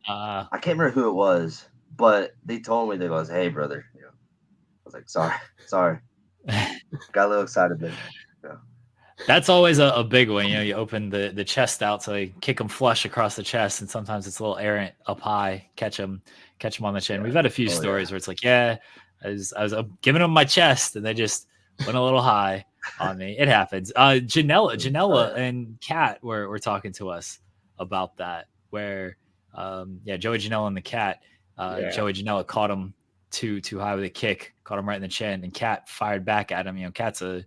I can't remember who it was, but they told me, they goes, "Hey, brother," I was like, sorry, got a little excited there. That's always a big one. You open the chest out, so you kick them flush across the chest, and sometimes it's a little errant up high, catch them on the chin. We've had a few stories where it's like, I was giving them my chest, and they just went a little high on me. It happens. Janela and Kat were talking to us about that, where Joey Janela and the Cat. Joey Janela caught him too high with a kick, caught him right in the chin, and Cat fired back at him. Cat's a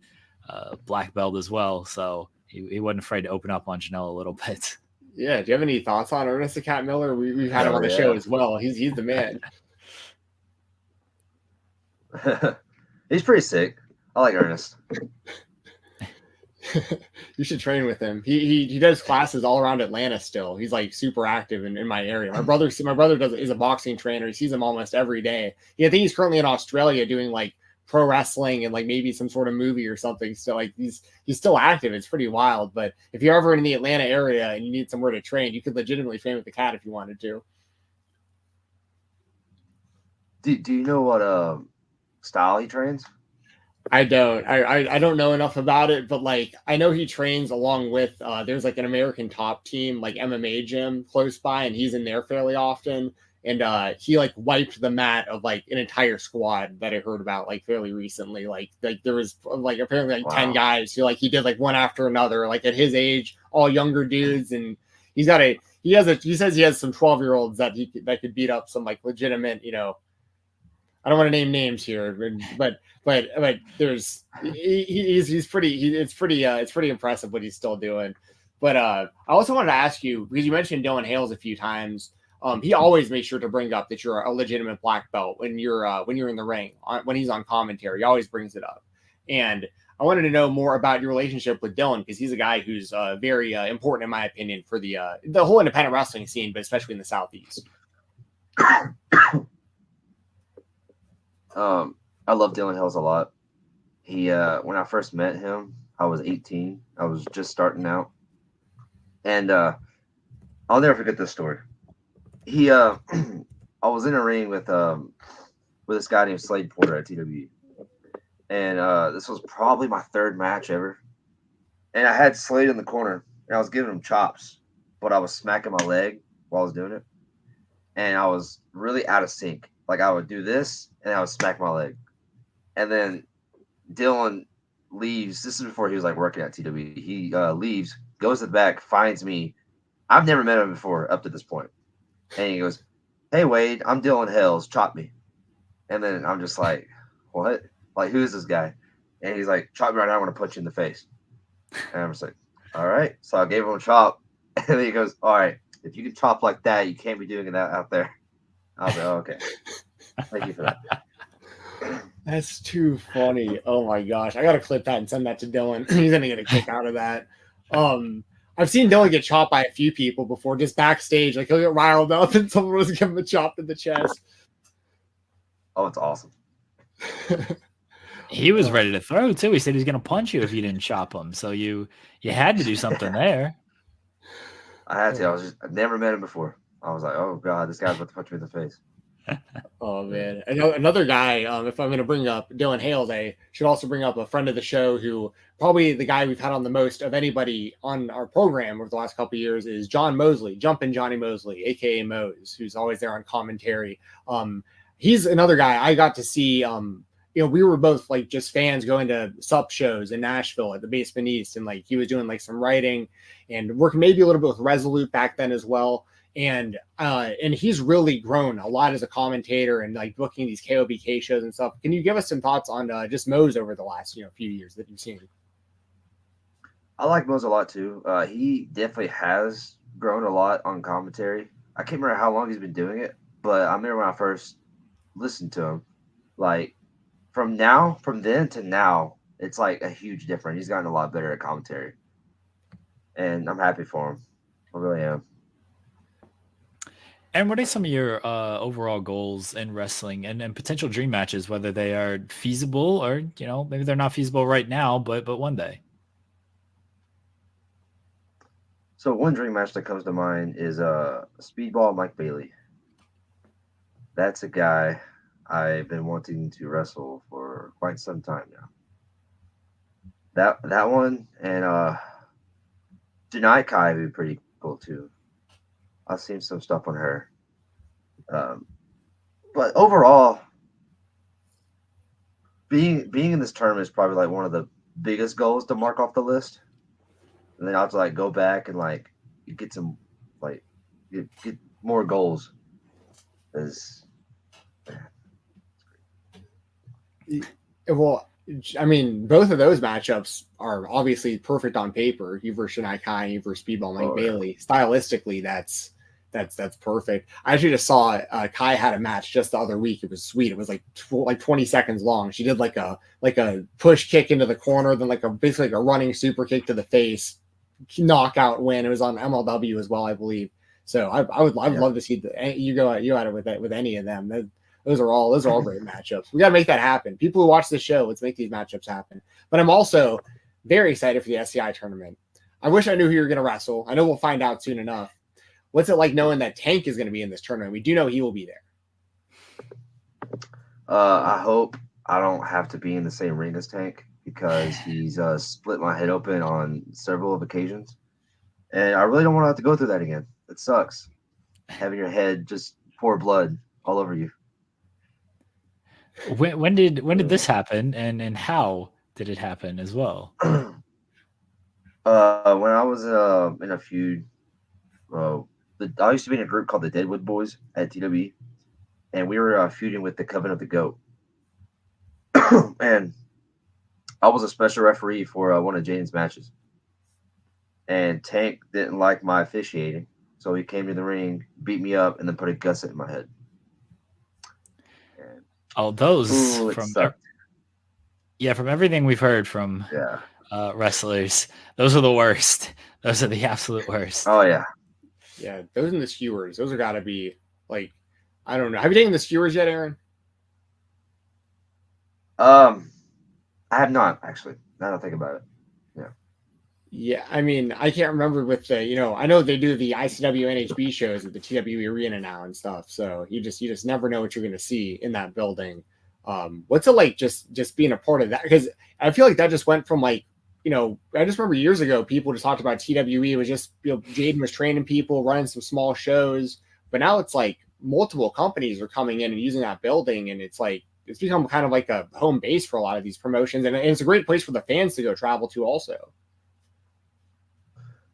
black belt as well, so he wasn't afraid to open up on Janela a little bit. Yeah, do you have any thoughts on Ernest the Cat Miller? We've had him on the show as well. He's the man. He's pretty sick. I like Ernest. You should train with him. He does classes all around Atlanta still. He's like super active in my area. My brother is a boxing trainer. He sees him almost every day. I think he's currently in Australia doing like pro wrestling and like maybe some sort of movie or something. So like he's still active. It's pretty wild. But if you're ever in the Atlanta area and you need somewhere to train, you could legitimately train with the Cat if you wanted to. Do you know what style he trains? I don't. I don't know enough about it, but like I know he trains along with there's like an American Top Team like MMA gym close by, and he's in there fairly often. And he like wiped the mat of like an entire squad that I heard about like fairly recently. Like there was like apparently like 10 guys who like he did like one after another, like at his age, all younger dudes, and he says he has some 12-year-olds that could beat up some like legitimate, I don't want to name names here, but there's it's pretty impressive what he's still doing. But I also wanted to ask you, because you mentioned Dylan Hales a few times. He always makes sure to bring up that you're a legitimate black belt when you're in the ring, when he's on commentary. He always brings it up. And I wanted to know more about your relationship with Dylan, because he's a guy who's very important in my opinion for the whole independent wrestling scene, but especially in the Southeast. I love Dylan Hills a lot. He when I first met him, I was 18. I was just starting out, and I'll never forget this story. He I was in a ring with this guy named Slade Porter at TWE. And this was probably my third match ever. And I had Slade in the corner and I was giving him chops, but I was smacking my leg while I was doing it. And I was really out of sync. Like I would do this and I would smack my leg. And then Dylan leaves. This is before he was like working at TWE. He leaves, goes to the back, finds me. I've never met him before up to this point. And he goes, "Hey Wade, I'm Dylan Hales, chop me." And then I'm just like, "What? Like, who is this guy?" And he's like, "Chop me right now, I want to punch you in the face." And I'm just like, "All right." So I gave him a chop. And then he goes, "All right, if you can chop like that, you can't be doing it out there." I was like, "Oh, okay. Thank you for that." That's too funny. Oh my gosh. I gotta clip that and send that to Dylan. He's gonna get a kick out of that. I've seen Dylan get chopped by a few people before, just backstage. Like he'll get riled up and someone was giving him a chop in the chest. Oh, it's awesome. He was ready to throw too. He said he was gonna punch you if you didn't chop him. So you had to do something there. I had to. I've never met him before. I was like, "Oh God, this guy's about to punch me in the face." Oh man, another guy. If I'm going to bring up Dylan Hales, I should also bring up a friend of the show who probably the guy we've had on the most of anybody on our program over the last couple of years is John Mosley, Jumpin' Johnny Mosley, aka Mose, who's always there on commentary. He's another guy I got to see. We were both like just fans going to sup shows in Nashville at the Basement East, and like he was doing like some writing and working maybe a little bit with Resolute back then as well. And he's really grown a lot as a commentator and like booking these KOBK shows and stuff. Can you give us some thoughts on just Mose over the last few years that you've seen? I like Mose a lot too. He definitely has grown a lot on commentary. I can't remember how long he's been doing it, but I remember when I first listened to him, like from then to now, it's like a huge difference. He's gotten a lot better at commentary, and I'm happy for him. I really am. And what are some of your overall goals in wrestling and potential dream matches, whether they are feasible or, maybe they're not feasible right now, but one day? So one dream match that comes to mind is Speedball Mike Bailey. That's a guy I've been wanting to wrestle for quite some time now. That one and Janai Kai would be pretty cool too. I've seen some stuff on her. But overall, being in this tournament is probably like one of the biggest goals to mark off the list. And then I'll have to like go back and like get some like get more goals. Well, I mean, both of those matchups are obviously perfect on paper. You versus Shania Kai, you versus Speedball Mike Bailey. Stylistically, that's perfect. I actually just saw Kai had a match just the other week. It was sweet. It was like 20 seconds long. She did like a push kick into the corner, then basically a running super kick to the face, knockout win. It was on MLW as well, I believe. So I would love to see you go at it with any of them. Those are all great matchups. We got to make that happen. People who watch the show, let's make these matchups happen. But I'm also very excited for the SCI tournament. I wish I knew who you were going to wrestle. I know we'll find out soon enough. What's it like knowing that Tank is going to be in this tournament? We do know he will be there. I hope I don't have to be in the same ring as Tank because he's split my head open on several of occasions. And I really don't want to have to go through that again. It sucks. Having your head just pour blood all over you. When did this happen and how did it happen as well? When I was in a feud, I used to be in a group called the Deadwood Boys at TWE, and we were feuding with the Coven of the Goat. And I was a special referee for one of Jaden's matches. And Tank didn't like my officiating, so he came to the ring, beat me up, and then put a gusset in my head. From everything we've heard from wrestlers, those are the worst. Those are the absolute worst. Oh yeah. Yeah, those and the skewers. Those are got to be like, I don't know. Have you taken the skewers yet, Erron? I have not actually. Now that I think about it. Yeah. Yeah, I mean, I can't remember with the, I know they do the ICW NHB shows at the TWE Arena now and stuff. So you just never know what you're going to see in that building. What's it like just being a part of that? Because I feel like that just went from like, I just remember years ago, people just talked about TWE. It was just, Jaden was training people, running some small shows. But now it's like multiple companies are coming in and using that building. And it's like, it's become kind of like a home base for a lot of these promotions. And it's a great place for the fans to go travel to also.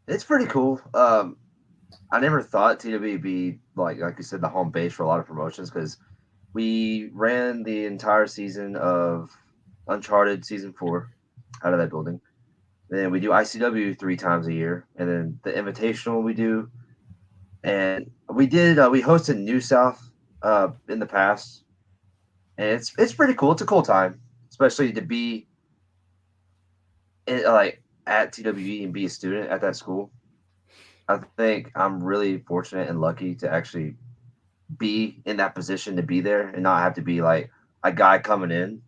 It's pretty cool. I never thought TWE would be like you said, the home base for a lot of promotions, because we ran the entire season of Uncharted season 4 out of that building. Then we do ICW 3 times a year, and then the Invitational we do. And we hosted New South in the past, and it's pretty cool. It's a cool time, especially to be at TWE and be a student at that school. I think I'm really fortunate and lucky to actually be in that position to be there and not have to be like a guy coming in.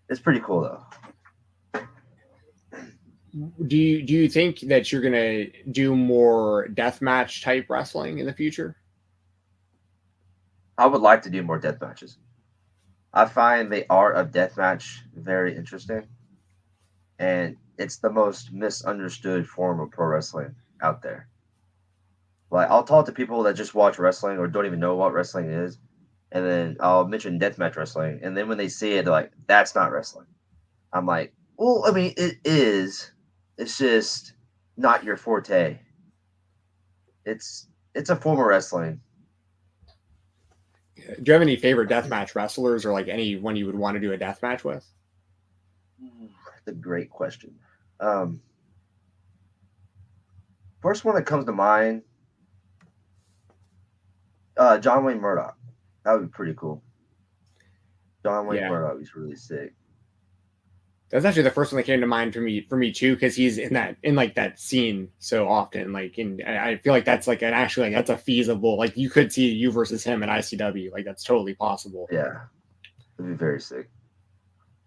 It's pretty cool though. Do you think that you're gonna do more deathmatch type wrestling in the future? I would like to do more death matches. I find the art of deathmatch very interesting, and it's the most misunderstood form of pro wrestling out there. Like, I'll talk to people that just watch wrestling or don't even know what wrestling is, and then I'll mention deathmatch wrestling, and then when they see it, they're like, "That's not wrestling." I'm like, "Well, I mean, it is. It's just not your forte. It's a form of wrestling." Do you have any favorite deathmatch wrestlers, or like anyone you would want to do a deathmatch with? That's a great question. First one that comes to mind, John Wayne Murdoch. That would be pretty cool. John Wayne Murdoch is really sick. That's actually the first one that came to mind for me too, because he's in that scene so often. And I feel like that's like that's a feasible, like, you could see you versus him in ICW. Like, that's totally possible. Yeah, it'd be very sick.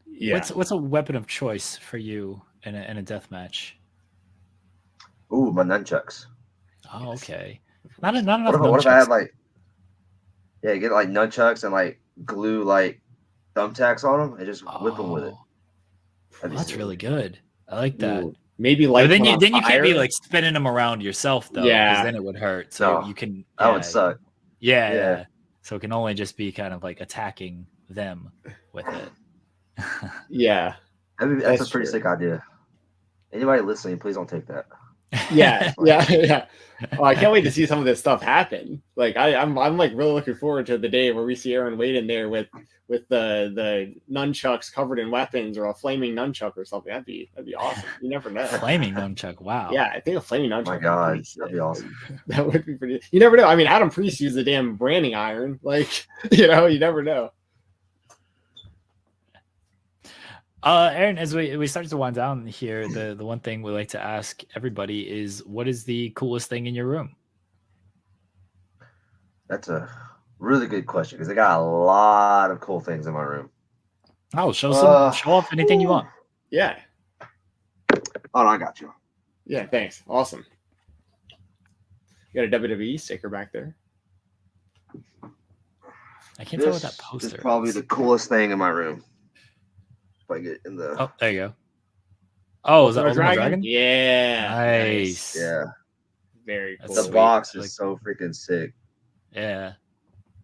Yeah. What's a weapon of choice for you in a death match? Ooh, my nunchucks. Oh, okay. Not enough. What if I had get like nunchucks and like glue like thumbtacks on them and just whip them with it? That's really good. I like that. Ooh, maybe like then you can't be like spinning them around yourself though, because then it would hurt. So you can. That would suck. Yeah. So it can only just be kind of like attacking them with it. Yeah, that's a pretty sick idea. Anybody listening, please don't take that. Yeah. Oh, I can't wait to see some of this stuff happen. Like, I'm like really looking forward to the day where we see Erron Wade in there with the nunchucks covered in weapons, or a flaming nunchuck or something. That'd be awesome. You never know. Flaming nunchuck. Wow. Yeah, I think a flaming nunchuck. Oh my God, that'd be awesome. That would be pretty. You never know. I mean, Adam Priest used the damn branding iron. Like, you never know. Erron, as we start to wind down here, the one thing we like to ask everybody is, what is the coolest thing in your room? That's a really good question, because I got a lot of cool things in my room. Oh, show off anything you want. Yeah. Oh, no, I got you. Yeah, thanks. Awesome. You got a WWE sticker back there. I can't tell what that poster is. This is probably the coolest thing in my room. I get in the there you go. Oh, is that Ultimate Dragon? Yeah, nice. Yeah, very cool. The box is so freaking sick. Yeah.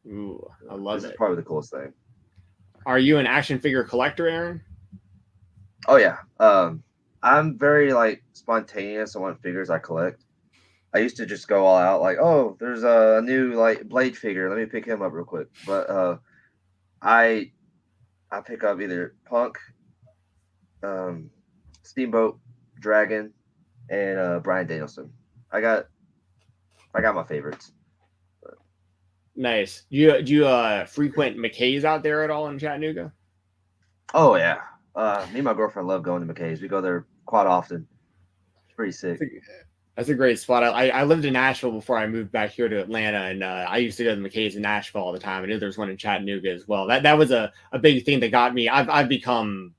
Ooh, I love it. This is probably the coolest thing. Are you an action figure collector, Erron? Oh yeah. I'm very like spontaneous on what figures I collect. I used to just go all out, like, oh, there's a new like Blade figure. Let me pick him up real quick. But I pick up either Punk, Steamboat, Dragon, and Bryan Danielson. I got my favorites. Nice. Do you frequent McKay's out there at all in Chattanooga? Oh yeah. Me and my girlfriend love going to McKay's. We go there quite often. It's pretty sick. That's a great spot. I lived in Nashville before I moved back here to Atlanta, and I used to go to McKay's in Nashville all the time. I knew there was one in Chattanooga as well. That was a big thing that got me. I've become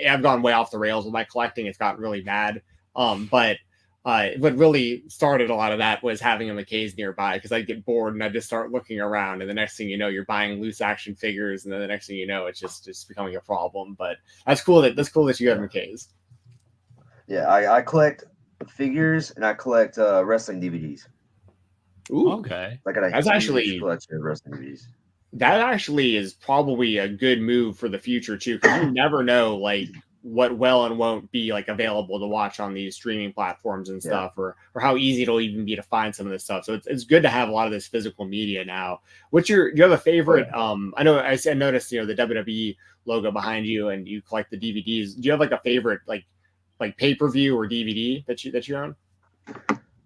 I've gone way off the rails with my collecting. It's gotten really bad. But what really started a lot of that was having a McKay's nearby, because I'd get bored and I'd just start looking around, and the next thing you know, you're buying loose action figures, and then the next thing you know, it's just becoming a problem. But that's cool that you have McKay's. Yeah, I collect figures and I collect wrestling DVDs. Ooh, okay. That's actually collection of wrestling DVDs. That actually is probably a good move for the future too, because you never know like what will and won't be like available to watch on these streaming platforms and stuff, or how easy it'll even be to find some of this stuff. So it's good to have a lot of this physical media now. Do you have a favorite? I know I noticed the WWE logo behind you, and you collect the DVDs. Do you have like a favorite like pay-per-view or DVD that you own?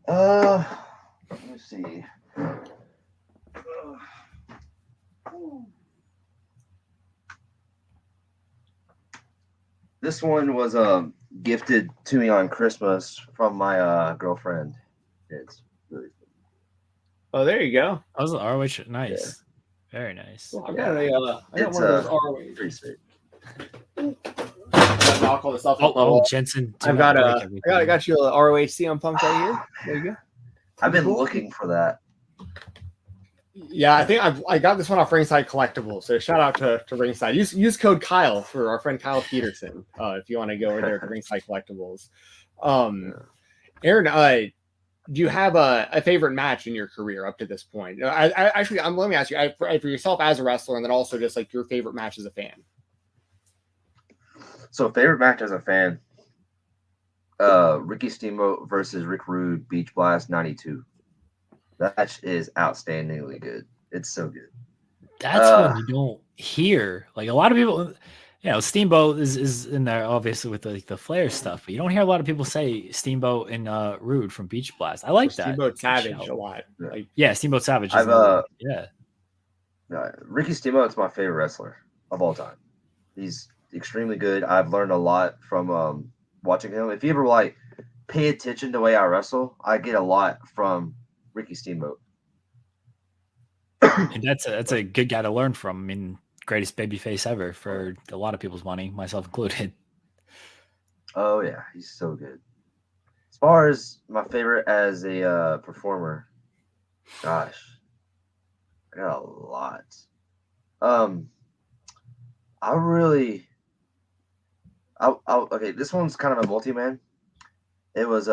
Let me see. This one was gifted to me on Christmas from my girlfriend. It's really cool. Oh, there you go. That was an ROH. Nice. Yeah. Very nice. Well, I got one of those ROH. Pretty sweet. Knock all the stuff Jensen. I got you a ROH CM Punk right here. There you go. I've been looking for that. Yeah, I think I got this one off Ringside Collectibles. So shout out to Ringside. Use code Kyle for our friend Kyle Peterson if you want to go over there to Ringside Collectibles. Erron, do you have a favorite match in your career up to this point? Let me ask you for yourself as a wrestler, and then also just like your favorite match as a fan. So favorite match as a fan, Ricky Steamboat versus Rick Rude, Beach Blast 92. That match is outstandingly good. It's so good. That's what you don't hear. Like a lot of people, Steamboat is in there obviously with the Flair stuff, but you don't hear a lot of people say Steamboat and Rude from Beach Blast. I like that. Steamboat Savage a lot. Steamboat Savage. Ricky Steamboat's my favorite wrestler of all time. He's extremely good. I've learned a lot from watching him. If you ever pay attention to the way I wrestle, I get a lot from Ricky Steamboat. And that's a good guy to learn from. I mean, greatest babyface ever for a lot of people's money, myself included. Oh yeah, he's so good. As far as my favorite as a performer, gosh, I got a lot. Okay, this one's kind of a multi-man. It was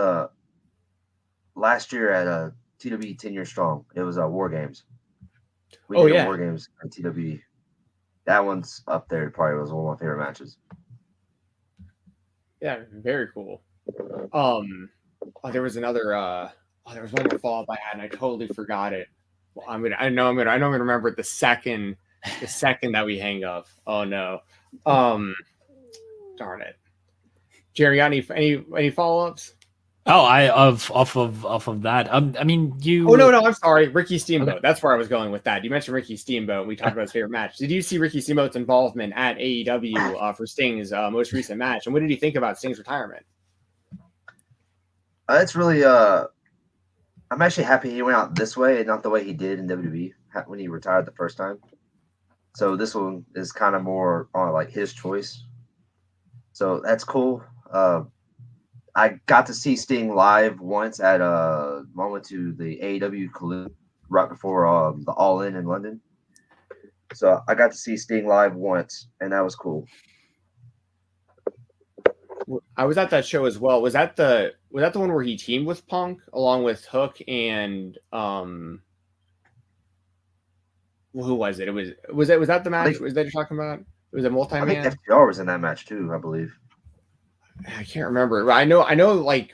last year at TW 10 Year Strong. It was War Games. War Games at TW. That one's up there. Probably was one of my favorite matches. Yeah, very cool. There was another. There was one more follow-up I had, and I totally forgot it. Well, I'm gonna remember it the second that we hang up. Oh no. Darn it. Jerry, got any follow-ups? Oh, off of that. I mean, you. Oh no, I'm sorry, Ricky Steamboat. Okay. That's where I was going with that. You mentioned Ricky Steamboat. We talked about his favorite match. Did you see Ricky Steamboat's involvement at AEW for Sting's most recent match? And what did you think about Sting's retirement? It's really. I'm actually happy he went out this way and not the way he did in WWE when he retired the first time. So this one is kind of more on his choice. So that's cool. I got to see Sting live once at went to the AEW Collision right before the All In London. So I got to see Sting live once, and that was cool. I was at that show as well. Was that the one where he teamed with Punk along with Hook and who was it? Was that the match? Was that you're talking about? It was a multi-man. I think FTR was in that match too, I believe. I can't remember. I know.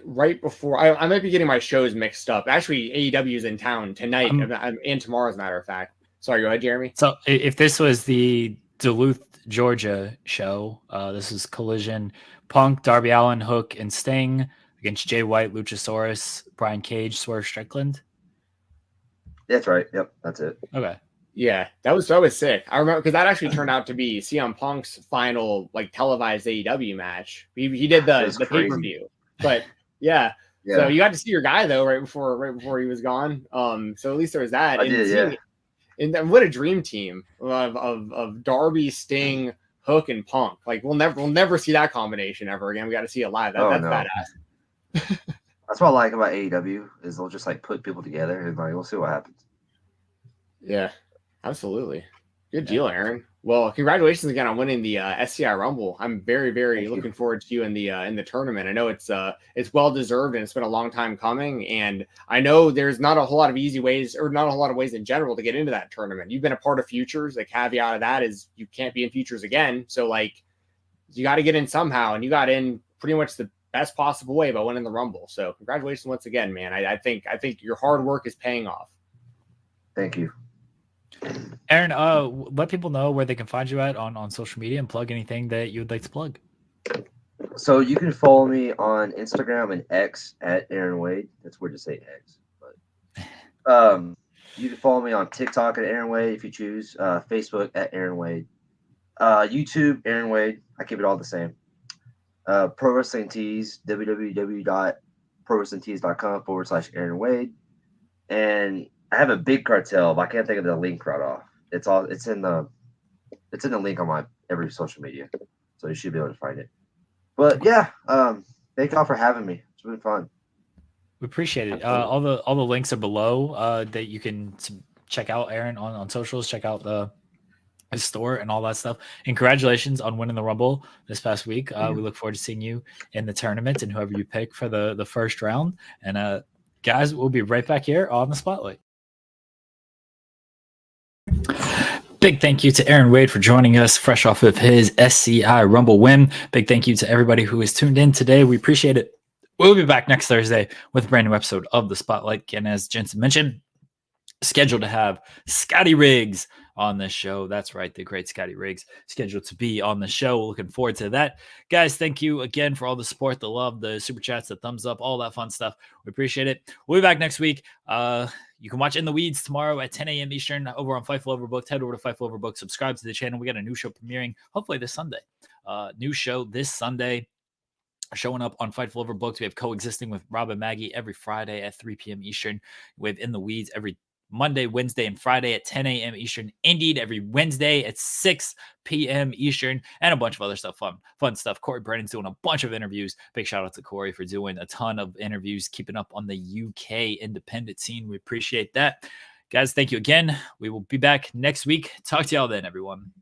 Right before, I might be getting my shows mixed up. Actually, AEW is in town tonight and tomorrow, as a matter of fact. Sorry, go ahead, Jeremy. So, if this was the Duluth, Georgia show, this is Collision: Punk, Darby Allen, Hook, and Sting against Jay White, Luchasaurus, Brian Cage, Swerve Strickland. That's right. Yep, that's it. Okay. Yeah, that was sick. I remember because that actually turned out to be CM Punk's final televised AEW match. He did the pay-per-view, but yeah. So you got to see your guy though right before he was gone. So at least there was that. And what a dream team of Darby, Sting, Hook and Punk. Like we'll never see that combination ever again. We got to see it live. That's badass. That's what I like about AEW is they'll just like put people together and like we'll see what happens. Yeah, absolutely. Good deal, Aaron. Well, congratulations again on winning the SCI Rumble. I'm very, very looking forward to you in the tournament. I know it's well deserved and it's been a long time coming. And I know there's not a whole lot of easy ways, or not a whole lot of ways in general, to get into that tournament. You've been a part of Futures. The caveat of that is you can't be in Futures again. So like you got to get in somehow, and you got in pretty much the best possible way by winning the Rumble. So congratulations once again, man. I think your hard work is paying off. Thank you. Aaron, let people know where they can find you at on social media and plug anything that you would like to plug. So you can follow me on Instagram and X at Erron Wade. That's weird to say X, but you can follow me on TikTok at Erron Wade if you choose. Facebook at Erron Wade. YouTube Erron Wade. I keep it all the same. Pro Wrestling Tees, www.prowrestlingtees.com/Erron Wade. And I have a big cartel, but I can't think of the link right off. It's in the link on my every social media, so you should be able to find it. But yeah, thank y'all for having me. It's been fun. We appreciate it. All the links are below that you can check out Aaron on socials. Check out his store and all that stuff. And congratulations on winning the Rumble this past week. We look forward to seeing you in the tournament and whoever you pick for the first round. And guys, we'll be right back here on the Spotlight. Big thank you to Erron Wade for joining us fresh off of his SCI Rumble win. Big thank you to everybody who has tuned in today. We appreciate it. We'll be back next Thursday with a brand new episode of The Spotlight. And as Jensen mentioned, scheduled to have Scotty Riggs on this show. That's right, the great Scotty Riggs scheduled to be on the show. Looking forward to that. Guys, thank you again for all the support, the love, the super chats, the thumbs up, all that fun stuff. We appreciate it. We'll be back next week. You can watch In the Weeds tomorrow at 10 a.m. Eastern over on Fightful Overbooked. Head over to Fightful Overbooked. Subscribe to the channel. We got a new show premiering hopefully this Sunday. New show this Sunday. Showing up on Fightful Overbooked. We have Coexisting with Rob and Maggie every Friday at 3 p.m. Eastern. We have In the Weeds every Monday, Wednesday, and Friday at 10 a.m. Eastern. Indeed, every Wednesday at 6 p.m. Eastern, and a bunch of other stuff, fun stuff. Corey Brennan's doing a bunch of interviews. Big shout out to Corey for doing a ton of interviews, keeping up on the UK independent scene. We appreciate that. Guys, thank you again. We will be back next week. Talk to y'all then, everyone.